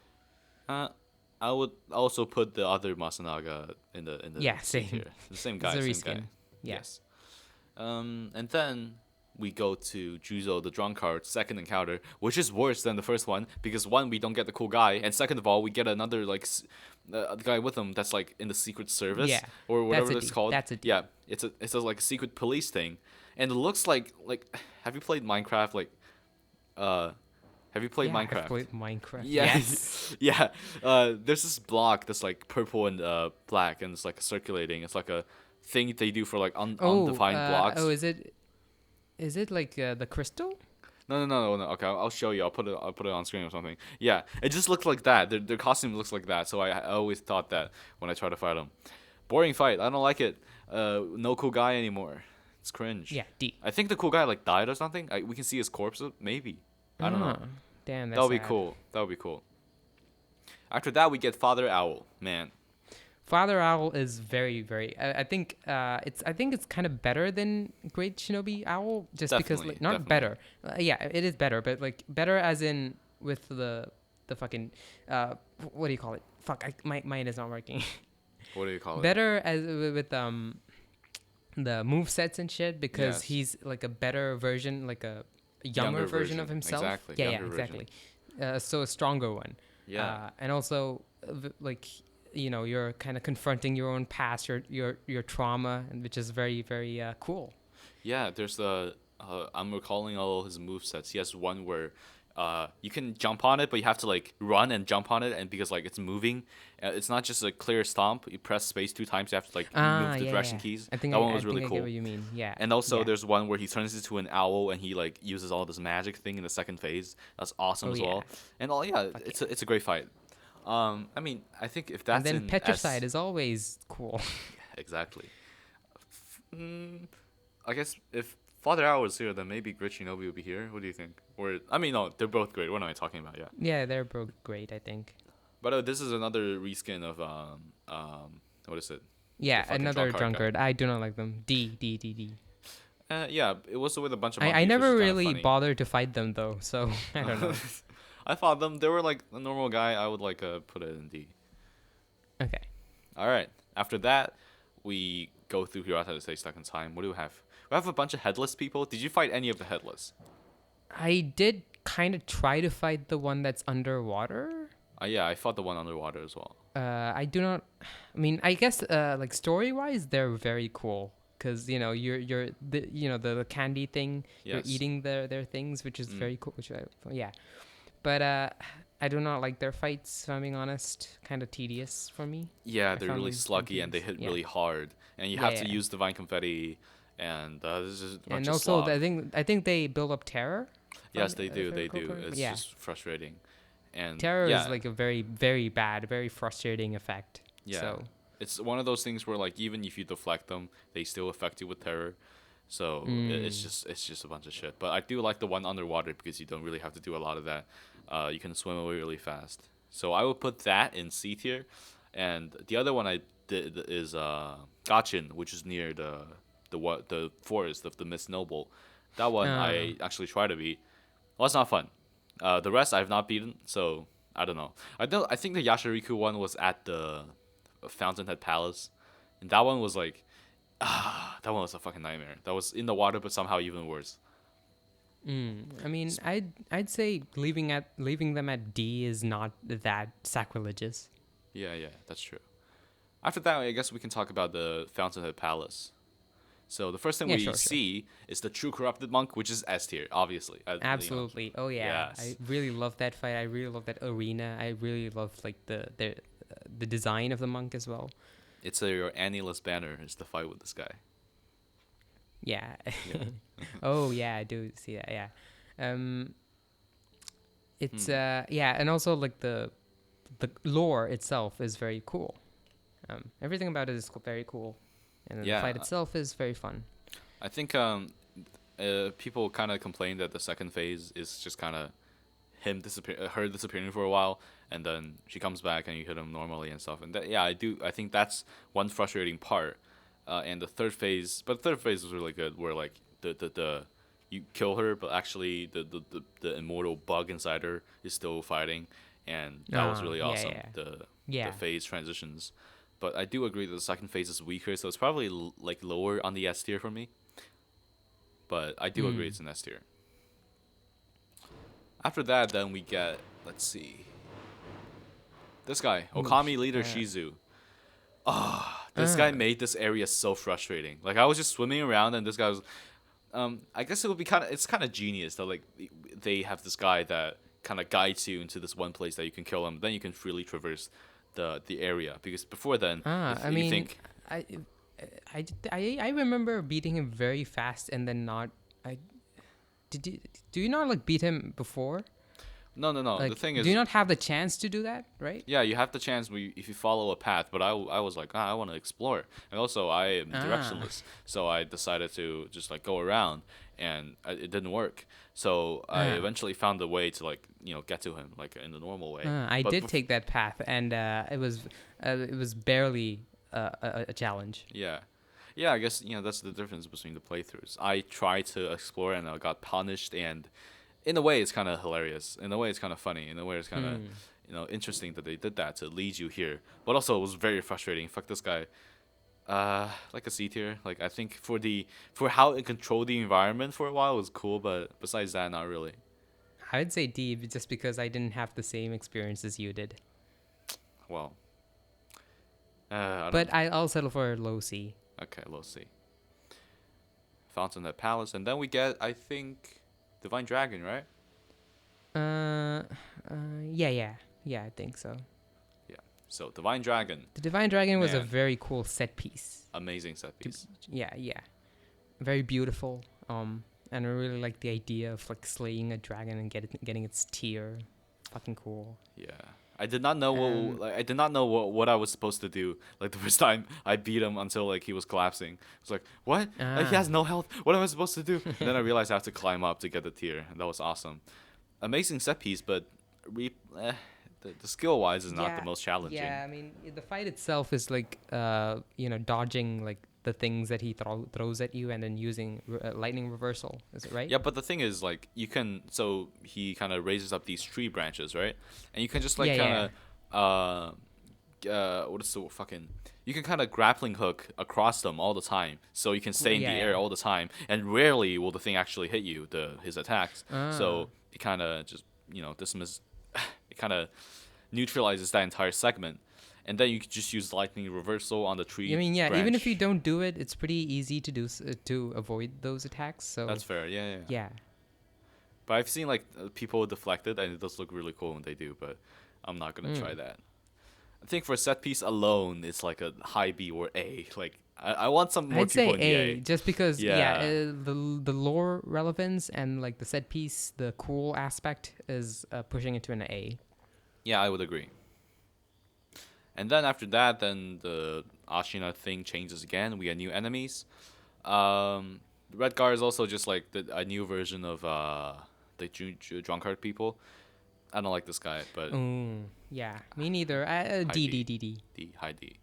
I would also put the other Masanaga in the Yeah, C same. tier. The same It's guy. a Same reskin. guy. Yeah. Yes. And then we go to Juzo the drunkard second encounter, which is worse than the first one because one, we don't get the cool guy, and second of all, we get another like the guy with him that's like in the secret service Yeah, or whatever that's a it's D. called. That's a D. Yeah, it's a like secret police thing, and it looks like have you played Minecraft? Like, have you played Yeah, Minecraft? I've played Minecraft. Yeah, Yes. yeah. There's this block that's like purple and black, and it's like circulating. It's like a thing they do for like undefined blocks. Oh, is it like the crystal? No. Okay, I'll show you. I'll put it on screen or something. Yeah, it just looks like that. Their costume looks like that. So I always thought that when I try to fight them. Boring fight. I don't like it. No cool guy anymore. It's cringe. Yeah, D. I think the cool guy like died or something. We can see his corpse. Maybe. I don't know. Damn, That that's would be sad. cool. That would be cool. After that, we get Father Owl. Man. Father Owl is very, very. I think it's kind of better than Great Shinobi Owl, just because Definitely, like, not definitely. better. Yeah, it is better, but like better as in with the fucking what do you call it? Fuck, my mind is not working. What do you call it? Better as with the move sets and shit because Yes. he's like a better version, like a younger version of himself. Exactly. Yeah, younger version. exactly. So a stronger one. Yeah. And also like you're kind of confronting your own past, your trauma, and which is very very cool. Yeah, there's I'm recalling all his movesets. He has one where you can jump on it, but you have to like run and jump on it, and because like it's moving, it's not just a clear stomp. You press space 2 times, you have to like move the direction keys. I think that one I was really think I cool. get what you mean. Yeah. And also, yeah. there's one where he turns into an owl and he like uses all this magic thing in the second phase. That's awesome Oh, as yeah. well. And it's a great fight. I mean, I think if that's and then in Petricide S- is always cool. exactly. I guess if Father Owl was here, then maybe Grit Shinobi would be here. What do you think? Or I mean, no, they're both great. What am I talking about? Yeah. Yeah, they're both great, I think. But this is another reskin of what is it? Yeah, fucking another drunkard guy. drunkard. I do not like them. D. Yeah, it was with a bunch of. I monkeys, which never is kinda really funny. bothered to fight them though, so I don't know. I thought they were like a normal guy. I would like put it in D. Okay. All right. After that, we go through Hirata to say second time. What do we have? We have a bunch of headless people. Did you fight any of the headless? I did kind of try to fight the one that's underwater. Yeah, I fought the one underwater as well. I do not. I mean, I guess like story wise, they're very cool because you're the candy thing. You're Yes. eating their things, which is very cool. Yeah, but I do not like their fights. If I'm being honest, kind of tedious for me. Yeah, I they're found really them sluggy and they hit yeah. really hard, and you Yeah, have to yeah. use divine confetti, and this is a bunch And of also, slog. I think they build up terror. Yes, from- they do. if I They recall do. correctly. It's Yeah. just frustrating, and Terror yeah, is like a very, very bad, very frustrating effect. yeah. So, It's one of those things where like even if you deflect them, they still affect you with terror. So it's just a bunch of shit. But I do like the one underwater because you don't really have to do a lot of that. You can swim away really fast. So I would put that in C tier, and the other one I did is Gachin, which is near the forest of the Miss Noble. That one Uh, I actually try to beat. Well, it's not fun. The rest I've not beaten, so I don't know. I think the Yashariku one was at the Fountainhead Palace, and that one was like, that one was a fucking nightmare. That was in the water, but somehow even worse. I mean, I'd say leaving them at D is not that sacrilegious. Yeah, yeah, that's true. After that, I guess we can talk about the Fountainhead Palace. So the first thing Yeah, we sure, sure. see is the true corrupted monk, which is S tier, obviously. Absolutely. Oh yeah, I Yes, really love that fight. I really love that arena. I really love like the design of the monk as well. it's your Annulus banner is the fight with this guy. Yeah. Yeah. Oh yeah, I do see that. Yeah. Um, it's Hmm. yeah, and also like the lore itself is very cool. Everything about it is very cool, and then the Yeah, fight itself is very fun. I think people kind of complain that the second phase is just kind of her disappearing for a while, and then she comes back and you hit him normally and stuff. And that, yeah, I think that's one frustrating part. And the third phase, but the third phase was really good, where like the you kill her, but actually the immortal bug inside her is still fighting, and that was really Yeah, awesome. yeah, The yeah. phase transitions. But I do agree that the second phase is weaker, so it's probably like lower on the S tier for me. But I do agree Mm. it's an S tier. After that, then we get, let's see, this guy, Ooh, Okami leader Shizu. This guy uh, made this area so frustrating. Like I was just swimming around, and this guy was. I guess it would be it's kind of genius that like they have this guy that kind of guides you into this one place that you can kill him. Then you can freely traverse the area, because before then, I if you mean, think I, I remember beating him very fast and then not. I did you do you not like beat him before? no, no, no. The Like, thing do you is, not have the chance to do that? Right? yeah, you have the chance if you follow a path, but I was like, I want to explore. And also, I am Ah, directionless, so I decided to just like go around, and it didn't work. So I ah. eventually found a way to like get to him like in the normal way. I But did take that path, and it was barely a challenge. yeah, yeah, I guess that's the difference between the playthroughs. I tried to explore and I got punished, and in a way it's kind of hilarious. In a way it's kind of funny. In a way it's kind of Hmm. interesting that they did that to lead you here. But also it was very frustrating. Fuck this guy. Like a C tier. Like I think for how it controlled the environment for a while was cool, but besides that, not really. I would say D, just because I didn't have the same experience as you did. Well, I don't But know. I'll settle for low C. Okay, let's see. Fountainhead Palace, and then we get I think Divine Dragon, right? Uh, yeah, yeah, yeah. I think so. Yeah. So Divine Dragon, The Divine Dragon was a man, very cool set piece. amazing set To, piece. yeah, yeah, very beautiful. And I really like the idea of like slaying a dragon and getting its tear. Fucking cool. Yeah. I did not know Um, I did not know what I was supposed to do. Like the first time I beat him until like he was collapsing. I was like, "What? Like he ah, has no health. What am I supposed to do?" And then I realized I have to climb up to get the tier, and that was awesome. Amazing set piece, but re- eh, the skill wise is not the yeah, most challenging. yeah. I mean, the fight itself is like, dodging like the things that he throws at you and then using lightning reversal. Is it right? Yeah, but the thing is, like, you can. So he kind of raises up these tree branches, right? And you can just like Yeah, yeah. kind of what is the fucking? You can kind of grappling hook across them all the time, so you can stay in Yeah, the yeah. air all the time, and rarely will the thing actually hit you, his attacks. Ah. So it kind of just dismiss. It kind of neutralizes that entire segment, and then you can just use lightning reversal on the I tree mean, yeah. Even if you branch. don't do it, it's pretty easy to to avoid those attacks. So That's fair. Yeah, yeah. yeah. But I've seen like people deflect it, and it does look really cool when they do. But I'm not gonna try Mm. that. I think for set piece alone, it's like a high B or A. Like I want some more I'd say people in the A, A. just because yeah, Yeah, the lore relevance and like the set piece, the cool aspect is pushing it to an A. yeah, I would agree. And then after that, then the Ashina thing changes again. We get new enemies. Redgar is also just like a new version of the drunkard people. I don't like this guy, but Yeah, me neither. high D D. D D D. D, high D.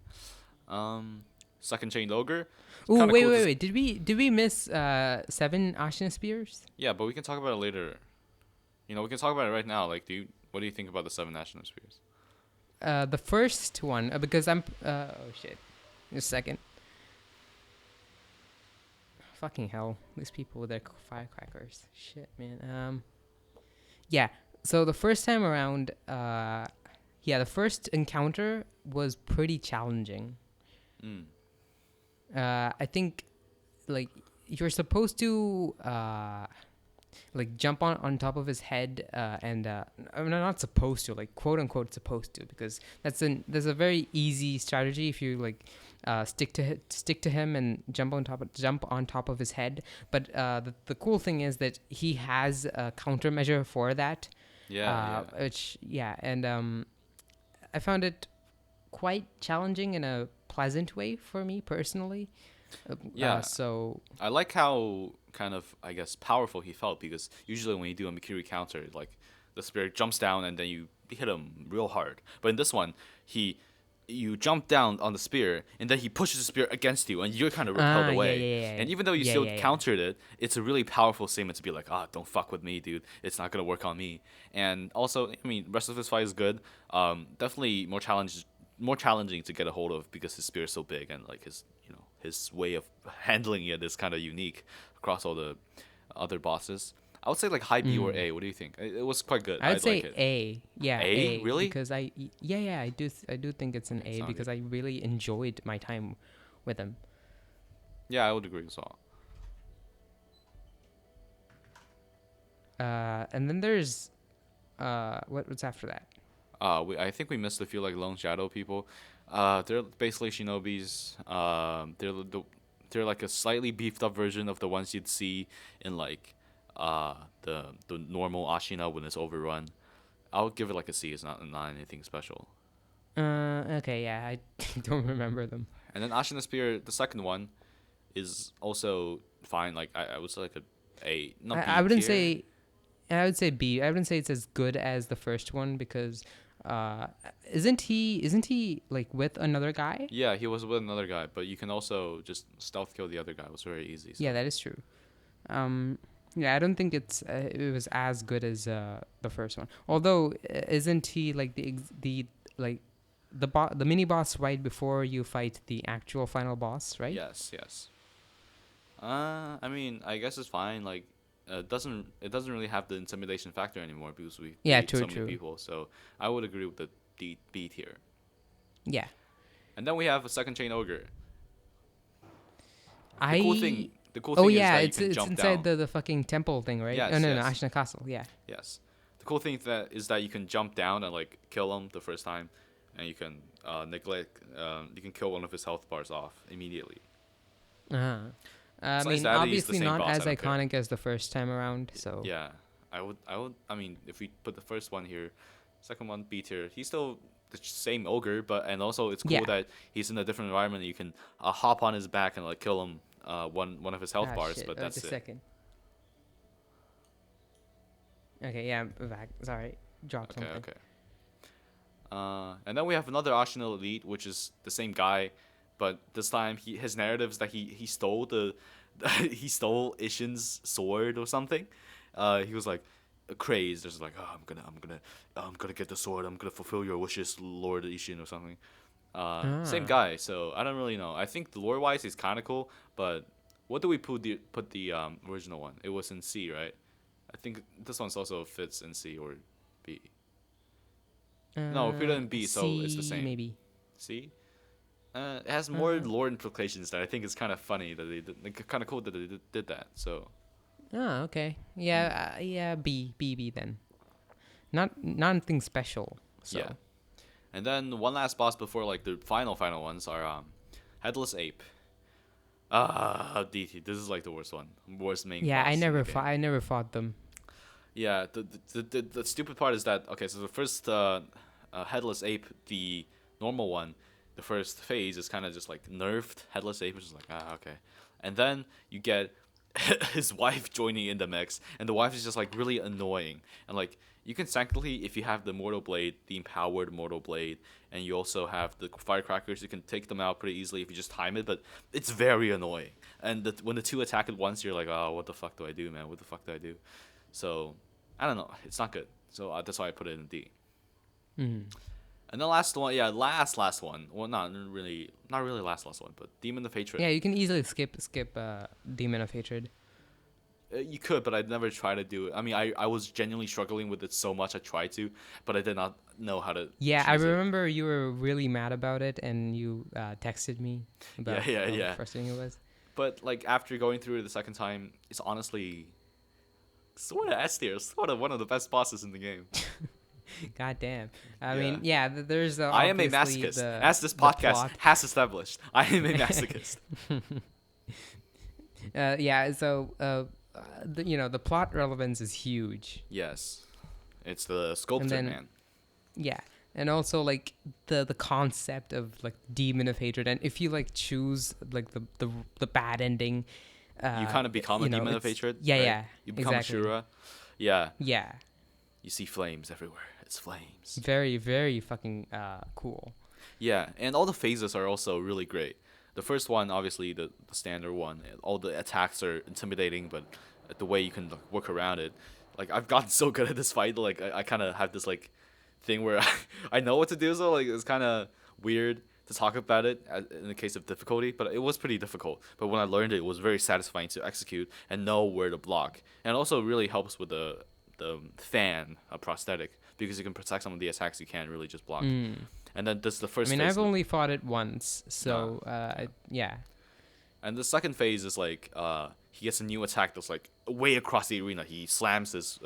Second chained ogre. Oh Kind of wait cool. wait wait. Did we miss 7 Ashen Spears? Yeah, but we can talk about it later. You know, we can talk about it right now. Like, what do you think about the 7 national spears? The first one because I'm oh shit. Just a second. Fucking hell, these people with their firecrackers. Shit, man. Yeah. So the first time around, the first encounter was pretty challenging. I think, like, you're supposed to, like, jump on top of his head, and I'm not supposed to, like, quote unquote supposed to, because there's a very easy strategy if you like stick to him and jump on top of his head. But the cool thing is that he has a countermeasure for that. And I found it quite challenging in a pleasant way for me personally. So I like how kind of, I guess, powerful he felt, because usually when you do a Mikiri counter, like, the spear jumps down and then you hit him real hard. But in this one, you jump down on the spear and then he pushes the spear against you and you're kind of repelled away. And even though you still countered it, it's a really powerful statement to be like, don't fuck with me, dude. It's not gonna work on me. And also, I mean, rest of his fight is good. Definitely more challenging to get a hold of because his spear is so big, and like his way of handling it is kind of unique across all the other bosses. I would say like high B or A. What do you think? It was quite good. I'd say like it. A. Yeah, A? Really? Because I do think it's an A because I really enjoyed my time with him. Yeah, I would agree as well. And then there's what's after that? I think we missed a few like Lone Shadow people. They're basically shinobis. They're like a slightly beefed up version of the ones you'd see in like the normal Ashina when it's overrun. I would give it like a C. It's not anything special. Okay, yeah, I don't remember them. And then Ashina Spear, the second one, is also fine. Like I would say like a not B I wouldn't tier. say. I would say B. I wouldn't say it's as good as the first one because isn't he like with another guy? Yeah, he was with another guy, but you can also just stealth kill the other guy. It was very easy. So. Yeah, that is true. Yeah, I don't think it was as good as the first one. Although, isn't he like the mini boss right before you fight the actual final boss, right? Yes. I mean, I guess it's fine. Like, it doesn't really have the intimidation factor anymore because we beat so many people. So I would agree with the B tier. Yeah. And then we have a second chain ogre. The cool thing oh is yeah, that it's you can jump inside down. the fucking temple thing, right? Yes, oh no, yes. Ashina Castle. Yeah. Yes. The cool thing is that you can jump down and like kill him the first time, and you can you can kill one of his health bars off immediately. I mean, obviously not as iconic as the first time around. So yeah, I would. I mean, if we put the first one here, second one B tier, he's still the same ogre, and also it's cool that he's in a different environment. And you can hop on his back and like kill him one of his health bars, shit. but that's it. Second. Okay, yeah, I'm back. Sorry, dropped something. Okay. And then we have another Ashina Elite, which is the same guy, but this time his narrative is that he stole he stole Ishin's sword or something. He was like crazed. Just like, I'm gonna get the sword. I'm gonna fulfill your wishes, Lord Ishin, or something. Same guy. So I don't really know. I think the lore wise he's kind of cool, but what do we put the original one? It was in C, right? I think this one's also fits in C or B. No, we put it in B, so C, it's the same. Maybe. C? It has more lore implications that I think is kind of funny that they did. Like, kind of cool that they did that. So. Oh, okay. Yeah, yeah. B then. Not anything special. So. Yeah. And then one last boss before like the final ones are Headless Ape. DT. This is like the worst one. Worst main. Yeah, boss I never fought them. Yeah, the stupid part is that so the first Headless Ape, the normal one, the first phase is kind of just like nerfed Headless Ape, which is like okay, and then you get his wife joining in the mix, and the wife is just like really annoying, and like You can technically, if you have the Mortal Blade, the empowered Mortal Blade, and you also have the Firecrackers, you can take them out pretty easily if you just time it, but it's very annoying. And when the two attack at once, you're like, oh, what the fuck do I do, man? What the fuck do I do? So, I don't know. It's not good. So that's why I put it in D. Mm. And the last one, yeah, last one. Well, not really last one, but Demon of Hatred. Yeah, you can easily skip Demon of Hatred. You could, but I'd never try to do it. I mean, I was genuinely struggling with it so much I tried to, but I did not know how to. Yeah, I choose it. remember you were really mad about it, and you texted me about how frustrating it was. But like after going through it the second time, it's honestly sort of S tier, sort of one of the best bosses in the game. God damn. I mean, yeah, there's I am a masochist, as this podcast has established. I am a masochist. Yeah, so the plot relevance is huge. Yes, it's the sculptor, man. Yeah, and also like the concept of like Demon of Hatred, and if you like choose like the bad ending, you kind of become a Demon of Hatred. Yeah, right? yeah. You become exactly. Shura. Yeah. Yeah. You see flames everywhere. It's flames. Very, very fucking cool. Yeah, and all the phases are also really great. The first one, obviously, the standard one. All the attacks are intimidating, but the way you can like, work around it, like I've gotten so good at this fight. Like I kind of have this like thing where I know what to do. So like it's kind of weird to talk about it in the case of difficulty, but it was pretty difficult. But when I learned it, it was very satisfying to execute and know where to block. And it also really helps with the fan prosthetic because you can protect some of the attacks you can't really just block. And then this is the first. I mean, phase I've only fought it once, so yeah. And the second phase is like he gets a new attack that's like way across the arena. He slams his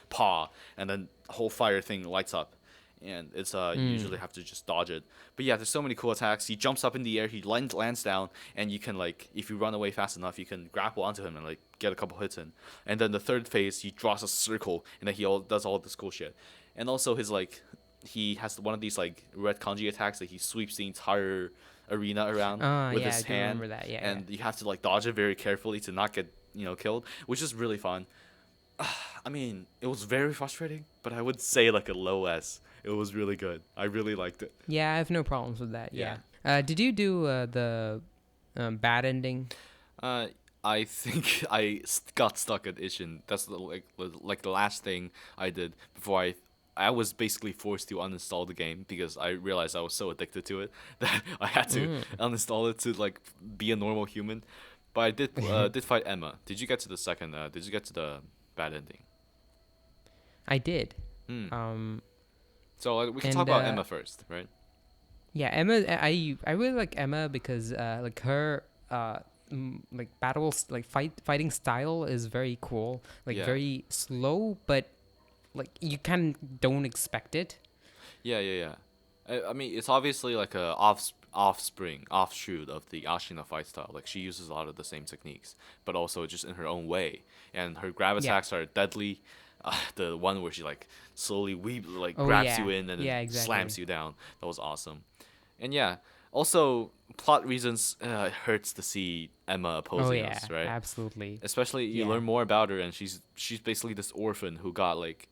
paw, and then the whole fire thing lights up. And it's you usually have to just dodge it. But yeah, there's so many cool attacks. He jumps up in the air, he lands down, and you can like if you run away fast enough, you can grapple onto him and like get a couple hits in. And then the third phase, he draws a circle, and then he does all this cool shit. And also his like he has one of these like red kanji attacks that he sweeps the entire arena around with his hand. I remember that. Yeah, and you have to like dodge it very carefully to not get killed, which is really fun. I mean, it was very frustrating, but I would say like a low S. It was really good. I really liked it. Yeah, I have no problems with that. Yeah. Did you do the bad ending? I think I got stuck at Ishin. That's like the last thing I did before I was basically forced to uninstall the game because I realized I was so addicted to it that I had to uninstall it to like be a normal human. But I did fight Emma. Did you get to the second? Did you get to the bad ending? I did. So we can talk about Emma first, right? Yeah, Emma. I really like Emma because like her like battles like fighting style is very cool. Like very slow, but like you don't expect it. Yeah. I mean, it's obviously like a offshoot of the Ashina fight style. Like she uses a lot of the same techniques, but also just in her own way. And her grab attacks are deadly. The one where she like slowly grabs you in and then slams you down. That was awesome. And yeah, also plot reasons, it hurts to see Emma opposing us, right? Absolutely. Especially you learn more about her, and she's basically this orphan who got like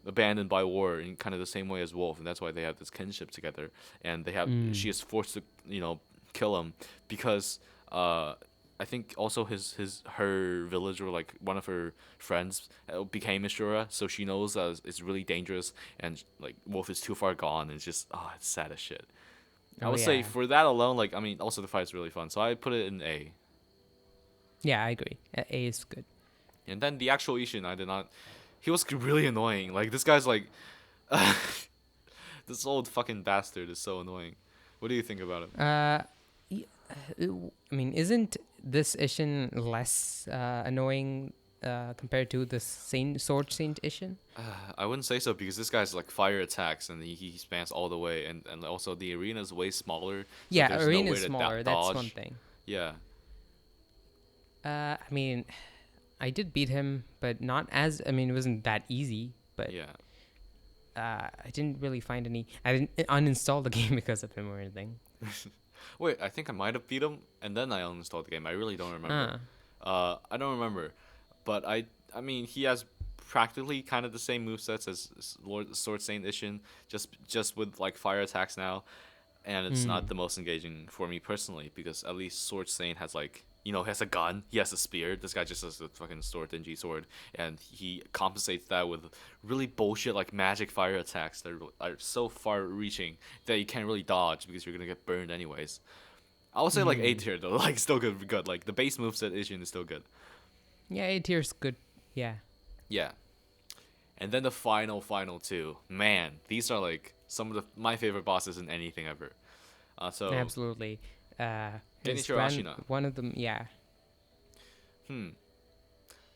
abandoned by war in kind of the same way as Wolf, and that's why they have this kinship together. And they have she is forced to kill him because I think also her village or like one of her friends became Ashura, so she knows that it's really dangerous, and like Wolf is too far gone, and it's just it's sad as shit. I would say for that alone, like I mean, also the fight's really fun, so I put it in A. Yeah, I agree. A is good. And then the actual Ishin, I did not. He was really annoying. Like this guy's like, this old fucking bastard is so annoying. What do you think about him? I mean, isn't this Ishin less annoying compared to the Sword Saint Ishin? I wouldn't say so because this guy's like fire attacks and he spans all the way, and also the arena is way smaller. So yeah, arena is smaller. That's one thing. Yeah. I mean, I did beat him, but not as. I mean, it wasn't that easy. But yeah. I didn't really find any. I didn't uninstall the game because of him or anything. Wait, I think I might have beat him, and then I uninstalled the game. I really don't remember. I don't remember, but I mean, he has practically kind of the same movesets as Lord Sword Saint Ishin, just with like fire attacks now, and it's not the most engaging for me personally because at least Sword Saint has like has a gun, he has a spear. This guy just has a fucking dingy sword, and he compensates that with really bullshit like magic fire attacks that are so far reaching that you can't really dodge because you're gonna get burned anyways. I would say like A tier though, like still good. Like the base moveset Ishin is still good. Yeah, A tier's good. Yeah. Yeah. And then the final two. Man, these are like some of my favorite bosses in anything ever. So Absolutely. Genichiro Ashina. One of them, yeah.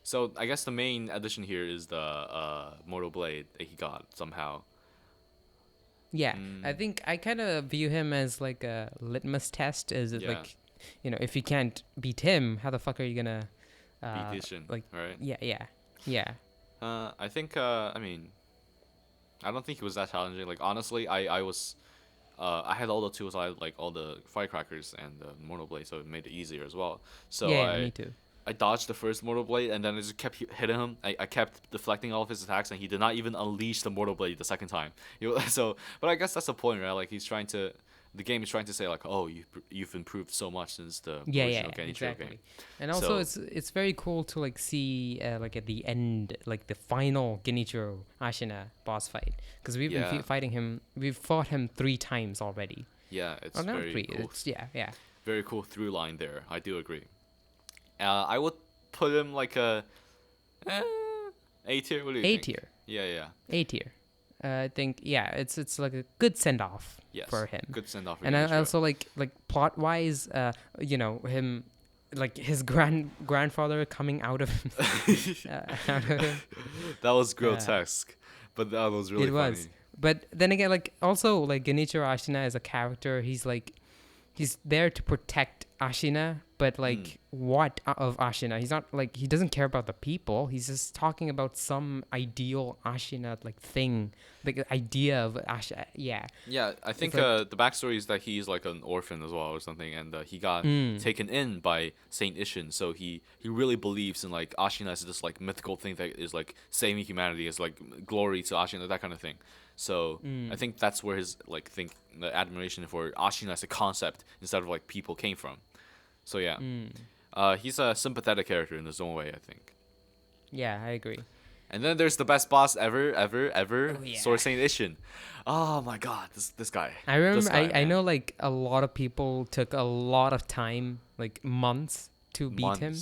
So I guess the main addition here is the Mortal Blade that he got somehow. Yeah, I think I kind of view him as like a litmus test. Is it like, if you can't beat him, how the fuck are you gonna Beat Ishin, like? right? Yeah. I think I mean, I don't think it was that challenging. Like honestly, I was. I had all the tools. I had like all the firecrackers and the Mortal Blade, so it made it easier as well. So Yeah, me too. I dodged the first Mortal Blade, and then I just kept hitting him. I kept deflecting all of his attacks, and he did not even unleash the Mortal Blade the second time. But I guess that's the point, right? Like the game is trying to say like, oh, you've improved so much since the original Genichiro exactly. game. And also, it's very cool to like see like at the end, like the final Genichiro Ashina boss fight, because we've been fighting him. We've fought him 3 times already. Yeah, it's very cool. Yeah. Very cool through line there. I do agree. I would put him like a A tier. What do you think? A tier. Yeah. A tier. I think it's like a good send off for him. Good send off. And I also like plot wise, him, like his grandfather coming out of him. That was grotesque, but that was really funny. It was. But then again, like also like Genichiro Ashina as a character, he's there to protect Ashina, but like what of Ashina? He's not like, he doesn't care about the people. He's just talking about some ideal Ashina like thing, like the idea of Ashina. Yeah. Yeah, I think like, the backstory is that he's like an orphan as well or something, and he got taken in by Saint Ishin, so he really believes in like Ashina as this like mythical thing that is like saving humanity, is like glory to Ashina, that kind of thing. So I think that's where his like the admiration for Ashina as a concept instead of like people came from. So yeah, he's a sympathetic character in his own way, I think. Yeah, I agree. And then there's the best boss ever, yeah. Sword Saint Ishin. Oh my god, this guy. I remember, I know like a lot of people took a lot of time, like months, to beat him.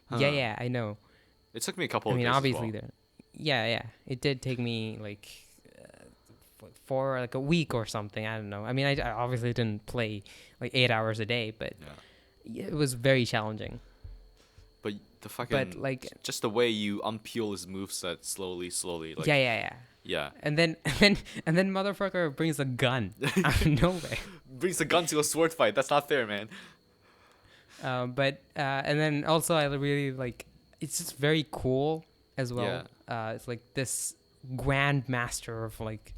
Huh. Yeah, I know. It took me a couple of days. Obviously, as well. Yeah. It did take me like for like a week or something. I don't know. I mean, I obviously didn't play like 8 hours a day, but it was very challenging. But the fucking, like, just the way you unpeel his moveset slowly. Like, yeah. And then motherfucker brings a gun out of nowhere. Brings a gun to a sword fight. That's not fair, man. But and then also I really like, it's just very cool as well. Yeah. It's like this grand master of like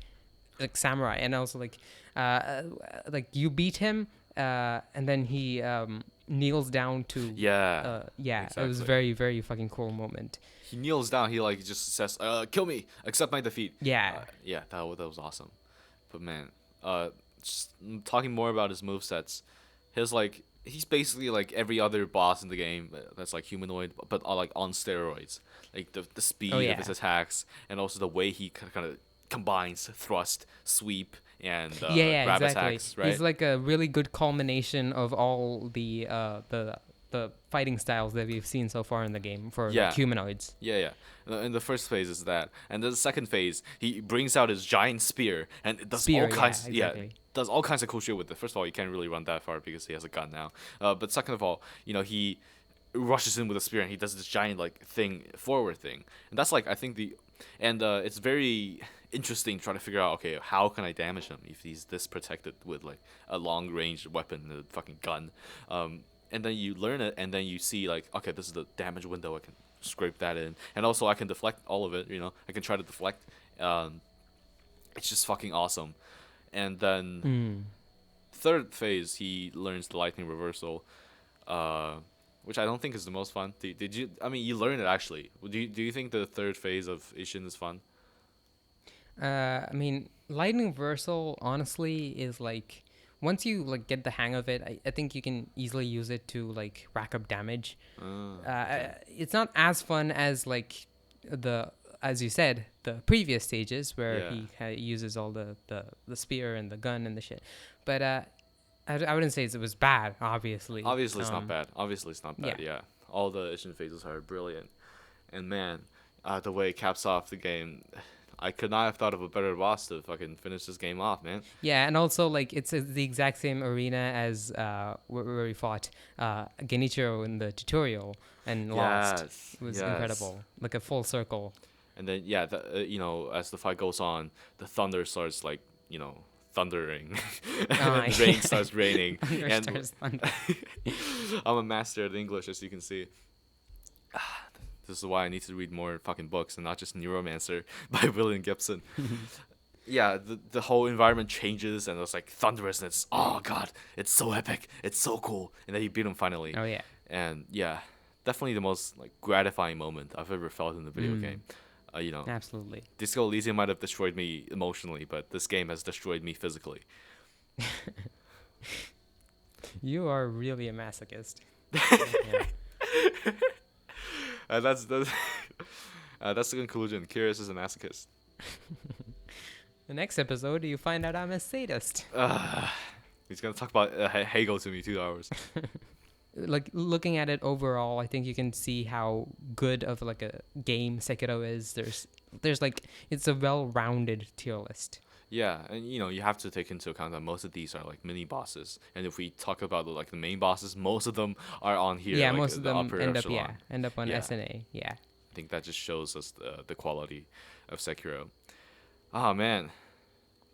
samurai, and also like you beat him, and then he kneels down to exactly. It was very, very fucking cool moment. He kneels down, he like just says kill me, accept my defeat. That was awesome. But man, just talking more about his movesets, he's basically like every other boss in the game that's like humanoid, but like on steroids. Like the speed of his attacks, and also the way he kind of combines thrust, sweep, and grab attacks. Right? He's like a really good culmination of all the fighting styles that we've seen so far in the game for like, humanoids. Yeah. In the first phase is that, and then the second phase, he brings out his giant spear and it does all kinds. Does all kinds of cool shit with it. First of all, you can't really run that far because he has a gun now. But second of all, he rushes in with a spear and he does this giant like forward thing, and that's like I think it's very interesting trying to figure out, okay, how can I damage him if he's this protected with like a long range weapon, a fucking gun. And then you learn it, and then you see like, okay, this is the damage window, I can scrape that in, and also I can deflect all of it, I can try to deflect. It's just fucking awesome. And then third phase, he learns the lightning reversal, which I don't think is the most fun. Did you? I mean, you learned it actually. Do you think the third phase of Ishin is fun? I mean, lightning reversal honestly is like once you like get the hang of it, I think you can easily use it to like rack up damage. Okay. It's not as fun as like the as you said the previous stages where Yeah. he uses all the spear and the gun and the shit. But I wouldn't say it was bad. Obviously, Obviously, it's not bad. Obviously, it's not yeah. bad. Yeah. All the Ishin phases are brilliant, and man, the way it caps off the game. I could not have thought of a better boss to fucking finish this game off, man. Yeah, and also like it's the exact same arena as where we fought Genichiro in the tutorial and lost. Yes, It was yes. incredible, like a full circle. And then yeah, as the fight goes on, the thunder starts like thundering, and rain starts raining, Thunder and starts thunder. I'm a master at English, as you can see. This is why I need to read more fucking books and not just Neuromancer by William Gibson. Yeah, the whole environment changes and it's like thunderous and it's oh god, it's so epic, it's so cool, and then you beat him finally. Oh yeah. And yeah, definitely the most like gratifying moment I've ever felt in a video game. Absolutely. Disco Elysium might have destroyed me emotionally, but this game has destroyed me physically. You are really a masochist. Yeah. That's that's the conclusion. Curious is a masochist. The next episode, you find out I'm a sadist. He's gonna talk about Hegel to me 2 hours. Like looking at it overall, I think you can see how good of like a game Sekiro is. There's like it's a well-rounded tier list. Yeah, and you have to take into account that most of these are like mini bosses, and if we talk about the main bosses, most of them are on here. Yeah, like, most of the them upper end up echelon. on Yeah. SNA. Yeah. I think that just shows us the quality of Sekiro. Oh man,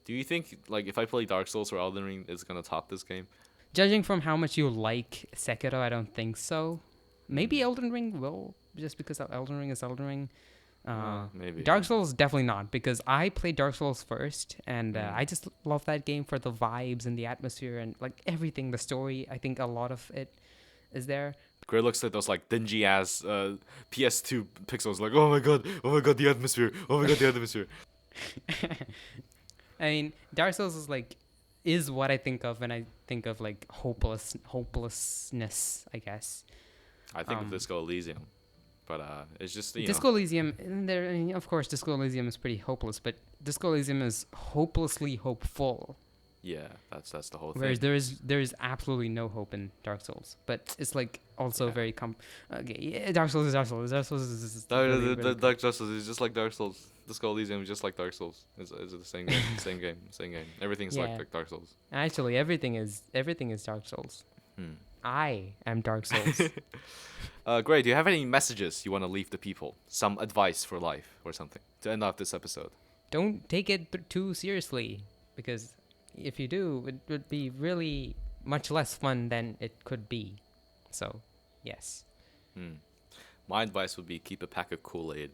do you think like if I play Dark Souls or Elden Ring, it's gonna top this game? Judging from how much you like Sekiro, I don't think so. Maybe Elden Ring will, just because Elden Ring is Elden Ring. Maybe. Dark Souls definitely not, because I played Dark Souls first, and I just love that game for the vibes and the atmosphere and like everything. The story, I think a lot of it is there. Gray looks at those like dingy ass PS2 pixels, like oh my god, the atmosphere, oh my god, the atmosphere. I mean, Dark Souls is what I think of when I think of like hopelessness, I guess. I think of Disco Elysium, but it's just Disco Elysium, I mean, of course, Disco Elysium is pretty hopeless, but Disco Elysium is hopelessly hopeful. Yeah, that's the whole Whereas thing. there is absolutely no hope in Dark Souls, but it's like also Yeah. very okay. Yeah, Dark Souls is Dark Souls. Dark Souls is Dark Souls is just like Dark Souls. Disco Elysium is just like Dark Souls. It's the same game, same game, same game. Everything's Yeah. like Dark Souls. Actually, everything is Dark Souls. I am Dark Souls. Gray, do you have any messages you want to leave the people? Some advice for life or something to end off this episode? Don't take it too seriously, because if you do, it would be really much less fun than it could be. So, yes. My advice would be keep a pack of Kool-Aid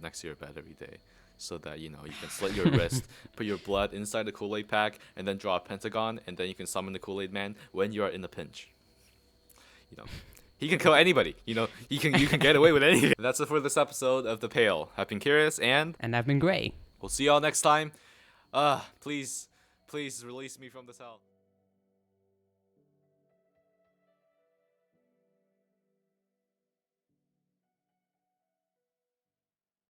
next to your bed every day, so that you can slit your wrist, put your blood inside the Kool-Aid pack, and then draw a pentagon, and then you can summon the Kool-Aid Man when you are in a pinch. He can kill anybody. You can get away with anything. That's it for this episode of The Pale. I've been Curious, and And I've been Gray. we'll see y'all next time. Please release me from this hell.